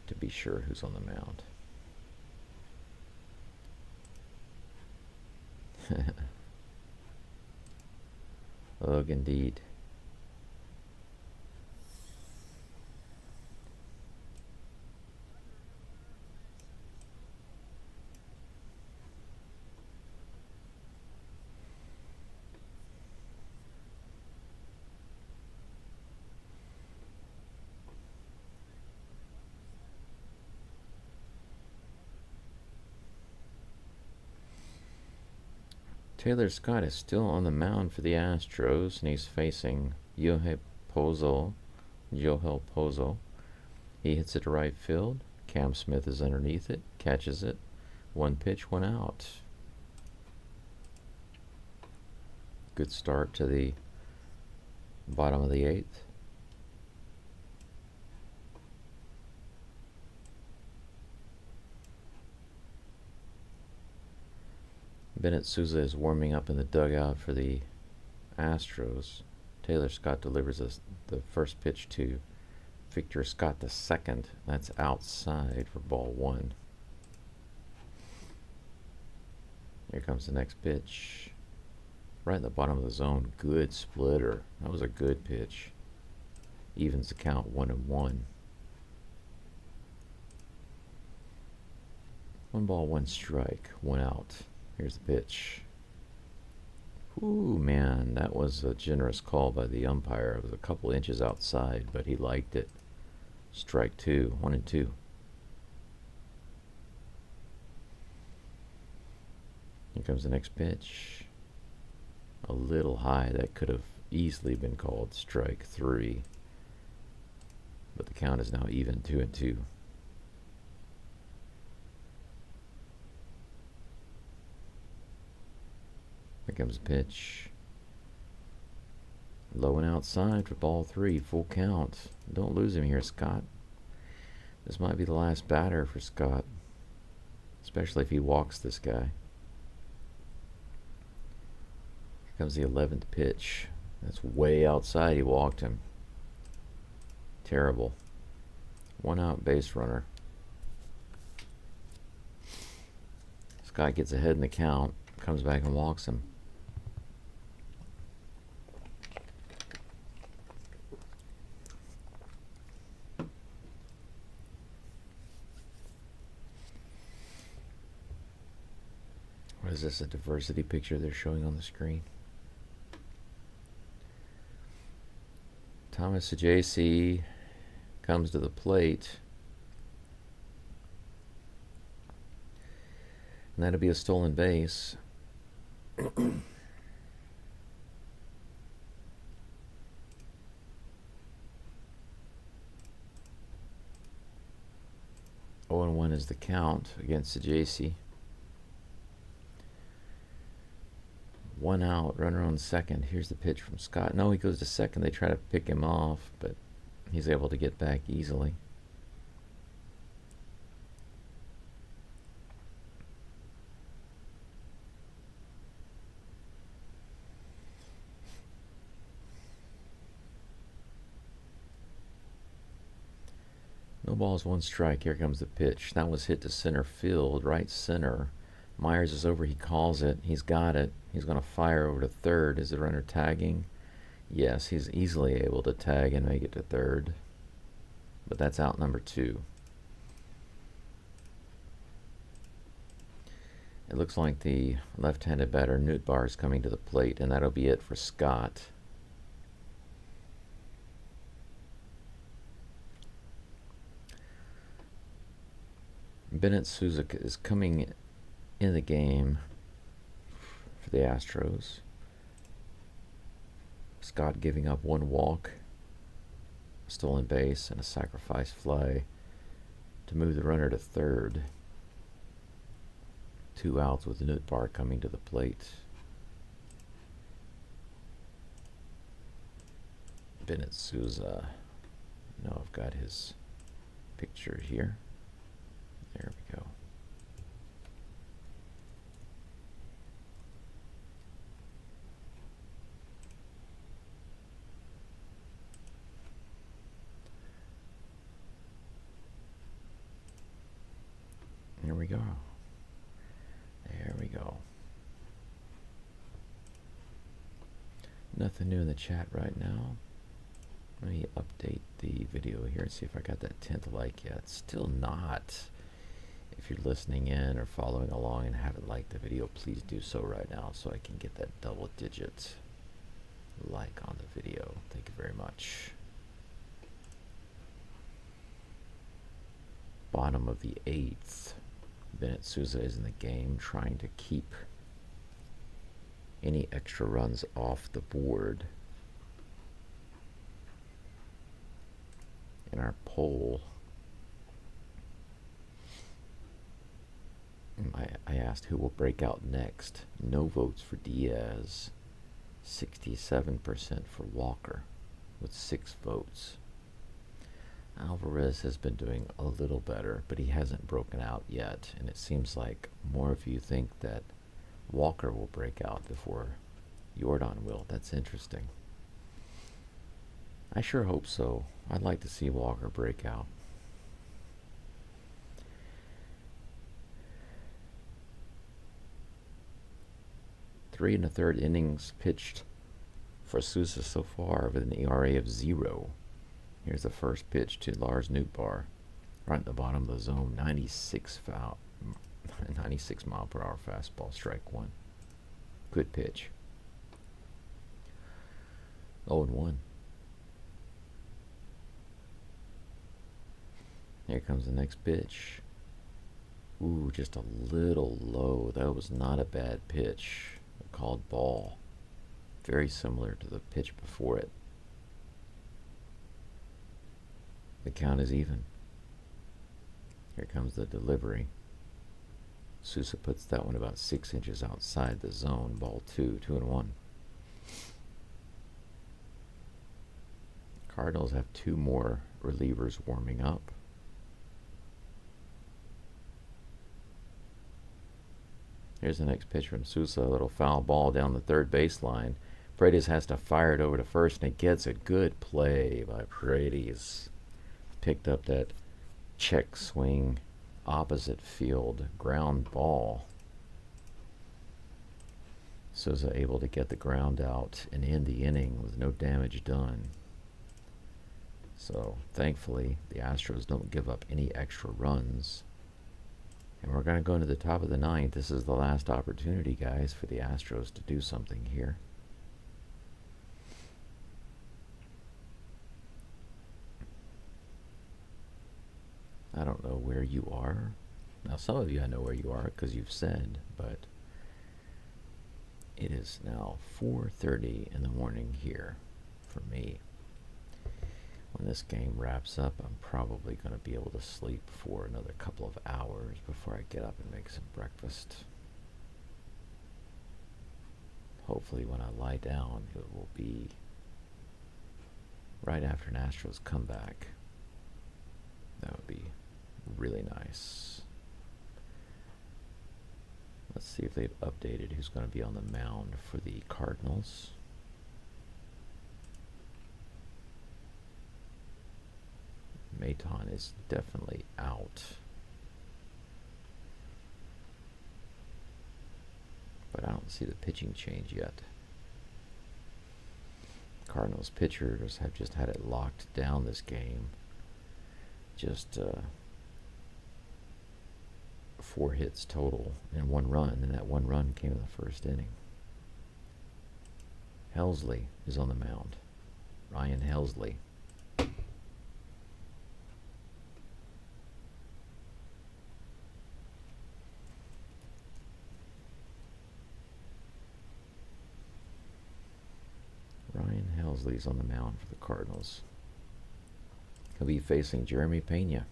to be sure who's on the mound. Ugh, indeed. Taylor Scott is still on the mound for the Astros, and he's facing Joel Pozo. He hits it to right field. Cam Smith is underneath it, catches it. 1 pitch, 1 out. Good start to the bottom of the 8th. Bennett Sousa is warming up in the dugout for the Astros. Taylor Scott delivers the first pitch to Victor Scott the second. That's outside for ball 1. Here comes the next pitch. Right in the bottom of the zone. Good splitter. That was a good pitch. Evens the count 1-1. 1 ball, 1 strike, 1 out. Here's the pitch. Ooh, man, that was a generous call by the umpire. It was a couple inches outside, but he liked it. Strike 2, 1-2. Here comes the next pitch. A little high. That could have easily been called strike 3. But the count is now even, 2-2. Here comes the pitch. Low and outside for ball 3. Full count. Don't lose him here, Scott. This might be the last batter for Scott, especially if he walks this guy. Here comes the 11th pitch. That's way outside. He walked him. Terrible. 1 out, base runner. Scott gets ahead in the count, comes back and walks him. What is this, a diversity picture they're showing on the screen? Thomas Geaux comes to the plate. And that'll be a stolen base. Oh and 1 is the count against the JC. 1 out, runner on second. Here's the pitch from Scott. No, he goes to second. They try to pick him off, but he's able to get back easily. No balls, 1 strike. Here comes the pitch. That was hit to center field, right center. Myers is over. He calls it. He's got it. He's going to fire over to third. Is the runner tagging? Yes, he's easily able to tag and make it to third. But that's out number 2. It looks like the left-handed batter, Nootbaar, is coming to the plate, and that'll be it for Scott. Bennett Sousa is coming in the game for the Astros. Scott giving up 1 walk, a stolen base, and a sacrifice fly to move the runner to third. 2 outs with Nootbaar coming to the plate. Bennett Sousa. No, I've got his picture here. There we go. There we go. There we go. Nothing new in the chat right now. Let me update the video here and see if I got that 10th like yet. Still not. If you're listening in or following along and haven't liked the video, please do so right now so I can get that double-digit like on the video. Thank you very much. Bottom of the 8th. Bennett Sousa is in the game, trying to keep any extra runs off the board. In our poll, I asked who will break out next. No votes for Diaz, 67% for Walker, with 6 votes. Alvarez has been doing a little better, but he hasn't broken out yet, and it seems like more of you think that Walker will break out before Jordan will. That's interesting. I sure hope so. I'd like to see Walker break out. Three and a third innings pitched for Sousa so far with an ERA of 0. Here's the first pitch to Lars Nootbaar, right at the bottom of the zone. 96 mile per hour fastball, strike 1. Good pitch. 0-1. Here comes the next pitch. Ooh, just a little low. That was not a bad pitch. A called ball. Very similar to the pitch before it. The count is even. Here comes the delivery. Sousa puts that one about 6 inches outside the zone. Ball 2, 2-1. Cardinals have 2 more relievers warming up. Here's the next pitch from Sousa. A little foul ball down the third baseline. Paredes has to fire it over to first, and it gets a good play by Paredes. Picked up that check swing opposite field ground ball. Sousa able to get the ground out and end the inning with no damage done. So thankfully the Astros don't give up any extra runs. And we're going to go into the top of the ninth. This is the last opportunity, guys, for the Astros to do something here. I don't know where you are. Now, some of you I know where you are because you've said, but it is now 4:30 in the morning here for me. When this game wraps up, I'm probably going to be able to sleep for another couple of hours before I get up and make some breakfast. Hopefully when I lie down, it will be right after an Astros comeback. That would be really nice. Let's see if they've updated who's going to be on the mound for the Cardinals. Maton is definitely out. But I don't see the pitching change yet. Cardinals pitchers have just had it locked down this game. Just 4 hits total and 1 run, and that 1 run came in the first inning. Helsley is on the mound. Ryan Helsley. Ryan Helsley's on the mound for the Cardinals. He'll be facing Jeremy Pena.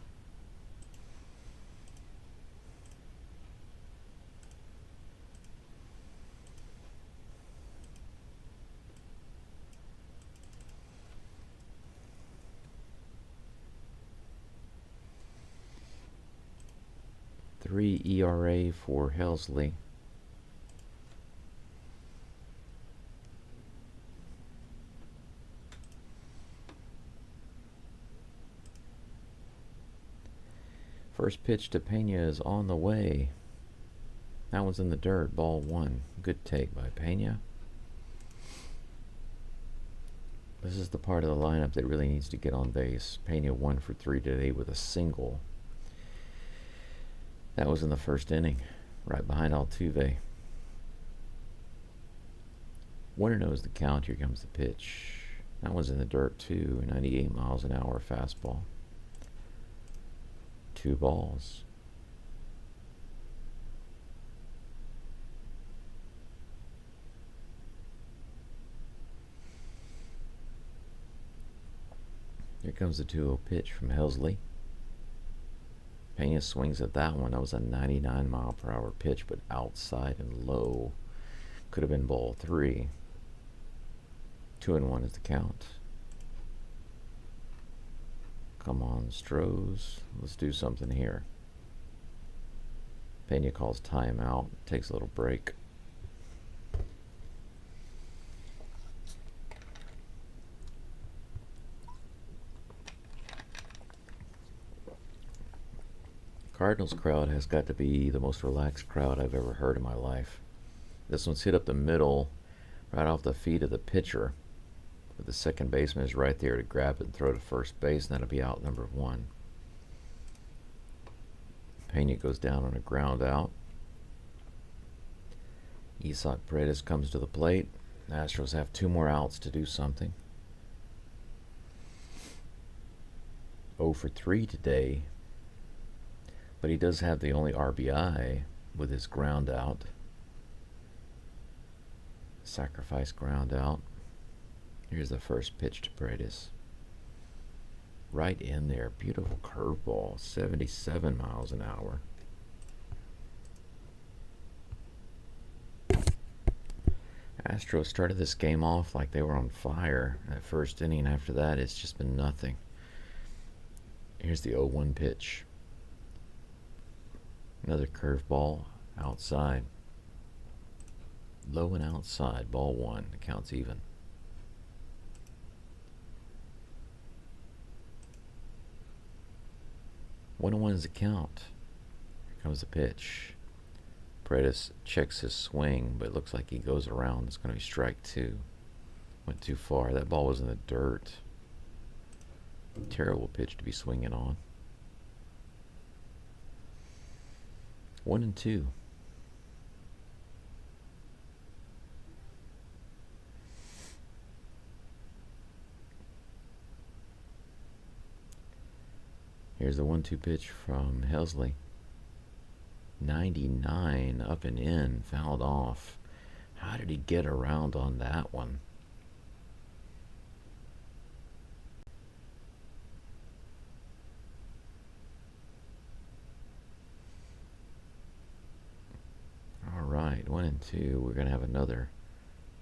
.3 ERA for Helsley. First pitch to Pena is on the way. That one's in the dirt. Ball 1. Good take by Pena. This is the part of the lineup that really needs to get on base. Pena 1 for 3 today with a single. That was in the first inning, right behind Altuve. 1-0 is the count. Here comes the pitch. That one's in the dirt too. 98 miles an hour fastball. 2 balls. Here comes the 2-0 pitch from Helsley. Pena swings at that one. That was a 99 mile per hour pitch, but outside and low. Could have been ball 3. 2-1 is the count. Come on, Stros. Let's do something here. Pena calls timeout. Takes a little break. Cardinals crowd has got to be the most relaxed crowd I've ever heard in my life. This one's hit up the middle, right off the feet of the pitcher. But the second baseman is right there to grab it and throw to first base, and that'll be out number 1. Pena goes down on a ground out. Isaac Paredes comes to the plate. The Astros have 2 more outs to do something. 0 for 3 today. But he does have the only RBI with his ground out. Sacrifice ground out. Here's the first pitch to Paredes. Right in there. Beautiful curveball. 77 miles an hour. Astros started this game off like they were on fire. That first inning, after that, it's just been nothing. Here's the 0-1 pitch. Another curveball outside. Low and outside. Ball one. The count's even. One and one is the count. Here comes the pitch. Paredes checks his swing, but it looks like he goes around. It's going to be strike two. Went too far. That ball was in the dirt. Terrible pitch to be swinging on. 1-2. Here's the 1-2 pitch from Helsley. 99 up and in, fouled off. How did he get around on that one? All right, 1-2. We're going to have another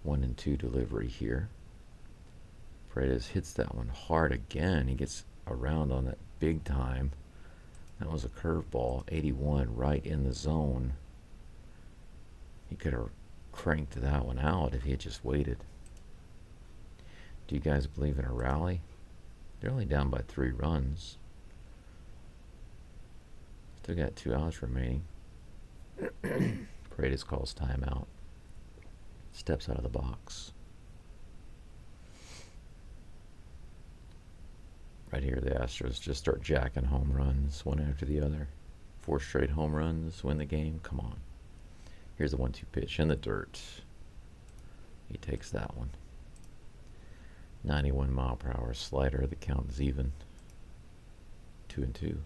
1-2 delivery here. Paredes hits that one hard again. He gets around on that big time. That was a curveball, 81, right in the zone. He could have cranked that one out if he had just waited. Do you guys believe in a rally? They're only down by 3 runs. Still got 2 outs remaining. Paredes calls timeout. Steps out of the box. Right here, the Astros just start jacking home runs one after the other. 4 straight home runs, win the game. Come on. Here's the 1-2 pitch in the dirt. He takes that one. 91 mile per hour slider. The count is even. 2-2.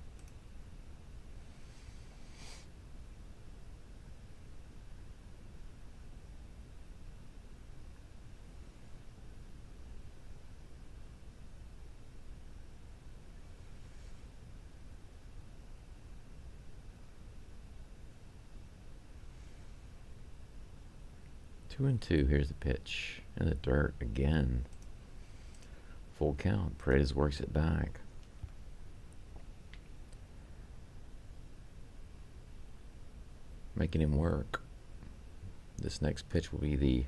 Two and two. Here's the pitch. In the dirt again. Full count. Paredes works it back. Making him work. This next pitch will be the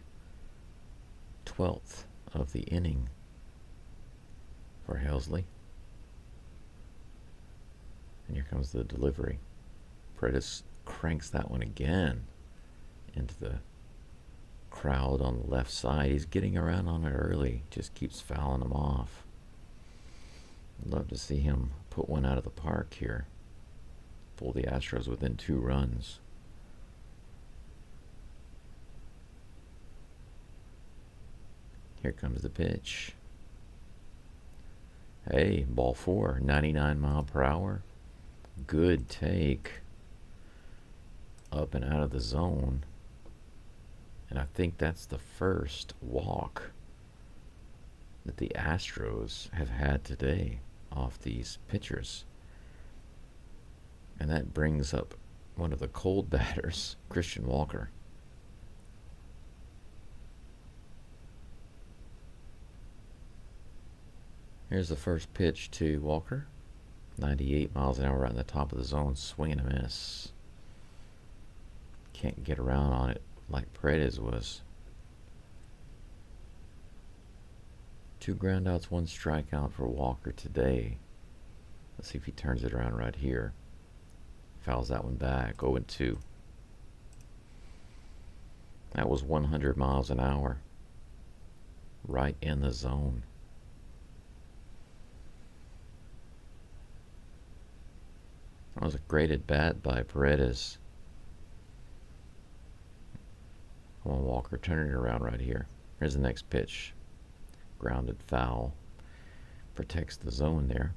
12th of the inning for Helsley. And here comes the delivery. Paredes cranks that one again into the crowd on the left side. He's getting around on it early. Just keeps fouling them off. I'd love to see him put one out of the park here. Pull the Astros within 2 runs. Here comes the pitch. Hey, ball 4, 99 mile per hour. Good take. Up and out of the zone. And I think that's the first walk that the Astros have had today off these pitchers. And that brings up one of the cold batters, Christian Walker. Here's the first pitch to Walker. 98 miles an hour right in the top of the zone, swing and a miss. Can't get around on it like Paredes was. 2 groundouts, 1 strikeout for Walker today. Let's see if he turns it around right here. Fouls that one back. 0-2. That was 100 miles an hour. Right in the zone. That was a great at bat by Paredes. Come on, Walker, turn it around right here. Here's the next pitch. Grounded foul. Protects the zone there.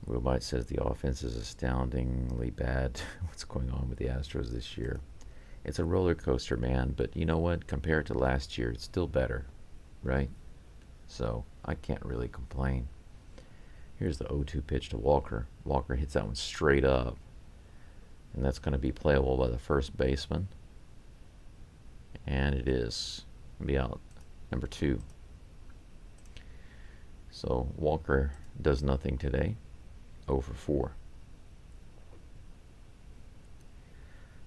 Will Bite says the offense is astoundingly bad. What's going on with the Astros this year? It's a roller coaster, man, but you know what? Compared to last year, it's still better, right? So I can't really complain. Here's the 0-2 pitch to Walker. Walker hits that one straight up. And that's going to be playable by the first baseman. And it is going to be out number 2. So Walker does nothing today. 0 for 4.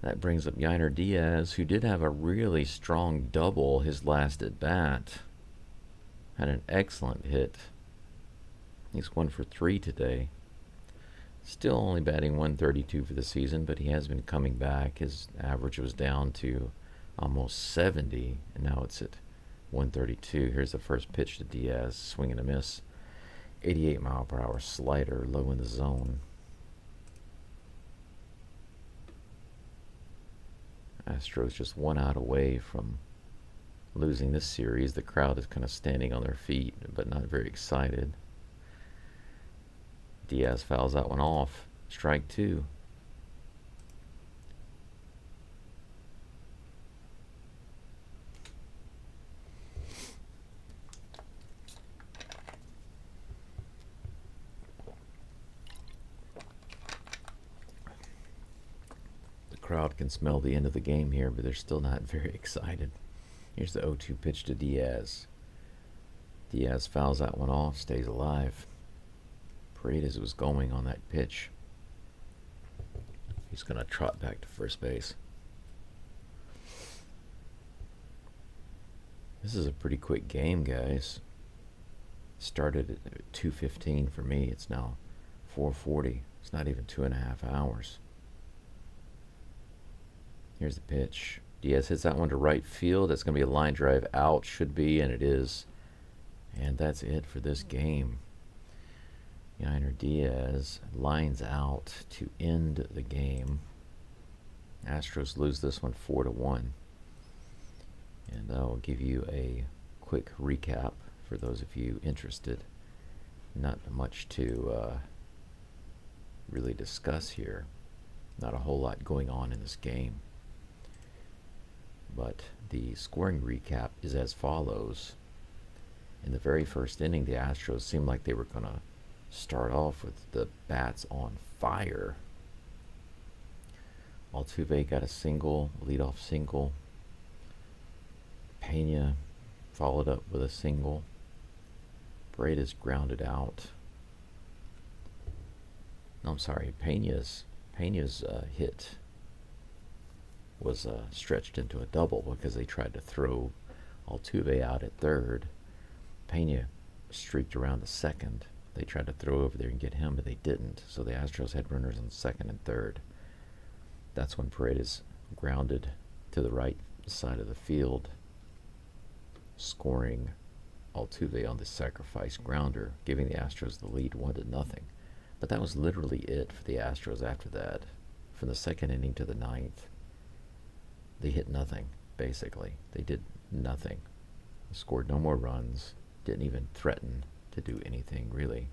That brings up Yainer Diaz, who did have a really strong double his last at bat. Had an excellent hit. He's 1 for 3 today. Still only batting 132 for the season, but he has been coming back. His average was down to almost 70, and now it's at 132. Here's the first pitch to Diaz. Swing and a miss. 88 mile per hour slider, low in the zone. Astros just 1 out away from losing this series. The crowd is kind of standing on their feet, but not very excited. Diaz fouls that one off. Strike 2. The crowd can smell the end of the game here, but they're still not very excited. Here's the 0-2 pitch to Diaz. Diaz fouls that one off, stays alive. Paredes was going on that pitch. He's going to trot back to first base. This is a pretty quick game, guys. Started at 2:15 for me. It's now 4:40. It's not even 2.5 hours. Here's the pitch. Diaz hits that one to right field. That's going to be a line drive out. Should be, and it is. And that's it for this game. Yainer Diaz lines out to end the game. Astros lose this one 4-1. And I'll give you a quick recap for those of you interested. Not much to really discuss here. Not a whole lot going on in this game. But the scoring recap is as follows. In the very first inning, the Astros seemed like they were going to start off with the bats on fire. Altuve got a single, leadoff single. Pena followed up with a single. Paredes grounded out. No, I'm sorry. Pena's hit was stretched into a double because they tried to throw Altuve out at third. Pena streaked around to second. They tried to throw over there and get him, but they didn't. So the Astros had runners on second and third. That's when Paredes grounded to the right side of the field, scoring Altuve on the sacrifice grounder, giving the Astros the lead 1-0. But that was literally it for the Astros after that. From the second inning to the ninth, they hit nothing, basically. They did nothing. Scored no more runs, didn't even threaten to do anything, really.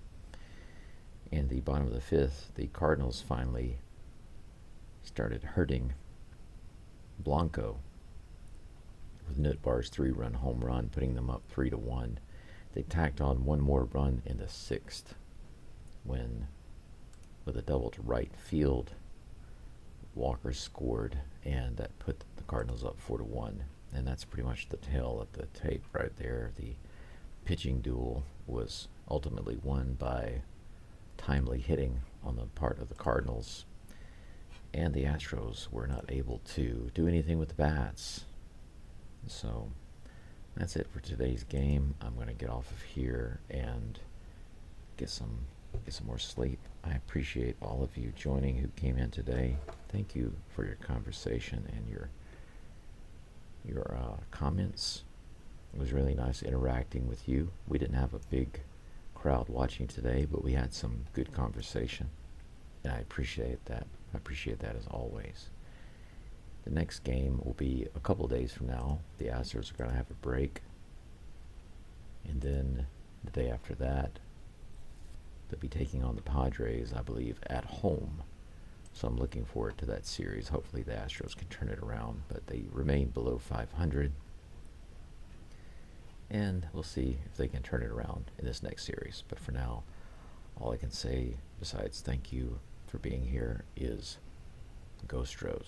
In the bottom of the fifth, the Cardinals finally started hurting Blanco with Nootbaar's 3-run home run, putting them up 3-1. They tacked on one more run in the sixth when, with a double to right field, Walker scored, and that put the Cardinals up 4-1. And that's pretty much the tail of the tape right there. The pitching duel was ultimately won by timely hitting on the part of the Cardinals, and the Astros were not able to do anything with the bats. So that's it for today's game. I'm going to get off of here and get some more sleep. I appreciate all of you joining who came in today. Thank you for your conversation and your comments. It was really nice interacting with you. We didn't have a big crowd watching today, but we had some good conversation, and I appreciate that. I appreciate that as always. The next game will be a couple days from now. The Astros are going to have a break, and then the day after that, they'll be taking on the Padres, I believe, at home. So I'm looking forward to that series. Hopefully the Astros can turn it around, but they remain below 500. And we'll see if they can turn it around in this next series. But for now, all I can say, besides thank you for being here, is Geaux Stros.